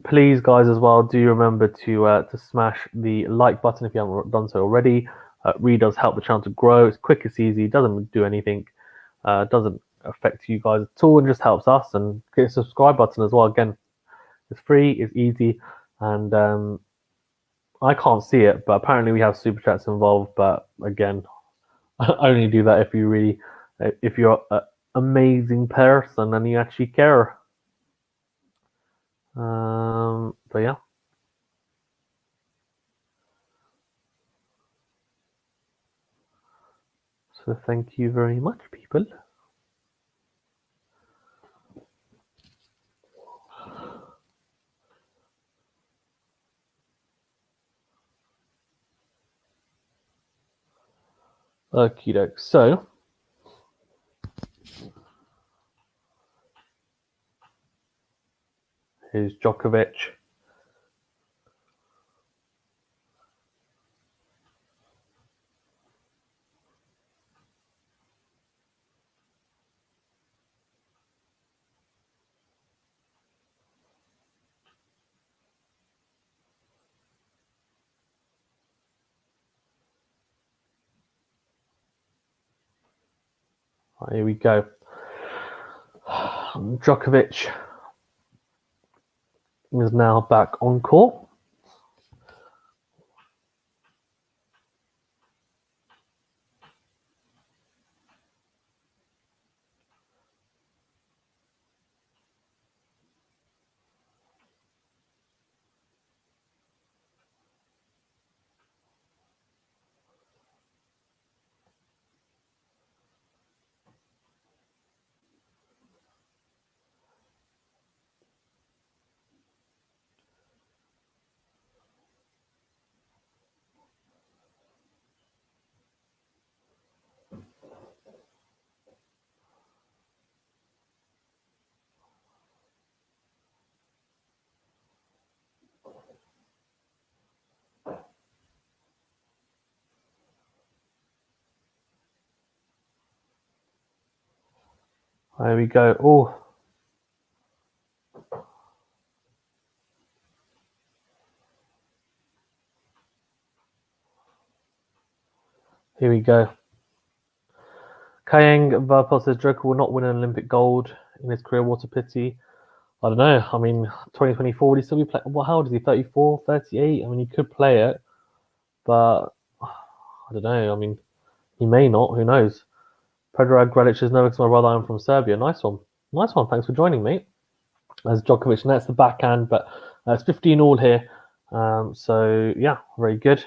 Please, guys, as well, do remember to smash the like button if you haven't done so already. Really does help the channel to grow. It's quick, it's easy, doesn't do anything, doesn't affect you guys at all, and just helps us. And get a subscribe button as well. Again, it's free, it's easy, and I can't see it, but apparently we have super chats involved. But again, only do that if you're an amazing person and you actually care. But yeah. So thank you very much, people. Okie doke. So here's Djokovic. Right, here we go. Djokovic is now back on court. There we go. Oh. Here we go. Kayang Varpos says Joker will not win an Olympic gold in his career. What a pity. I don't know. I mean, 2024, would he still be playing? Well, how old is he? 34, 38? I mean, he could play it, but I don't know. I mean, he may not. Who knows? Predrag Grelic says, no, because my brother, I'm from Serbia. Nice one. Nice one. Thanks for joining, mate. As Djokovic nets the backhand, but it's 15 all here. So, yeah, very good.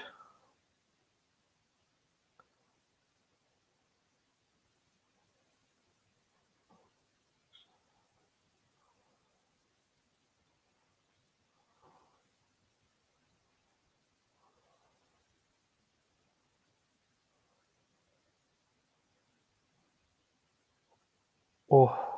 Oh.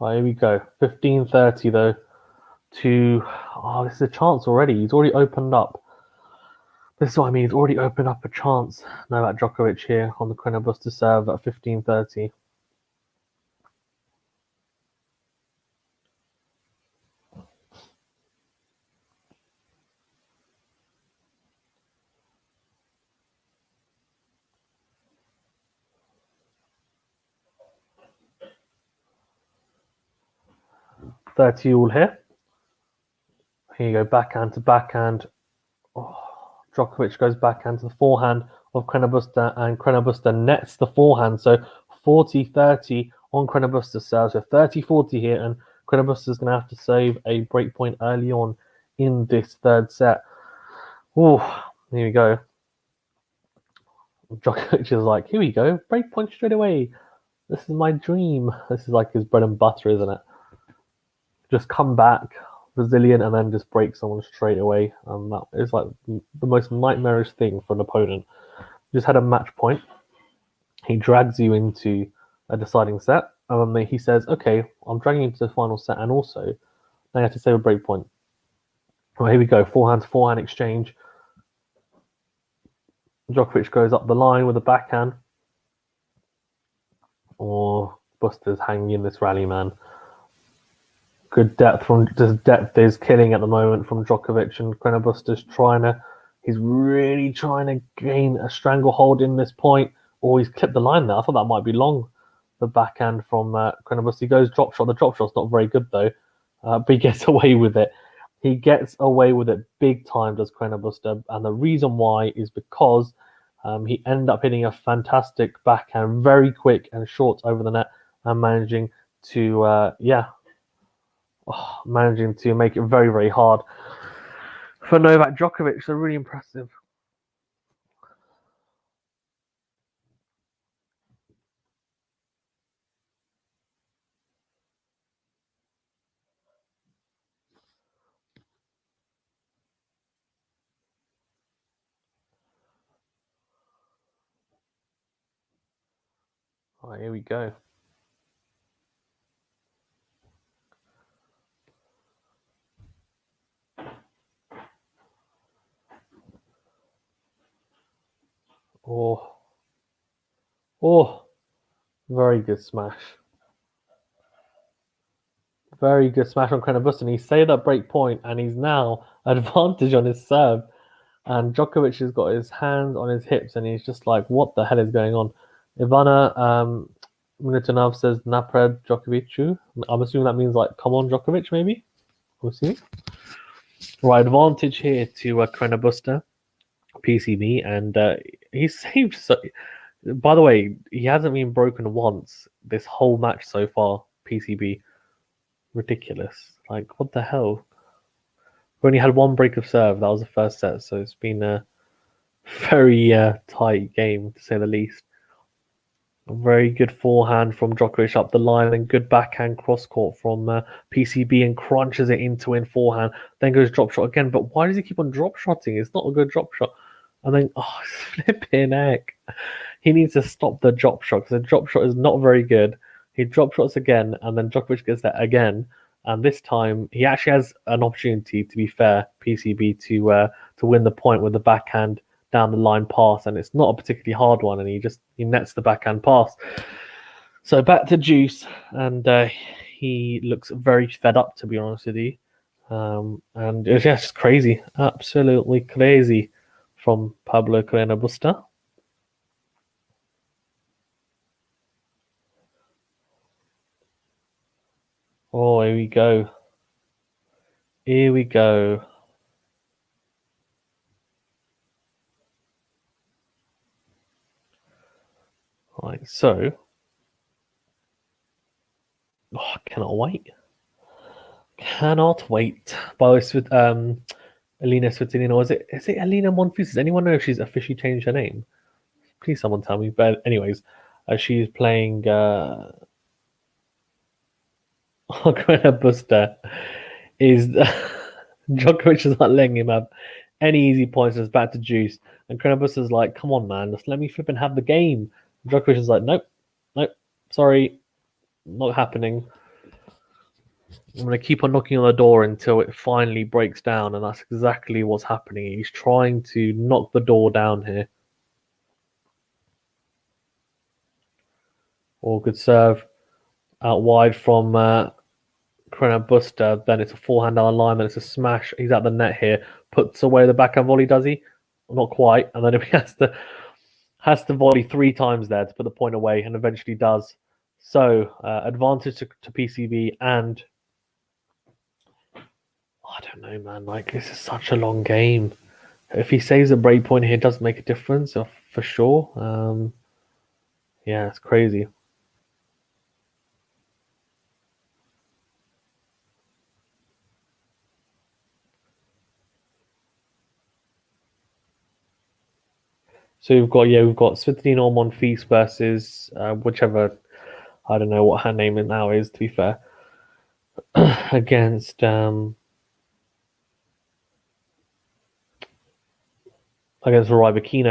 Right, here we go. 15:30 though. This is a chance already. He's already opened up. This is what I mean. He's already opened up a chance. Novak Djokovic here on the Carreno Busta serve at 15:30. $30 all here. Here you go, backhand to backhand. Oh, Djokovic goes backhand to the forehand of Carreno Busta, and Carreno Busta nets the forehand. So 40-30 on Carreno Busta's serve. So 30-40 here, and Carreno Busta's going to have to save a break point early on in this third set. Oh, here we go. Djokovic is like, here we go, break point straight away. This is my dream. This is like his bread and butter, isn't it? Just come back, resilient, and then just break someone straight away. And that is like the most nightmarish thing for an opponent. Just had a match point. He drags you into a deciding set, and then he says, okay, I'm dragging you to the final set, and also now you have to save a break point. Well, here we go, forehand to forehand exchange. Djokovic goes up the line with a backhand. Oh, Busta's hanging in this rally, man. Good depth from just depth is killing at the moment from Djokovic, and Carreno Busta's he's really trying to gain a stranglehold in this point. Oh, he's clipped the line there. I thought that might be long. The backhand from Carreno Busta. He goes drop shot. The drop shot's not very good though, but he gets away with it. He gets away with it big time, does Carreno Busta, and the reason why is because he ended up hitting a fantastic backhand, very quick and short over the net, and managing to managing to make it very, very hard for Novak Djokovic. So really impressive. All right, here we go. Oh, oh, very good smash. Very good smash on Crenna Busta. And he saved that break point, and he's now advantage on his serve. And Djokovic has got his hands on his hips, and he's just like, what the hell is going on? Ivana Militonov says, Napred Djokovic. I'm assuming that means, like, come on, Djokovic, maybe? We'll see. Right, advantage here to Crenna Busta, PCB, and he saved. So, by the way, he hasn't been broken once this whole match so far, PCB. Ridiculous. Like, what the hell? We only had one break of serve. That was the first set, so it's been a very tight game, to say the least. A very good forehand from Djokovic up the line, and good backhand cross court from PCB, and crunches it into in forehand. Then goes drop shot again. But why does he keep on drop shotting? It's not a good drop shot. And then, oh, flipping heck. He needs to stop the drop shot, because the drop shot is not very good. He drop shots again, and then Djokovic gets that again. And this time, he actually has an opportunity, to be fair, PCB, to win the point with the backhand down the line pass, and it's not a particularly hard one, and he nets the backhand pass. So back to Juice, and he looks very fed up, to be honest with you. And it's just crazy, absolutely crazy from Pablo CARRENO BUSTA. Oh, here we go. Here we go. Right, so. Oh, I cannot wait. Cannot wait. By the way, Alina Svitolina, is it Alina Monfils? Does anyone know if she's officially changed her name? Please, someone tell me. But anyways, she's playing Crenna Busta. Is Djokovic is not letting him have any easy points. It's back to Juice, and Crenna Busta's like, "Come on, man, just let me flip and have the game." Djokovic is like, "Nope, sorry, not happening. I'm going to keep on knocking on the door until it finally breaks down," and that's exactly what's happening. He's trying to knock the door down here. Or good serve out wide from Crenna Busta. Then it's a forehand down the line. Then it's a smash. He's at the net here. Puts away the backhand volley, does he? Not quite. And then he has to volley 3 times there to put the point away, and eventually does. So advantage to PCB, and I don't know, man. Like, this is such a long game. If he saves a break point here, it does make a difference for sure. Yeah, it's crazy. So we've got Svitolina Monfils versus whichever, I don't know what her name now is, to be fair, against Rybakina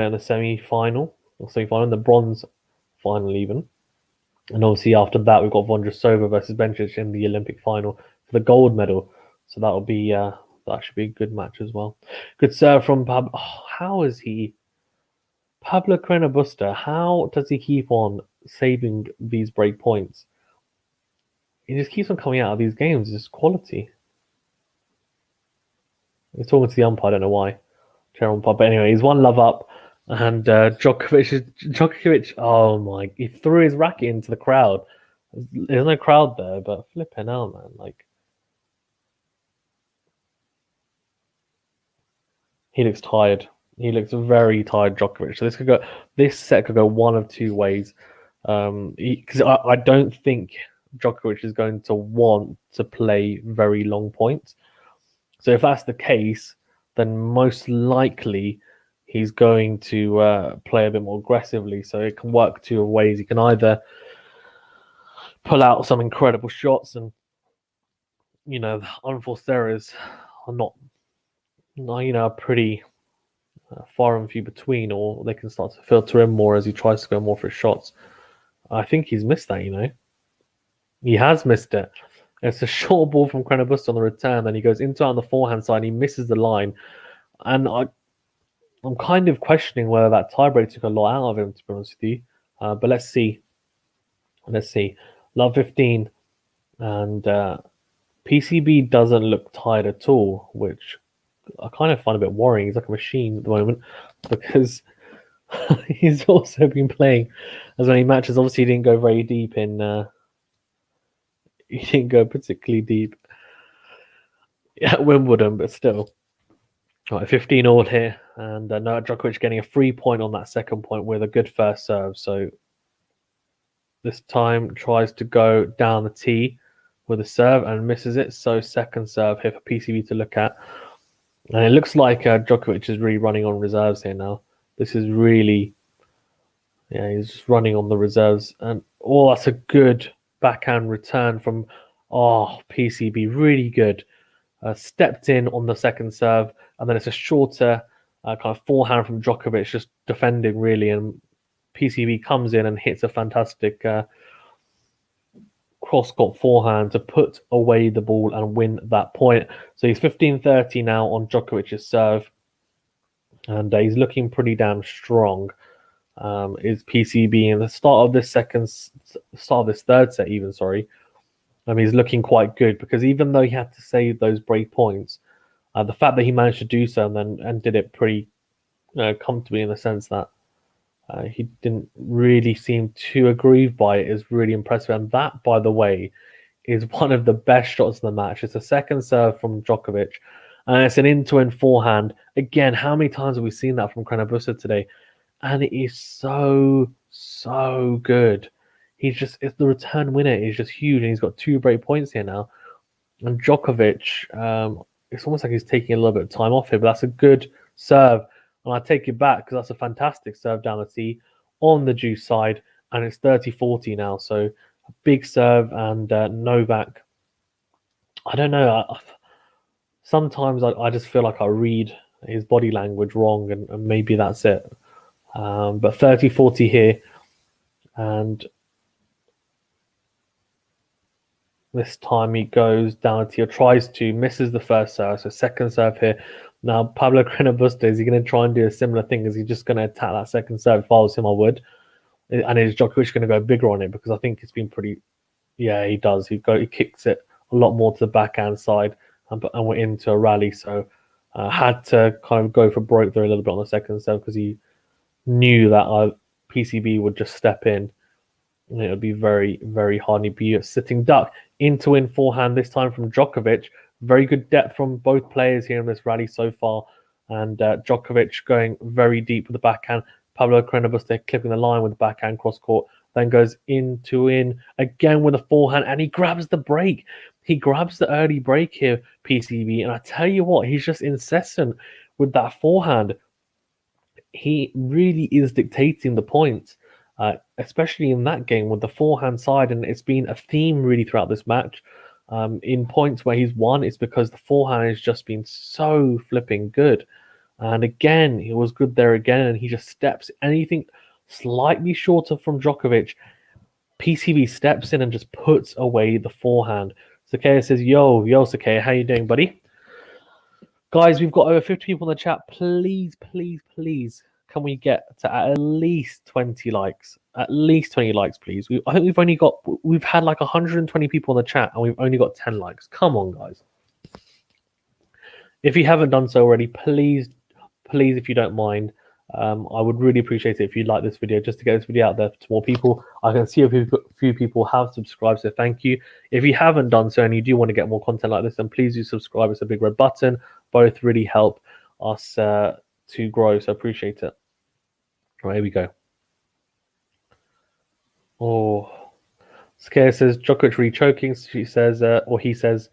in the semi-final, in the bronze final even. And obviously after that we've got Vondrasova versus Bencic in the Olympic final for the gold medal. So that'll be that should be a good match as well. Good serve from Pablo. Oh, how is he? Pablo CARRENO BUSTA, how does he keep on saving these break points? He just keeps on coming out of these games. It's quality. He's talking to the umpire, I don't know why. Chair umpire. But anyway, he's 1-love up. And Djokovic, oh my, he threw his racket into the crowd. There's no crowd there, but flipping out, man. Like, he looks tired. He looks very tired, Djokovic. So this set could go one of two ways. Because I don't think Djokovic is going to want to play very long points. So if that's the case, then most likely he's going to play a bit more aggressively. So it can work 2 ways. He can either pull out some incredible shots, and the unforced errors are not pretty far and few between, or they can start to filter in more as he tries to go more for his shots. I think he's missed that. He has missed it. It's a short ball from CARRENO BUSTA on the return, then he goes into on the forehand side, and he misses the line. And I'm kind of questioning whether that tiebreak took a lot out of him, to be honest with you. But let's see. Let's see. Love 15 and PCB doesn't look tired at all, which I kind of find a bit worrying. He's like a machine at the moment because he's also been playing as many matches. Obviously, he didn't go very deep in. He didn't go particularly deep at Wimbledon, but still. All right, 15 all here, and Novak Djokovic getting a 3-point on that second point with a good first serve. So this time tries to go down the tee with a serve and misses it. So second serve here for PCB to look at. And it looks like Djokovic is really running on reserves here now. This is really, yeah, he's just running on the reserves. And, oh, that's a good backhand return from, PCB. Really good. Stepped in on the second serve. And then it's a shorter kind of forehand from Djokovic, just defending really. And PCB comes in and hits a fantastic cross-court forehand to put away the ball and win that point. So he's 15-30 now on Djokovic's serve, and he's looking pretty damn strong. Is PCB in the start of this third set even? Sorry, he's looking quite good because even though he had to save those break points, the fact that he managed to do so and did it pretty comfortably in the sense that he didn't really seem too aggrieved by it is really impressive. And that, by the way, is one of the best shots in the match. It's a second serve from Djokovic, and it's an in-to-end forehand. Again, how many times have we seen that from CARRENO BUSTA today? And it is so good. It's the return winner is just huge, and he's got 2 break points here now. And Djokovic, it's almost like he's taking a little bit of time off here, but that's a good serve. And I take it back because that's a fantastic serve down the tee on the juice side. And it's 30-40 now. So a big serve. And Novak, I don't know. Sometimes I just feel like I read his body language wrong. And maybe that's it. But 30-40 here. And this time he goes down to tries to, misses the first serve. So second serve here. Now, Pablo CARRENO BUSTA, is he going to try and do a similar thing? Is he just going to attack that second serve? If I was him, I would. And is Djokovic going to go bigger on it? Because I think it's been pretty... Yeah, he does. He kicks it a lot more to the backhand side. And we're into a rally. So had to kind of go for broke there a little bit on the second serve because he knew that PCB would just step in. And it would be very, very hard. And he'd be a sitting duck. In forehand this time from Djokovic. Very good depth from both players here in this rally so far. And Djokovic going very deep with the backhand. Pablo CARRENO BUSTA clipping the line with the backhand cross court. Then goes in again with a forehand. And he grabs the break. He grabs the early break here, PCB. And I tell you what, he's just incessant with that forehand. He really is dictating the points. Especially in that game with the forehand side. And it's been a theme really throughout this match. In points where he's won, it's because the forehand has just been so flipping good. And again, he was good there again, and he just steps anything slightly shorter from Djokovic. PCB steps in and just puts away the forehand. Sakaya says, yo, Sakaya, how you doing, buddy? Guys, we've got over 50 people in the chat. Please, can we get to at least 20 likes? At least 20 likes, please. I think we've had like 120 people in the chat, and we've only got 10 likes. Come on, guys. If you haven't done so already, please, if you don't mind, I would really appreciate it if you'd like this video, just to get this video out there to more people. I can see a few people have subscribed, so thank you. If you haven't done so and you do want to get more content like this, then please do subscribe. It's a big red button. Both really help us to grow, so appreciate it. All right, here we go. Oh, Scare says Djokovic really choking. She says, or he says,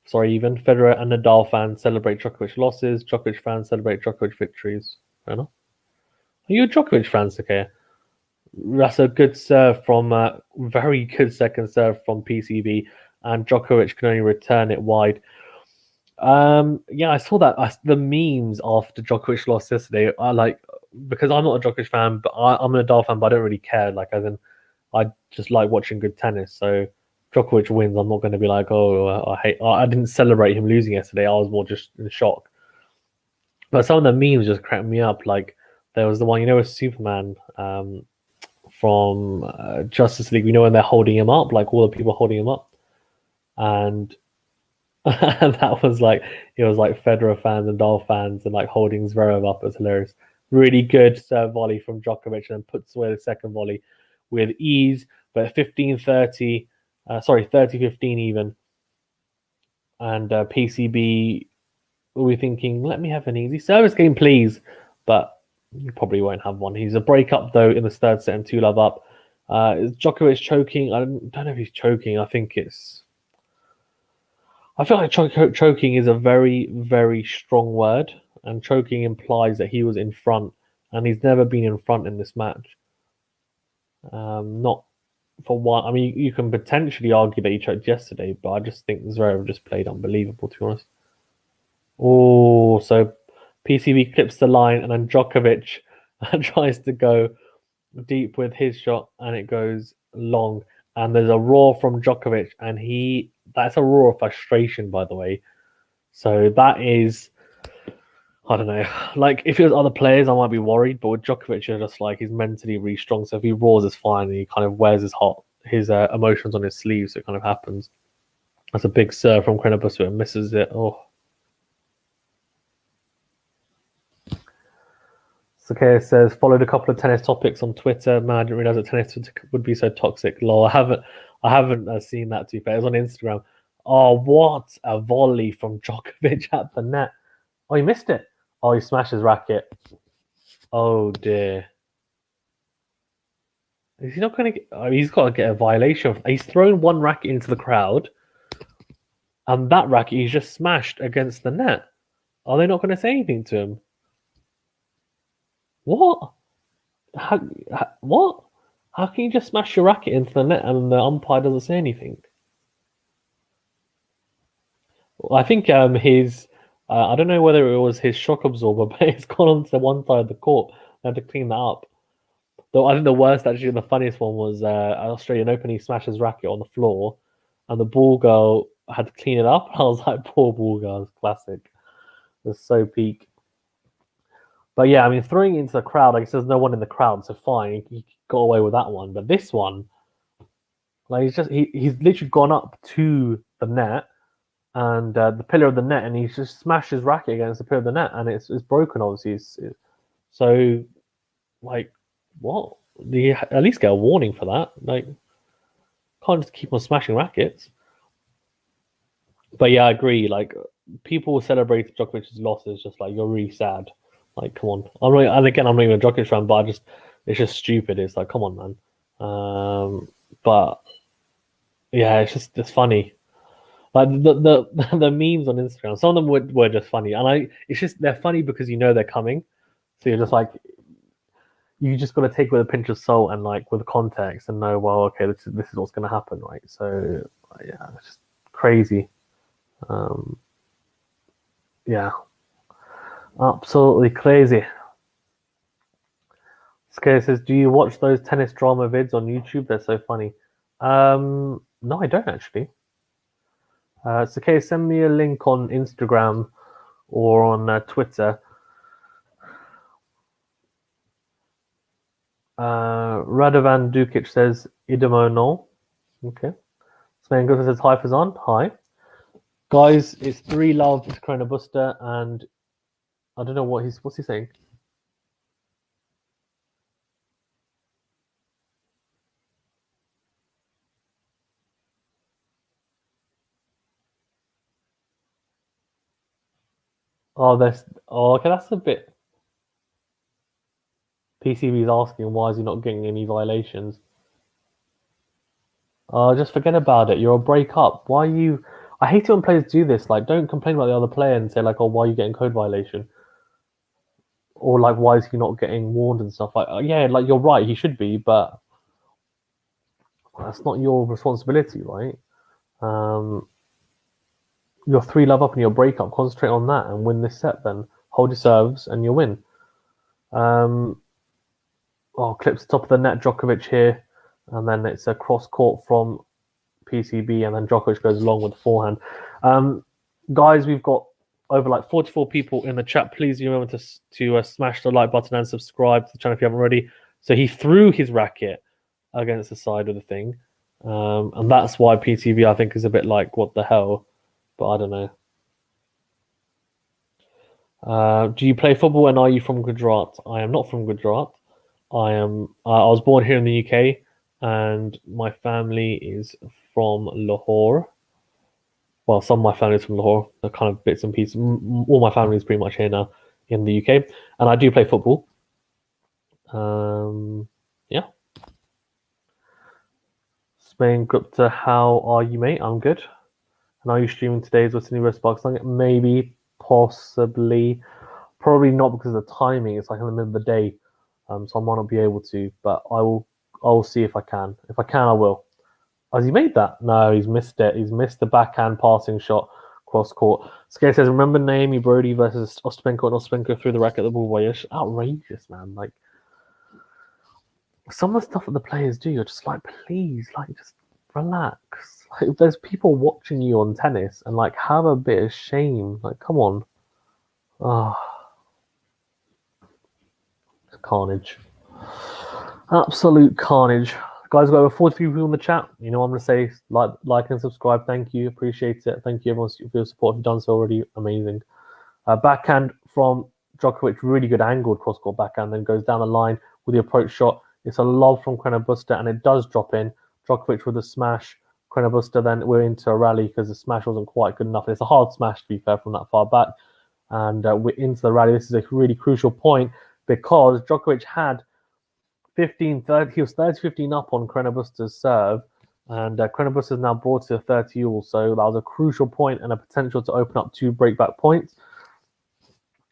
sorry, even Federer and Nadal fans celebrate Djokovic losses. Djokovic fans celebrate Djokovic victories. Fair enough. Are you a Djokovic fan, Sakaya? That's a good serve from very good second serve from PCB, and Djokovic can only return it wide. Yeah, I saw that the memes after Djokovic lost yesterday. Because I'm not a Djokovic fan, but I'm a Nadal fan, but I don't really care. Like, as in, I just like watching good tennis. So Djokovic wins, I'm not going to be like, I didn't celebrate him losing yesterday. I was more just in shock. But some of the memes just cracked me up. Like there was the one, with Superman from Justice League. When they're holding him up, like all the people holding him up, and and that was like it was like Federer fans and Nadal fans and like holding Zverev up. It was hilarious. Really good serve volley from Djokovic and then puts away the second volley with ease, but 15-30, 30-15 even. And PCB will be thinking, let me have an easy service game, please. But you probably won't have one. He's a break-up, though, in the third set and 2-love up. Is Djokovic choking? I don't know if he's choking. I feel like choking is a very, very strong word. And choking implies that he was in front. And he's never been in front in this match. Not for one. I mean, you can potentially argue that he choked yesterday, but I just think Zverev just played unbelievable, to be honest. Oh, so PCB clips the line, and then Djokovic tries to go deep with his shot, and it goes long. And there's a roar from Djokovic, and that's a roar of frustration, by the way. So that is, I don't know. Like, if it was other players, I might be worried, but with Djokovic, you're just like, he's mentally really strong. So if he roars, it's fine, and he kind of wears his emotions on his sleeve, so it kind of happens. That's a big serve from CARRENO Busta and misses it. Oh. Okay, it says, followed a couple of tennis topics on Twitter. Man, I didn't realize that tennis would be so toxic. Lol, I haven't seen that too far. It was on Instagram. Oh, what a volley from Djokovic at the net. Oh, he missed it. Oh, he smashed his racket. Oh, dear. Is he not going to get... Oh, he's got to get a violation. He's thrown one racket into the crowd, and that racket he's just smashed against the net. Are they not going to say anything to him? What? What? How can you just smash your racket into the net and the umpire doesn't say anything? Well, I think his... I don't know whether it was his shock absorber, but it's gone onto one side of the court. They had to clean that up. Though I think the worst, actually, the funniest one was Australian Open. He smashed his racket on the floor, and the ball girl had to clean it up. I was like, poor ball girl, classic. It was so peak. But yeah, I mean, throwing it into the crowd, like, there's no one in the crowd, so fine, he got away with that one. But this one, like, he's literally gone up to the net and the pillar of the net, and he's just smashed his racket against the pillar of the net, and it's broken, obviously. So, like, what? Do you at least get a warning for that? Like, can't just keep on smashing rackets. But yeah, I agree. Like, people celebrate Djokovic's losses, just like, you're really sad. Like, come on. I'm not even a Djokovic fan, but it's just stupid. It's like, come on, man. But yeah, it's funny. Like the memes on Instagram, some of them were just funny, and they're funny because they're coming, so you're just like, you just got to take it with a pinch of salt and like with context and know, well, okay, this is what's going to happen, right? So yeah, it's just crazy. Yeah, absolutely crazy. Scare says, do you watch those tennis drama vids on YouTube? They're so funny. No, I don't actually. So, okay, send me a link on Instagram or on Twitter. Radovan Dukic says, Idemo no. Okay. Sven Griffith says, hi, Fazan. Hi. Guys, it's 3-love to CARRENO Busta, and I don't know what's he saying? Okay, that's a bit. PCB's asking why is he not getting any violations. Just forget about it. You're a break-up. Why are you... I hate it when players do this. Like, don't complain about the other player and say, like, oh, why are you getting code violation? Or, like, why is he not getting warned and stuff? Like, yeah, like, you're right, he should be, but that's not your responsibility, right? You're 3-love up in your breakup. Concentrate on that and win this set then. Hold your serves and you'll win. Clips top of the net, Djokovic here. And then it's a cross-court from PCB, and then Djokovic goes long with the forehand. Guys, we've got over like 44 people in the chat. Please remember to smash the like button and subscribe to the channel if you haven't already. So he threw his racket against the side of the thing. And that's why PTV, I think, is a bit like, what the hell? But I don't know. Do you play football and are you from Gujarat? I am not from Gujarat. I was born here in the UK and my family is from Lahore. Well, some of my family is from Lahore. They're kind of bits and pieces. All my family is pretty much here now in the UK. And I do play football. Yeah. Spain Gupta, how are you, mate? I'm good. And are you streaming today's What's the New West Boxing? Maybe, possibly. Probably not because of the timing. It's like in the middle of the day. So I might not be able to, but I will see if I can. If I can, I will. Has he made that? No, he's missed it. He's missed the backhand passing shot cross court. Scare says, remember Naomi Brody versus Ostapenko and Ostapenko through the racket at the ball boy. It's outrageous, man. Like, some of the stuff that the players do, you're just like, please, like, just relax. Like, there's people watching you on tennis and, like, have a bit of shame. Like, come on. Oh. Carnage. Absolute carnage. Guys, we've got over 43 people in the chat. You know what I'm going to say? Like and subscribe. Thank you. Appreciate it. Thank you, everyone, for your support. If you've done so already, amazing. Backhand from Djokovic. Really good angled cross-court backhand. Then goes down the line with the approach shot. It's a lob from CARRENO BUSTA, and it does drop in. Djokovic with a smash. CARRENO BUSTA, then we're into a rally because the smash wasn't quite good enough. It's a hard smash, to be fair, from that far back. And we're into the rally. This is a really crucial point because Djokovic had 15-30. He was 30-15 up on CARRENO BUSTA's serve. And CARRENO BUSTA is now brought to 30 all. So that was a crucial point and a potential to open up 2 breakback points.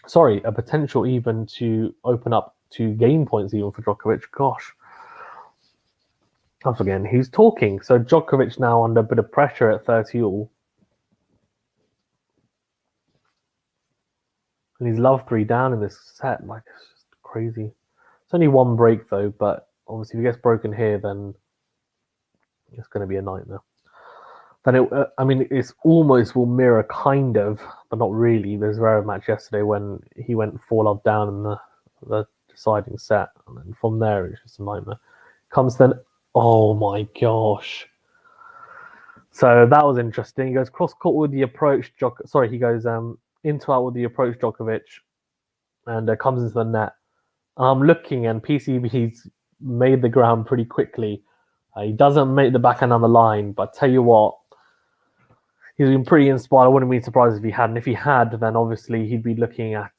Sorry, a potential even to open up 2 game points even for Djokovic. Gosh. I'm forgetting who's talking. So Djokovic now under a bit of pressure at 30 all. And he's love 3 down in this set. Like, it's just crazy. It's only 1 break though, but obviously if he gets broken here, then it's going to be a nightmare. Then it's almost will mirror kind of, but not really. There's a rare match yesterday when he went 4-love down in the deciding set, and then from there it's just a nightmare. Comes then, oh my gosh. So that was interesting. He goes cross court with the approach. He goes into out with the approach Djokovic, and comes into the net. I'm looking, and PCB's made the ground pretty quickly. He doesn't make the backhand on the line, but tell you what, he's been pretty inspired. I wouldn't be surprised if he had. And if he had, then obviously he'd be looking at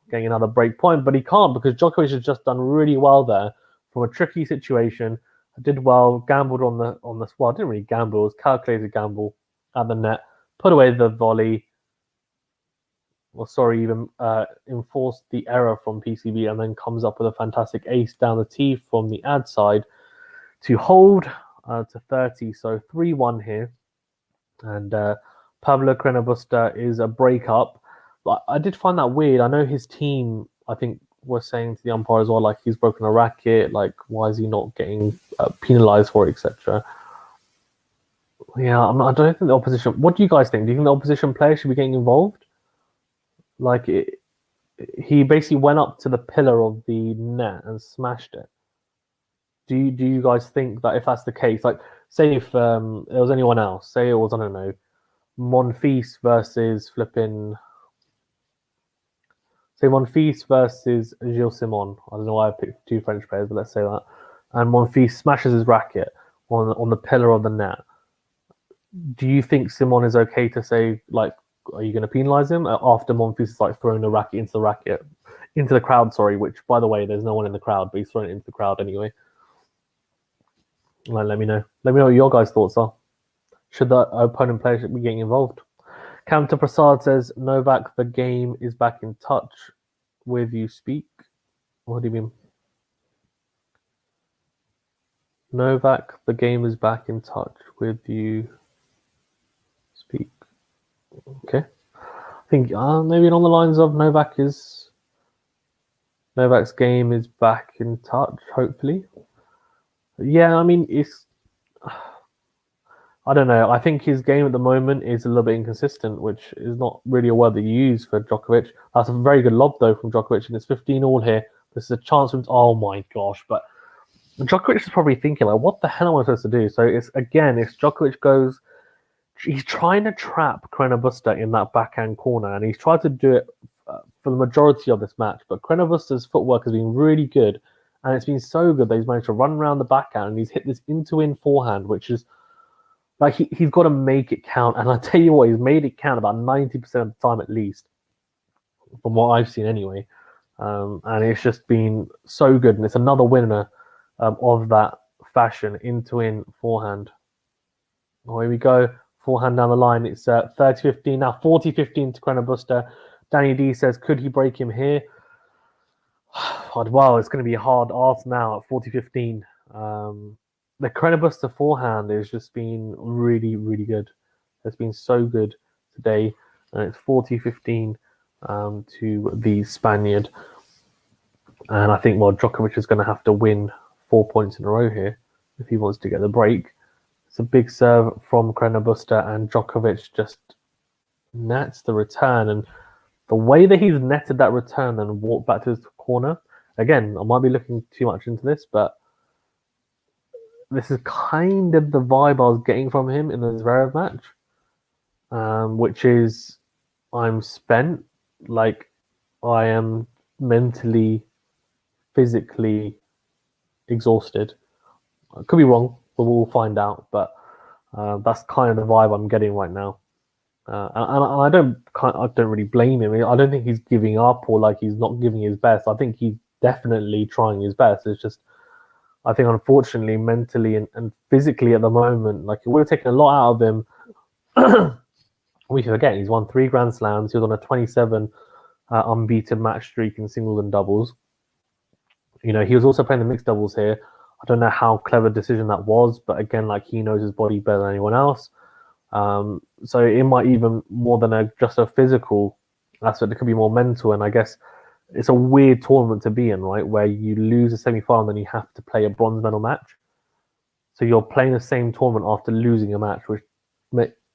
getting another break point. But he can't because Djokovic has just done really well there from a tricky situation. Did well, gambled on the well, didn't really gamble, it was calculated gamble at the net, put away the volley. Well, sorry, even enforced the error from PCB and then comes up with a fantastic ace down the tee from the ad side to hold to 30. So 3-1 here. And Pablo CARRENO BUSTA is a breakup. But I did find that weird. I know his team, I think, was saying to the umpire as well, like, he's broken a racket. Like, why is he not getting penalized for it, etc. Yeah, I don't think the opposition... What do you guys think? Do you think the opposition player should be getting involved? Like, he basically went up to the pillar of the net and smashed it. Do you guys think that if that's the case, like, say if there was anyone else, say it was, I don't know, Monfils versus flipping... Say Monfils versus Gilles Simon. I don't know why I picked 2 French players, but let's say that. And Monfils smashes his racket on the pillar of the net. Do you think Simon is okay to say, like, are you going to penalise him after Monfils is like throwing the racket into the crowd? Sorry, which by the way, there's no one in the crowd, but he's throwing it into the crowd anyway. Like, let me know. Let me know what your guys' thoughts are. Should the opponent player be getting involved? Counter Prasad says Novak, the game is back in touch with you. Speak. What do you mean? Novak, the game is back in touch with you. Speak. Okay. I think maybe on the lines of Novak's game is back in touch, hopefully. Yeah, I mean, it's... I don't know. I think his game at the moment is a little bit inconsistent, which is not really a word that you use for Djokovic. That's a very good lob though from Djokovic, and it's 15 all here. This is a chance for him. Oh my gosh! But Djokovic is probably thinking like, what the hell am I supposed to do? So it's again, if Djokovic goes, he's trying to trap Carreno Busta in that backhand corner, and he's tried to do it for the majority of this match. But Carreno Busta's footwork has been really good, and it's been so good that he's managed to run around the backhand and he's hit this into-in forehand, which is like he's got to make it count. And I tell you what, he's made it count about 90% of the time at least, from what I've seen anyway. And it's just been so good, and it's another winner of that fashion into-in forehand. Oh, here we go. Forehand down the line. It's 30-15 now, 40-15 to Carreno Busta. Danny D says, could he break him here? Well, it's going to be a hard ask now at 40-15. The Carreno Busta forehand has just been really, really good. It's been so good today. And it's 40-15 to the Spaniard. And I think, well, Djokovic is going to have to win 4 points in a row here if he wants to get the break. It's a big serve from Carreno Busta, and Djokovic just nets the return. And the way that he's netted that return and walked back to his corner, again, I might be looking too much into this, but this is kind of the vibe I was getting from him in the Zverev match, which is I'm spent, like I am mentally, physically exhausted. I could be wrong, but we'll find out. But that's kind of the vibe I'm getting right now, and I don't really blame him. I don't think he's giving up or like he's not giving his best. I think he's definitely trying his best. It's just, I think unfortunately, mentally and physically at the moment, like it would have taken a lot out of him. We forget he's won 3 Grand Slams. He was on a 27 unbeaten match streak in singles and doubles. You know, he was also playing the mixed doubles here. I don't know how clever decision that was, but again, like he knows his body better than anyone else. So it might even more than just a physical aspect. It could be more mental, and I guess it's a weird tournament to be in, right? Where you lose a semi-final and then you have to play a bronze medal match. So you're playing the same tournament after losing a match, which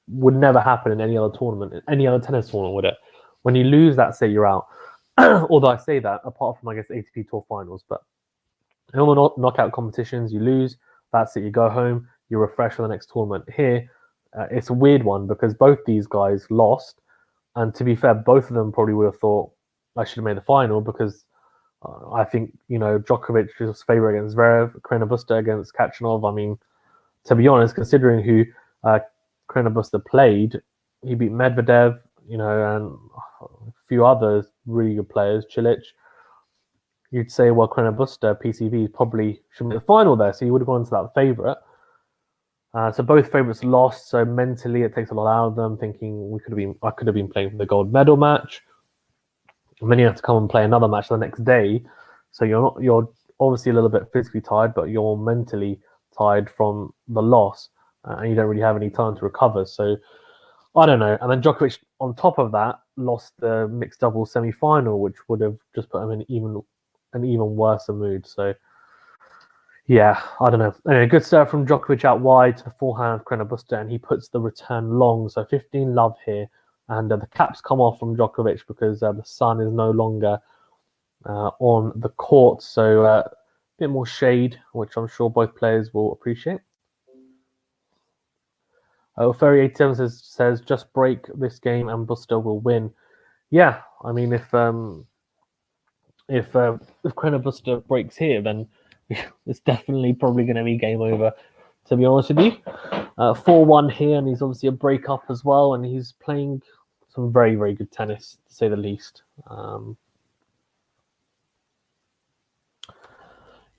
would never happen in any other tournament, in any other tennis tournament, would it? When you lose that, say you're out. Although I say that, apart from, I guess, ATP Tour finals, but in all the knockout competitions, you lose, that's it, you go home, you refresh for the next tournament. Here, it's a weird one because both these guys lost, and to be fair, both of them probably would have thought, I should have made the final because I think, you know, Djokovic is favourite against Zverev, Carreno Busta against Khachanov. I mean, to be honest, considering who Carreno Busta played, he beat Medvedev, you know, and a few others really good players, Cilic. You'd say, well, Carreno Busta, PCV, probably should make the final there, so you would have gone to that favourite. So both favourites lost, so mentally it takes a lot out of them, thinking I could have been playing for the gold medal match. And then you have to come and play another match the next day. So you're obviously a little bit physically tired, but you're mentally tired from the loss, and you don't really have any time to recover. So I don't know. And then Djokovic, on top of that, lost the mixed doubles semi-final, which would have just put him in an even worse mood. So yeah, I don't know. Anyway, good serve from Djokovic out wide to the forehand of Carreno Busta, and he puts the return long. So 15 love here. And the caps come off from Djokovic because the sun is no longer on the court. So a bit more shade, which I'm sure both players will appreciate. Ferry87 says, just break this game and Busta will win. Yeah, I mean, if Carreno Busta breaks here, then it's definitely probably going to be game over, to be honest with you. 4-1 here, and he's obviously a break-up as well, and he's playing some very, very good tennis, to say the least.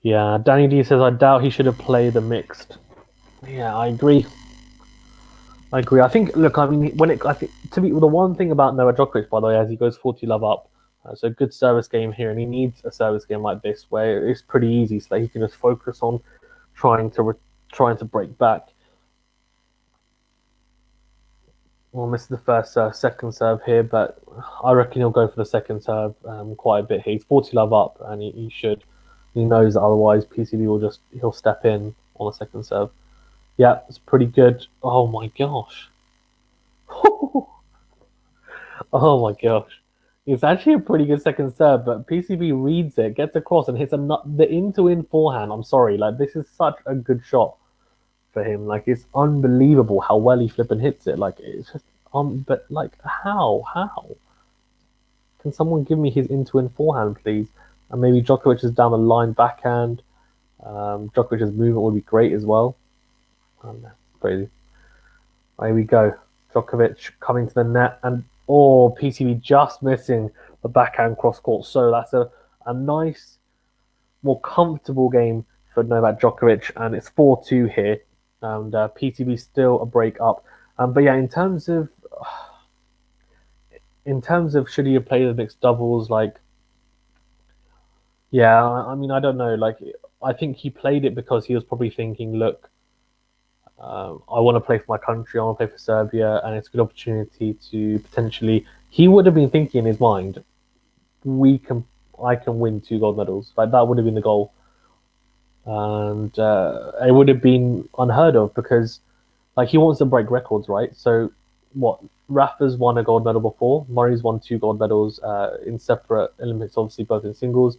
Yeah, Danny D says, I doubt he should have played the mixed. Yeah, I agree. I think, look, I mean, the one thing about Novak Djokovic, by the way, as he goes 40 love up, it's a good service game here, and he needs a service game like this where it's pretty easy so that he can just focus on trying to break back. Well, this is the first second serve here, but I reckon he'll go for the second serve quite a bit here. He's 40 love up, and he should. He knows that otherwise PCB he'll step in on the second serve. Yeah, it's pretty good. Oh my gosh. Oh my gosh. It's actually a pretty good second serve, but PCB reads it, gets across, and hits the in-to-in forehand. I'm sorry, like this is such a good shot for him. Like it's unbelievable how well he flipping hits it. Like it's just but like how? How? Can someone give me his in-to-in forehand, please? And maybe Djokovic is down the line backhand. Djokovic's movement would be great as well. Crazy. There we go. Djokovic coming to the net, and PCB just missing the backhand cross court. So that's a nice, more comfortable game for Novak Djokovic, and it's 4-2 here. And PCB still a break up. But yeah, in terms of should he have played the mixed doubles, like yeah, I mean I don't know. Like I think he played it because he was probably thinking, look, I want to play for my country. I want to play for Serbia, and it's a good opportunity to potentially. He would have been thinking in his mind, we can, I can win 2 gold medals. Like that would have been the goal, and it would have been unheard of because, like, he wants to break records, right? So, what? Rafa's won a gold medal before. Murray's won 2 gold medals in separate Olympics, obviously both in singles.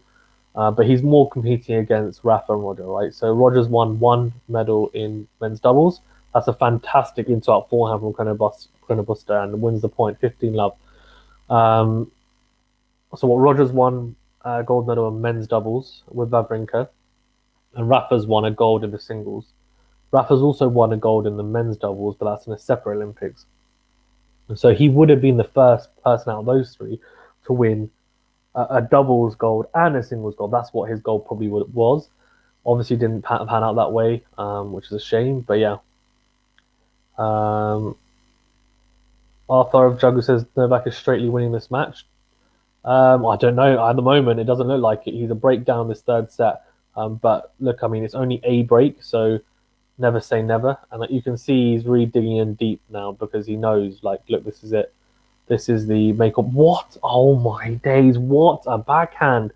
But he's more competing against Rafa and Roger, right? So Roger's won 1 medal in men's doubles. That's a fantastic into-out forehand from Carreno Busta and wins the point, 15-love. Um, so what? Roger's won a gold medal in men's doubles with Wawrinka, and Rafa's won a gold in the singles. Rafa's also won a gold in the men's doubles, but that's in a separate Olympics. And so he would have been the first person out of those three to win a doubles gold and a singles gold. That's what his goal probably was. Obviously, didn't pan out that way, which is a shame. But yeah, Arthur of Juggle says Novak is straightly winning this match. I don't know. At the moment, it doesn't look like it. He's a breakdown this third set. But look, I mean, it's only a break, so never say never. And like, you can see he's really digging in deep now because he knows, like, look, this is it. This is the makeup. What? Oh my days! What a backhand!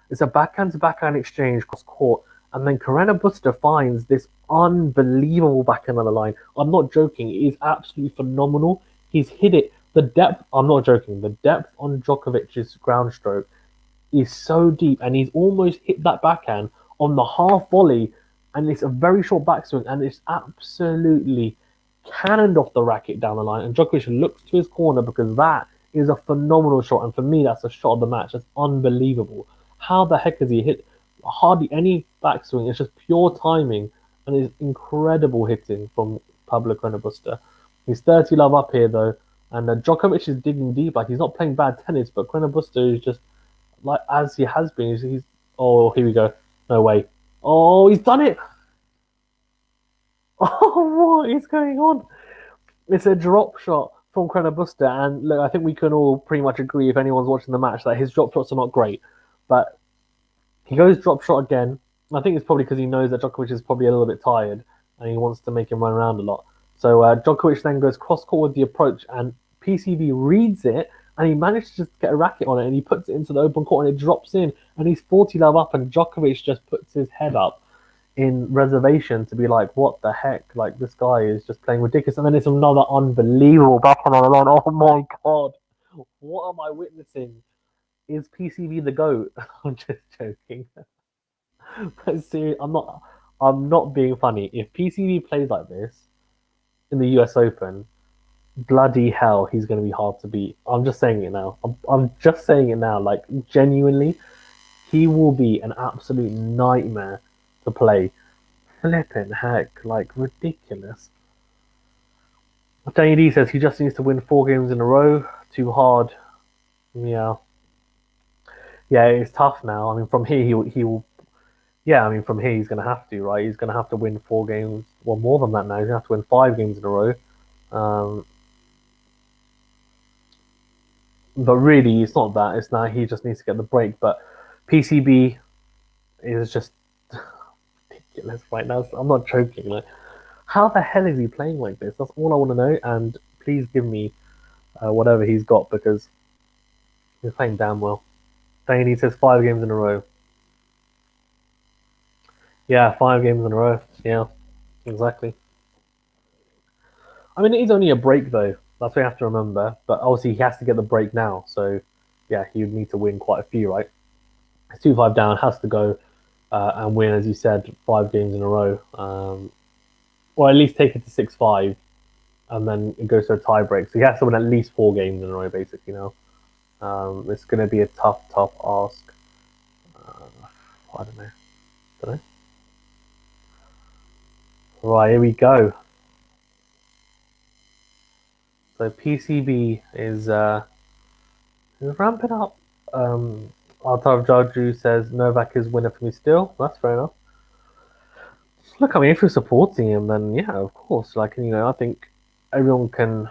It's a backhand to backhand exchange cross court, and then Carreno Busta finds this unbelievable backhand on the line. I'm not joking; it is absolutely phenomenal. He's hit it. The depth, I'm not joking, the depth on Djokovic's ground stroke is so deep, and he's almost hit that backhand on the half volley, and it's a very short backswing, and it's absolutely cannoned off the racket down the line. And Djokovic looks to his corner because that is a phenomenal shot, and for me, that's a shot of the match. That's unbelievable. How the heck has he hit hardly any backswing? It's just pure timing, and it's incredible hitting from Pablo CARRENO BUSTA. He's 30-love up here though, and Djokovic is digging deep. Like he's not playing bad tennis, but CARRENO BUSTA is just like as he has been. He's oh, here we go. No way. Oh, he's done it. Oh, what is going on? It's a drop shot from CARRENO BUSTA, and look, I think we can all pretty much agree if anyone's watching the match that his drop shots are not great. But he goes drop shot again. I think it's probably because he knows that Djokovic is probably a little bit tired and he wants to make him run around a lot. So Djokovic then goes cross court with the approach, and PCB reads it, and he manages to just get a racket on it, and he puts it into the open court, and it drops in, and he's 40-love up, and Djokovic just puts his head up in reservation to be like, what the heck? Like, this guy is just playing ridiculous. And then it's another unbelievable backhand on the line. Oh my god. What am I witnessing? Is PCB the GOAT? I'm just joking. But seriously, I'm not being funny. If PCB plays like this in the US Open, bloody hell, he's going to be hard to beat. I'm just saying it now. I'm just saying it now. Like, genuinely, he will be an absolute nightmare to play. Flipping heck, like ridiculous. Danny D says he just needs to win 4 games in a row. Too hard. Yeah. Yeah, it's tough now. I mean, from here, he will. Yeah, I mean, from here, he's going to have to, right? He's going to have to win 4 games. Well, more than that now. He's going to have to win 5 games in a row. But really, it's not that. It's now he just needs to get the break. But PCB is just ridiculous right now. I'm not joking. Like, how the hell is he playing like this? That's all I want to know. And please give me whatever he's got because he's playing damn well. Danny says 5 games in a row. Yeah, 5 games in a row. Yeah, exactly. I mean, it is only a break though. That's what you have to remember. But obviously, he has to get the break now. So, yeah, he would need to win quite a few, right? It's 2-5 down, has to go and win, as you said, 5 games in a row, or at least take it to 6-5, and then it goes to a tie break. So he has to win at least 4 games in a row, basically. Now, it's going to be a tough ask. I don't know. Right, here we go. So PCB is ramping up. Altar Jaju says Novak is winner for me still. That's fair enough. Look, I mean, if you're supporting him, then yeah, of course. Like, I think everyone can.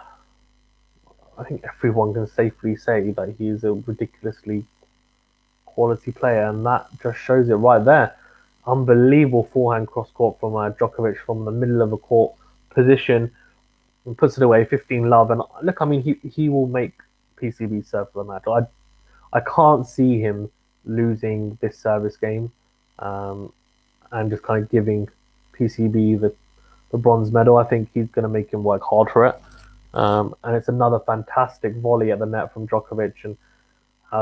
I think everyone can safely say that he's a ridiculously quality player, and that just shows it right there. Unbelievable forehand cross court from Djokovic from the middle of the court position, and puts it away 15 love. And look, I mean, he will make PCB serve for the match. I can't see him losing this service game, and just kind of giving PCB the bronze medal. I think he's going to make him work hard for it. And it's another fantastic volley at the net from Djokovic. And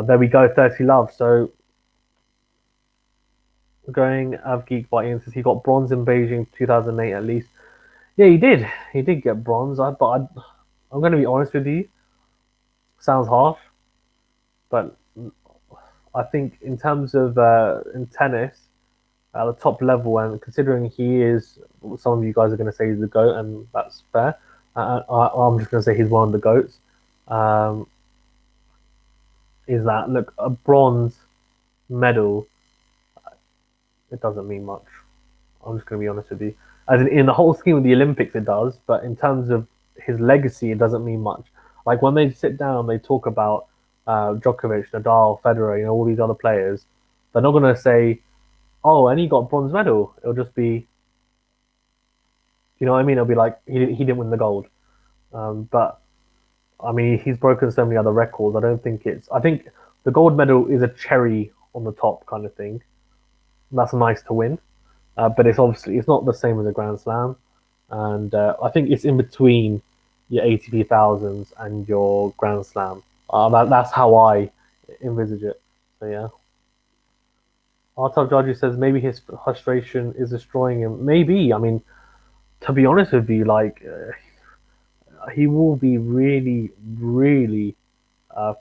there we go, 30 love. So going Avgeek by Ian says he got bronze in Beijing 2008 at least. Yeah, he did. He did get bronze. I'm going to be honest with you. Sounds harsh, but I think in terms of in tennis, at the top level, and considering he is, some of you guys are going to say he's the GOAT, and that's fair. I'm just going to say he's one of the GOATs. Is that, look, a bronze medal, it doesn't mean much. I'm just going to be honest with you. As in the whole scheme of the Olympics, it does, but in terms of his legacy, it doesn't mean much. Like when they sit down, they talk about Djokovic, Nadal, Federer, all these other players. They're not going to say, "Oh, and he got bronze medal." It'll just be, you know what I mean? It'll be like he didn't win the gold, but I mean he's broken so many other records. I think the gold medal is a cherry on the top kind of thing. That's nice to win, but it's not the same as a Grand Slam, and I think it's in between your ATP thousands and your Grand Slam. That's how I envisage it. So yeah. Artav Jaji says maybe his frustration is destroying him. Maybe. I mean, to be honest with you, like he will be really, really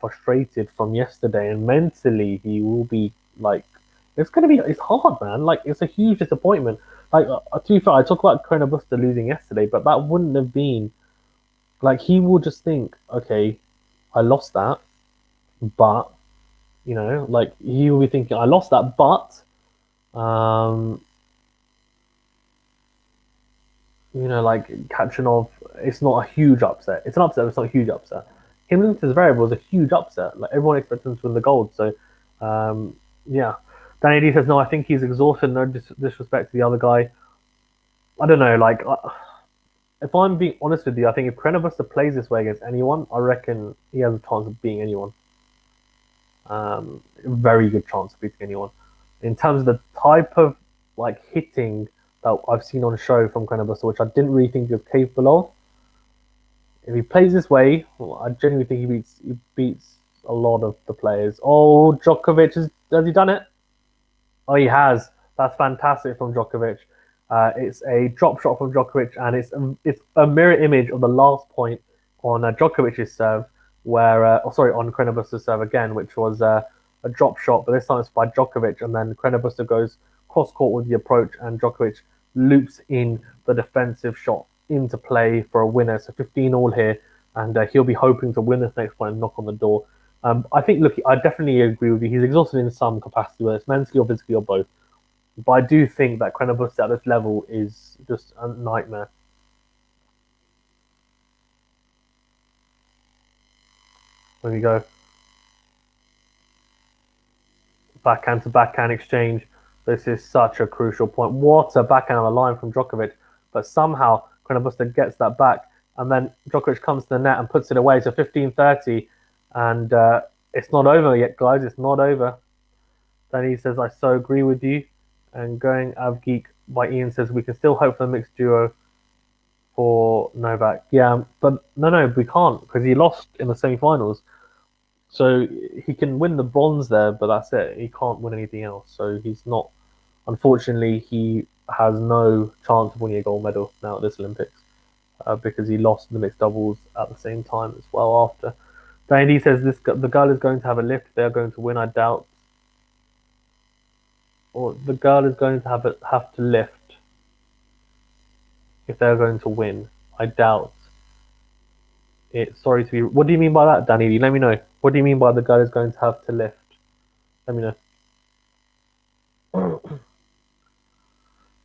frustrated from yesterday, and mentally he will be like, it's hard, man. Like it's a huge disappointment. Like to be fair, I talk about Carreno Busta losing yesterday, but that wouldn't have been like he will just think, okay, I lost that, but like he will be thinking, I lost that, but um, like Kachanov, it's not a huge upset. It's an upset, but it's not a huge upset. Him losing to Zverev was a huge upset. Like everyone expected him to win the gold. So, yeah. Danny D says no. I think he's exhausted. No disrespect to the other guy. I don't know. Like, if I'm being honest with you, I think if Carreno Busta plays this way against anyone, I reckon he has a chance of beating anyone. Very good chance of beating anyone. In terms of the type of like hitting that I've seen on show from Carreno Busta, which I didn't really think he was capable of. If he plays this way, I genuinely think he beats a lot of the players. Oh, Djokovic has he done it? Oh, he has. That's fantastic from Djokovic. It's a drop shot from Djokovic, and it's a mirror image of the last point on Djokovic's serve, where on Carreno Busta's serve again, which was a drop shot, but this time it's by Djokovic, and then Carreno Busta goes cross court with the approach, and Djokovic loops in the defensive shot into play for a winner. So 15 all here, and he'll be hoping to win this next one and knock on the door. I think, look, I definitely agree with you. He's exhausted in some capacity, whether it's mentally or physically or both. But I do think that Carreno Busta at this level is just a nightmare. There we go. Backhand to backhand exchange. This is such a crucial point. What a backhand on the line from Djokovic. But somehow Carreno Busta gets that back. And then Djokovic comes to the net and puts it away. So 15-30. And it's not over yet, guys. It's not over. Then he says, I so agree with you. And going Avgeek by Ian says, we can still hope for the mixed duo for Novak. Yeah, but no, we can't because he lost in the semi-finals. So he can win the bronze there, but that's it. He can't win anything else. So he's not. Unfortunately, he has no chance of winning a gold medal now at this Olympics because he lost the mixed doubles at the same time as well. After Danny says the girl is going to have a lift. They are going to win. I doubt. Or the girl is going to have to lift if they're going to win. I doubt it. Sorry to be. What do you mean by that, Danny? Let me know. What do you mean by the girl is going to have to lift? Let me know.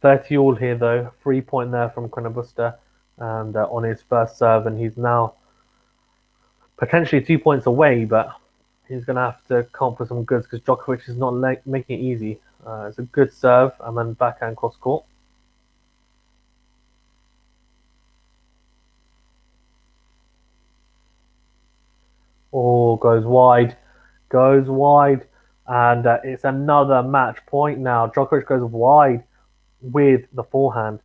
30 all here though. 3-point there from CARRENO BUSTA, and on his first serve, and he's now potentially 2 points away, but he's going to have to come for some goods because Djokovic is not making it easy. It's a good serve and then backhand cross court. Oh, goes wide, and it's another match point now. Djokovic goes wide with the forehand.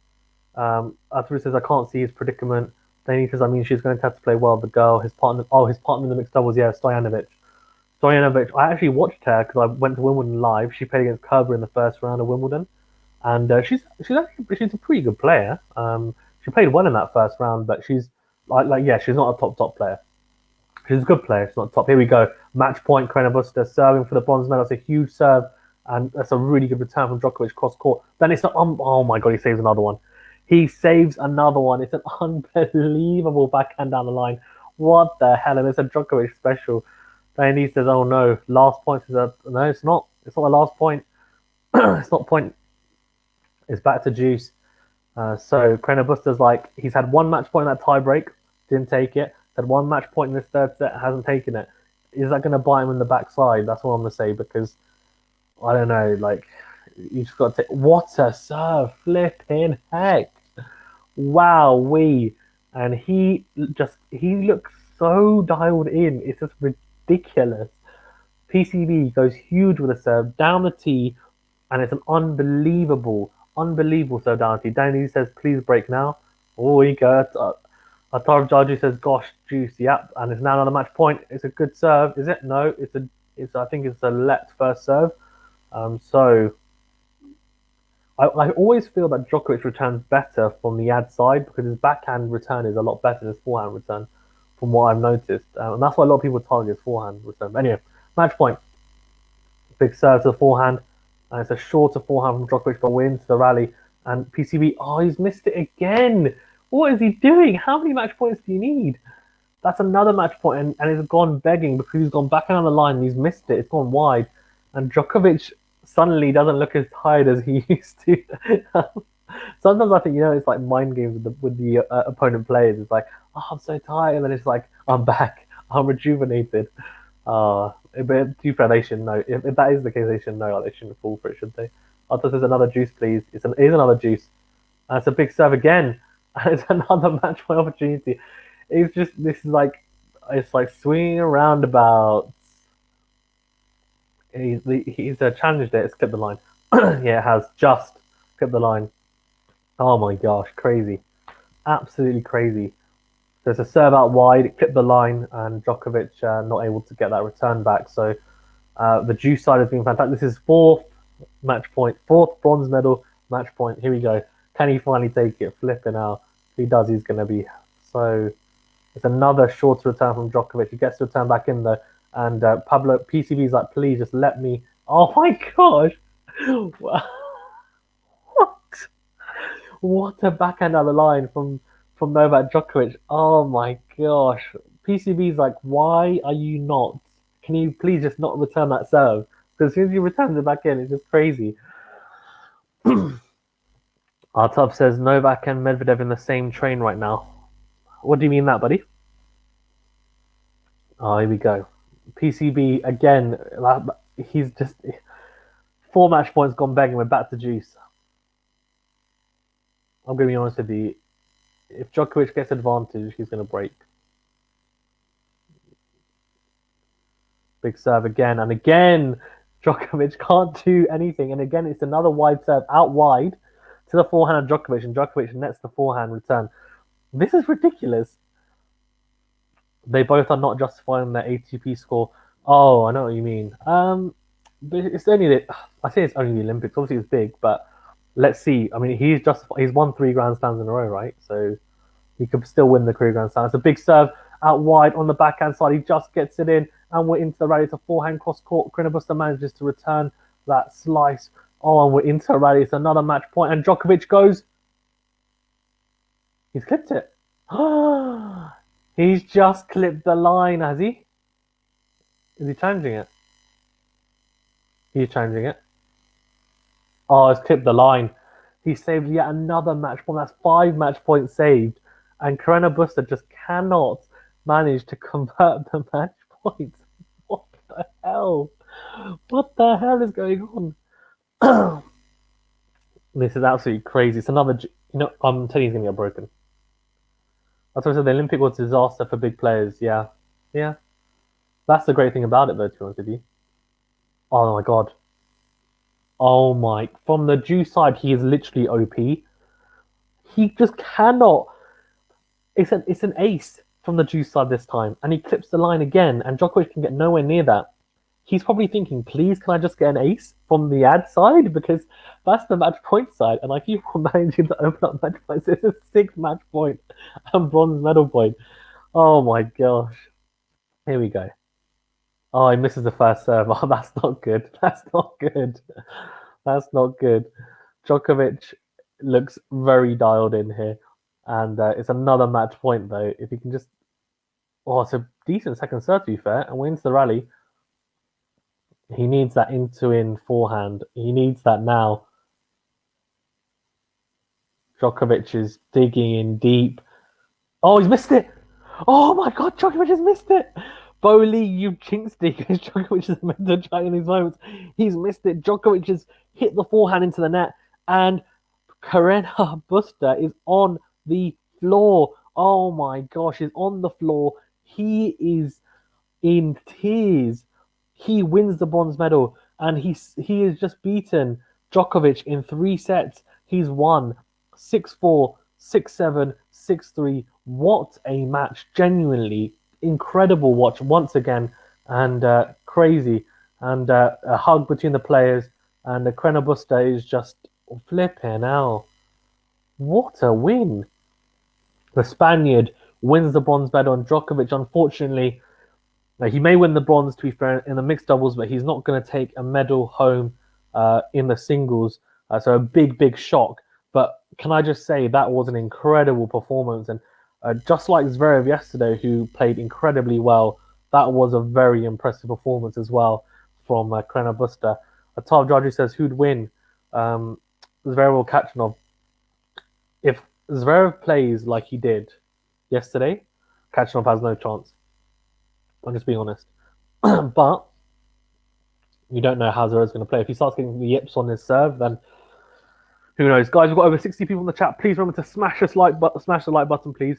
Arthur says, I can't see his predicament. Then he says, I mean, she's going to have to play well. The girl, his partner in the mixed doubles, yeah, Stojanovic. I actually watched her because I went to Wimbledon live. She played against Kerber in the first round of Wimbledon, and she's a pretty good player. She played well in that first round, but she's she's not a top player. She's a good player. She's not top. Here we go. Match point. CARRENO BUSTA serving for the bronze medal. It's a huge serve, and that's a really good return from Djokovic cross court. Then it's not. Oh my god! He saves another one. It's an unbelievable backhand down the line. What the hell? And it's a Djokovic special. Then he says, "Oh no, last point is a no. It's not. It's not the last point. It's not point. It's back to juice." So CARRENO BUSTA's like he's had one match point in that tie break, didn't take it. Had one match point in this third set, hasn't taken it. Is that going to bite him in the backside? That's what I'm going to say because I don't know. Like you just got to take. What a serve! Flipping heck! Wow, and he looks so dialed in. It's just ridiculous. PCB goes huge with a serve down the tee, and it's an unbelievable serve down the tee. Danny says, "Please break now." Oh, he goes. Atar Jaju says, "Gosh, juice, yep." And it's now another match point. It's a good serve, is it? No, I think it's a let first serve. So I always feel that Djokovic returns better from the ad side because his backhand return is a lot better than his forehand return, from what I've noticed. And that's why a lot of people target his forehand return. But anyway, match point. Big serve to the forehand, and it's a shorter forehand from Djokovic, but we're into the rally. And PCB, he's missed it again. What is he doing? How many match points do you need? That's another match point, and it's gone begging because he's gone back on the line and he's missed it. It's gone wide, and Djokovic suddenly doesn't look as tired as he used to. Sometimes I think it's like mind games with the opponent players. It's like, I'm so tired, and then it's like, I'm back, I'm rejuvenated. But to be fair, they should know. If that is the case, they should know. Like, they shouldn't fall for it, should they? Arthur says another juice, please. It is another juice. And it's a big serve again. And it's another match point opportunity. It's like swinging around about. He's challenged it. It's clipped the line. Yeah, it has just clipped the line. Oh my gosh, crazy. Absolutely crazy. There's a serve out wide, it clipped the line, and Djokovic not able to get that return back. So the juice side has been fantastic. This is fourth bronze medal match point. Here we go. Can he finally take it? Flipping out. If he does, he's going to be so. It's another shorter return from Djokovic. He gets to return back in though, and Pablo PCB is like, please just let me. Oh my gosh! What? What a backhand down the line from Novak Djokovic. Oh my gosh! PCB is like, why are you not? Can you please just not return that serve? Because as soon as you return it back in, it's just crazy. Artov says Novak and Medvedev in the same train right now. What do you mean that, buddy? Oh, here we go. PCB again. He's just 4 match points gone begging. We're back to juice. I'm going to be honest with you. If Djokovic gets advantage, he's going to break. Big serve again and again. Djokovic can't do anything. And again, it's another wide serve out wide to the forehand of Djokovic. And Djokovic nets the forehand return. This is ridiculous. They both are not justifying their ATP score. Oh, I know what you mean. But it's only the. I say it's only the Olympics. Obviously, it's big, but let's see. I mean, he's won 3 Grand Slams in a row, right? So he could still win the career Grand Slam. It's a big serve out wide on the backhand side. He just gets it in, and we're into the rally. It's a forehand cross court. Carreno Busta manages to return that slice. Oh, and we're into a rally. It's another match point, and Djokovic goes. He's clipped it. He's just clipped the line, has he? Is he changing it? He's changing it. Oh, he's clipped the line. He saved yet another match point. That's 5 match points saved. And Carreno Busta just cannot manage to convert the match points. What the hell? What the hell is going on? This is absolutely crazy. It's another. I'm telling you, he's going to get broken. That's what I said. The Olympic was a disaster for big players. Yeah. Yeah. That's the great thing about it, though, to be honest with you. Oh my god. Oh my. From the Jew side, he is literally OP. He just cannot. It's an ace from the Jew side this time. And he clips the line again, and Djokovic can get nowhere near that. He's probably thinking, please, can I just get an ace from the ad side? Because that's the match point side. And I keep on managing to open up match points. It's a 6 match point and bronze medal point. Oh my gosh. Here we go. Oh, he misses the first serve. Oh, that's not good. That's not good. That's not good. Djokovic looks very dialed in here. And it's another match point, though. If he can just. Oh, it's a decent second serve, to be fair. And we're into the rally. He needs that in forehand. He needs that now. Djokovic is digging in deep. Oh, he's missed it. Oh my god, Djokovic has missed it. Bowley, you jinxed it because Djokovic is meant to try in these moments. He's missed it. Djokovic has hit the forehand into the net, and Carreno Busta is on the floor. Oh my gosh, he's on the floor. He is in tears. He wins the bronze medal, and he has just beaten Djokovic in 3 sets. He's won 6-4, 6-7, 6-3. What a match. Genuinely incredible watch once again, and crazy. And a hug between the players, and the Carreno Busta is just flipping out. What a win. The Spaniard wins the bronze medal, and Djokovic, unfortunately, he may win the bronze, to be fair, in the mixed doubles, but he's not going to take a medal home in the singles. So a big shock. But can I just say that was an incredible performance. And just like Zverev yesterday, who played incredibly well, that was a very impressive performance as well from Carreno Busta. Tav Judge says, who'd win? Zverev or Kachanov? If Zverev plays like he did yesterday, Kachanov has no chance. I'm just being honest. But you don't know how Zverev's going to play. If he starts getting the yips on his serve, then who knows? Guys, we've got over 60 people in the chat. Please remember to smash the like button, please.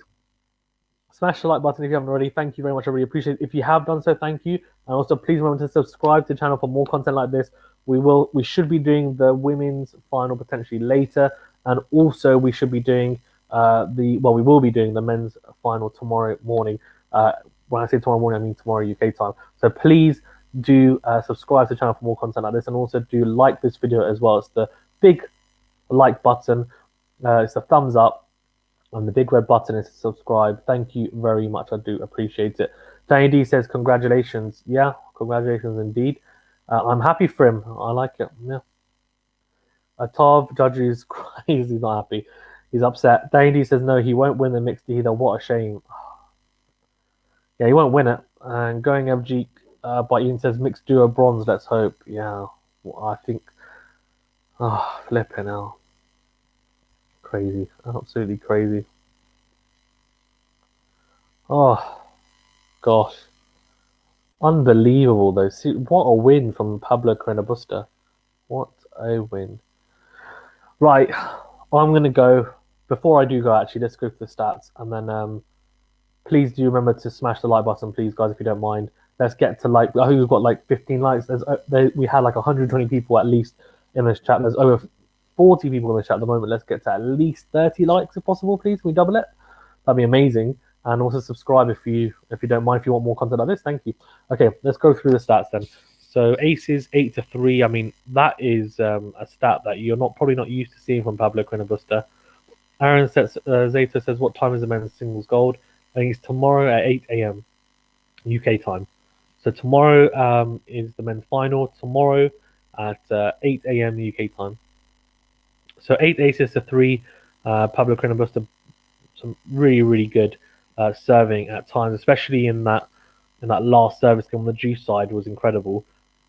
Smash the like button if you haven't already. Thank you very much. I really appreciate it. If you have done so, thank you. And also, please remember to subscribe to the channel for more content like this. We should be doing the women's final potentially later, and also we should be doing we will be doing the men's final tomorrow morning. When I say tomorrow morning, I mean tomorrow UK time. So please do subscribe to the channel for more content like this, and also do like this video as well. It's the big like button, it's a thumbs up, and the big red button is to subscribe. Thank you very much. I do appreciate it. Danny D says, congratulations. Yeah, congratulations indeed. I'm happy for him. I like it. Yeah. Tav Judge is crazy. He's not happy. He's upset. Danny D says, no, he won't win the mixed either. What a shame. Yeah, he won't win it. And going FG by Ian says, mixed duo bronze, let's hope. Yeah, well, I think. Oh, flipping hell. Crazy. Absolutely crazy. Oh, gosh. Unbelievable, though. See, what a win from Pablo CARRENO BUSTA. What a win. Right, I'm going to go. Before I do go, actually, let's go through the stats. And then please do remember to smash the like button, please, guys, if you don't mind. Let's get to like, I think we've got like 15 likes. We had like 120 people at least in this chat. There's over 40 people in the chat at the moment. Let's get to at least 30 likes if possible, please. Can we double it? that'd be amazing. And also subscribe if you don't mind, if you want more content like this. Thank you. Okay, let's go through the stats then. So aces 8-3. I mean, that is a stat that you're probably not used to seeing from Pablo CARRENO Busta. Aaron Zeta says, "What time is the men's singles gold?" I think it's tomorrow at 8 a.m. UK time. So tomorrow is the men's final. Tomorrow at 8 a.m. UK time. So 8 aces to 3. Pablo CARRENO Busta, some really good serving at times, especially in that last service game on the juice side was incredible.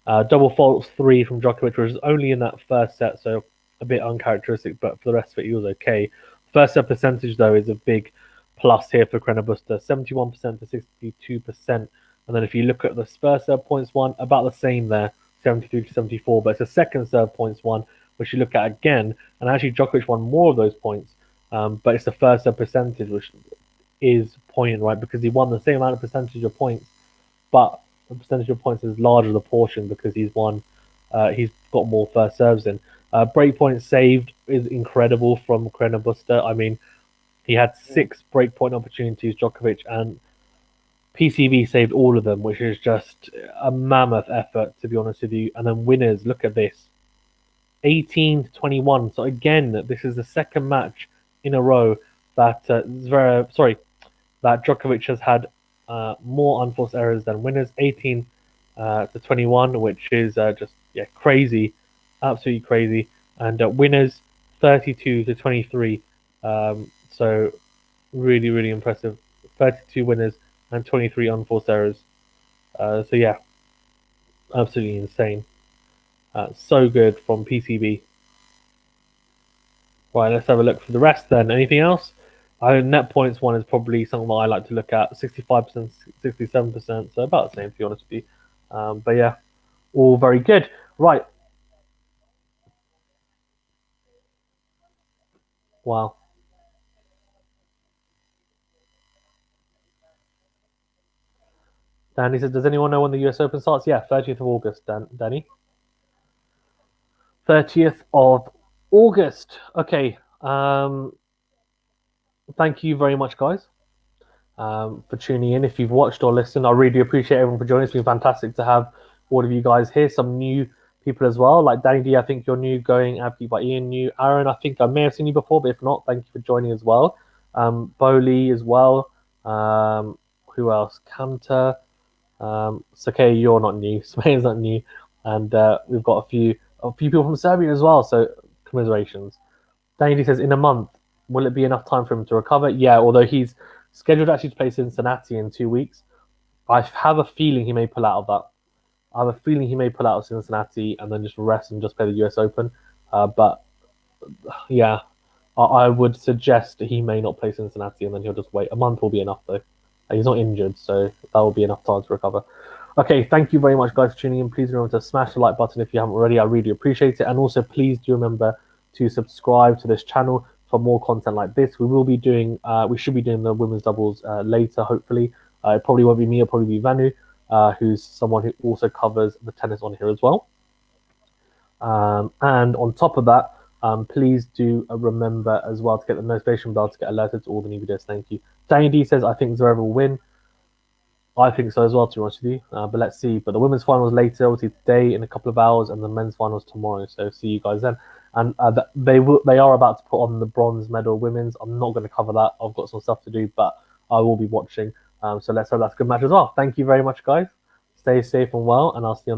Double faults 3 from Djokovic, which was only in that first set, so a bit uncharacteristic, but for the rest of it, he was okay. First set percentage, though, is a big plus here for CARRENO Busta, 71% to 62%. And then if you look at the first serve points won, about the same there, 73 to 74. But it's a second serve points won, which you look at again, and actually Djokovic won more of those points. But it's the first serve percentage, which is poignant, right? Because he won the same amount of percentage of points, but the percentage of points is larger the portion because he's won. He's got more first serves in. Breakpoint saved is incredible from CARRENO Busta. I mean, he had 6 breakpoint opportunities, Djokovic, and PCB saved all of them, which is just a mammoth effort, to be honest with you. And then winners, look at this, 18-21. So again, this is the second match in a row that that Djokovic has had more unforced errors than winners, 18-21, which is just crazy, absolutely crazy. And winners 32-23. So really impressive. 32 winners and 23 unforced errors. So yeah, absolutely insane. So good from PCB. Right, let's have a look for the rest then. Anything else? Net points one is probably something that I like to look at. 65%, 67%, so about the same, to be honest with you. But yeah, all very good. Right. Wow. Danny says, does anyone know when the US Open starts? Yeah, 30th of August, Danny. 30th of August. Okay. Thank you very much, guys, for tuning in. If you've watched or listened, I really appreciate everyone for joining. It's been fantastic to have all of you guys here. Some new people as well, like Danny D. I think you're new, going Abby by Ian new. Aaron, I think I may have seen you before, but if not, thank you for joining as well. Bowley as well. Who else? Cantor. Sakay, you're not new. Smaya's not new, and we've got a few people from Serbia as well. So commiserations. Danny D says, in a month, will it be enough time for him to recover? Yeah, although he's scheduled actually to play Cincinnati in 2 weeks. I have a feeling he may pull out of that. I have a feeling he may pull out of Cincinnati and then just rest and just play the US Open. But yeah, I would suggest he may not play Cincinnati and then he'll just wait. A month will be enough though. He's not injured, so that will be enough time to recover. Okay, thank you very much, guys, for tuning in. Please remember to smash the like button if you haven't already. I really appreciate it. And also, please do remember to subscribe to this channel for more content like this. We should be doing the women's doubles later, hopefully. It probably won't be me, it'll probably be Vanu, who's someone who also covers the tennis on here as well. And on top of that, please do remember as well to get the notification bell to get alerted to all the new videos. Thank you. Danny D says, I think Zverev will win. I think so as well, to be honest with you. But let's see. But the women's finals later, obviously today in a couple of hours, and the men's finals tomorrow. So see you guys then. And they are about to put on the bronze medal women's. I'm not going to cover that. I've got some stuff to do, but I will be watching. So let's hope that's a good match as well. Thank you very much, guys. Stay safe and well, and I'll see you on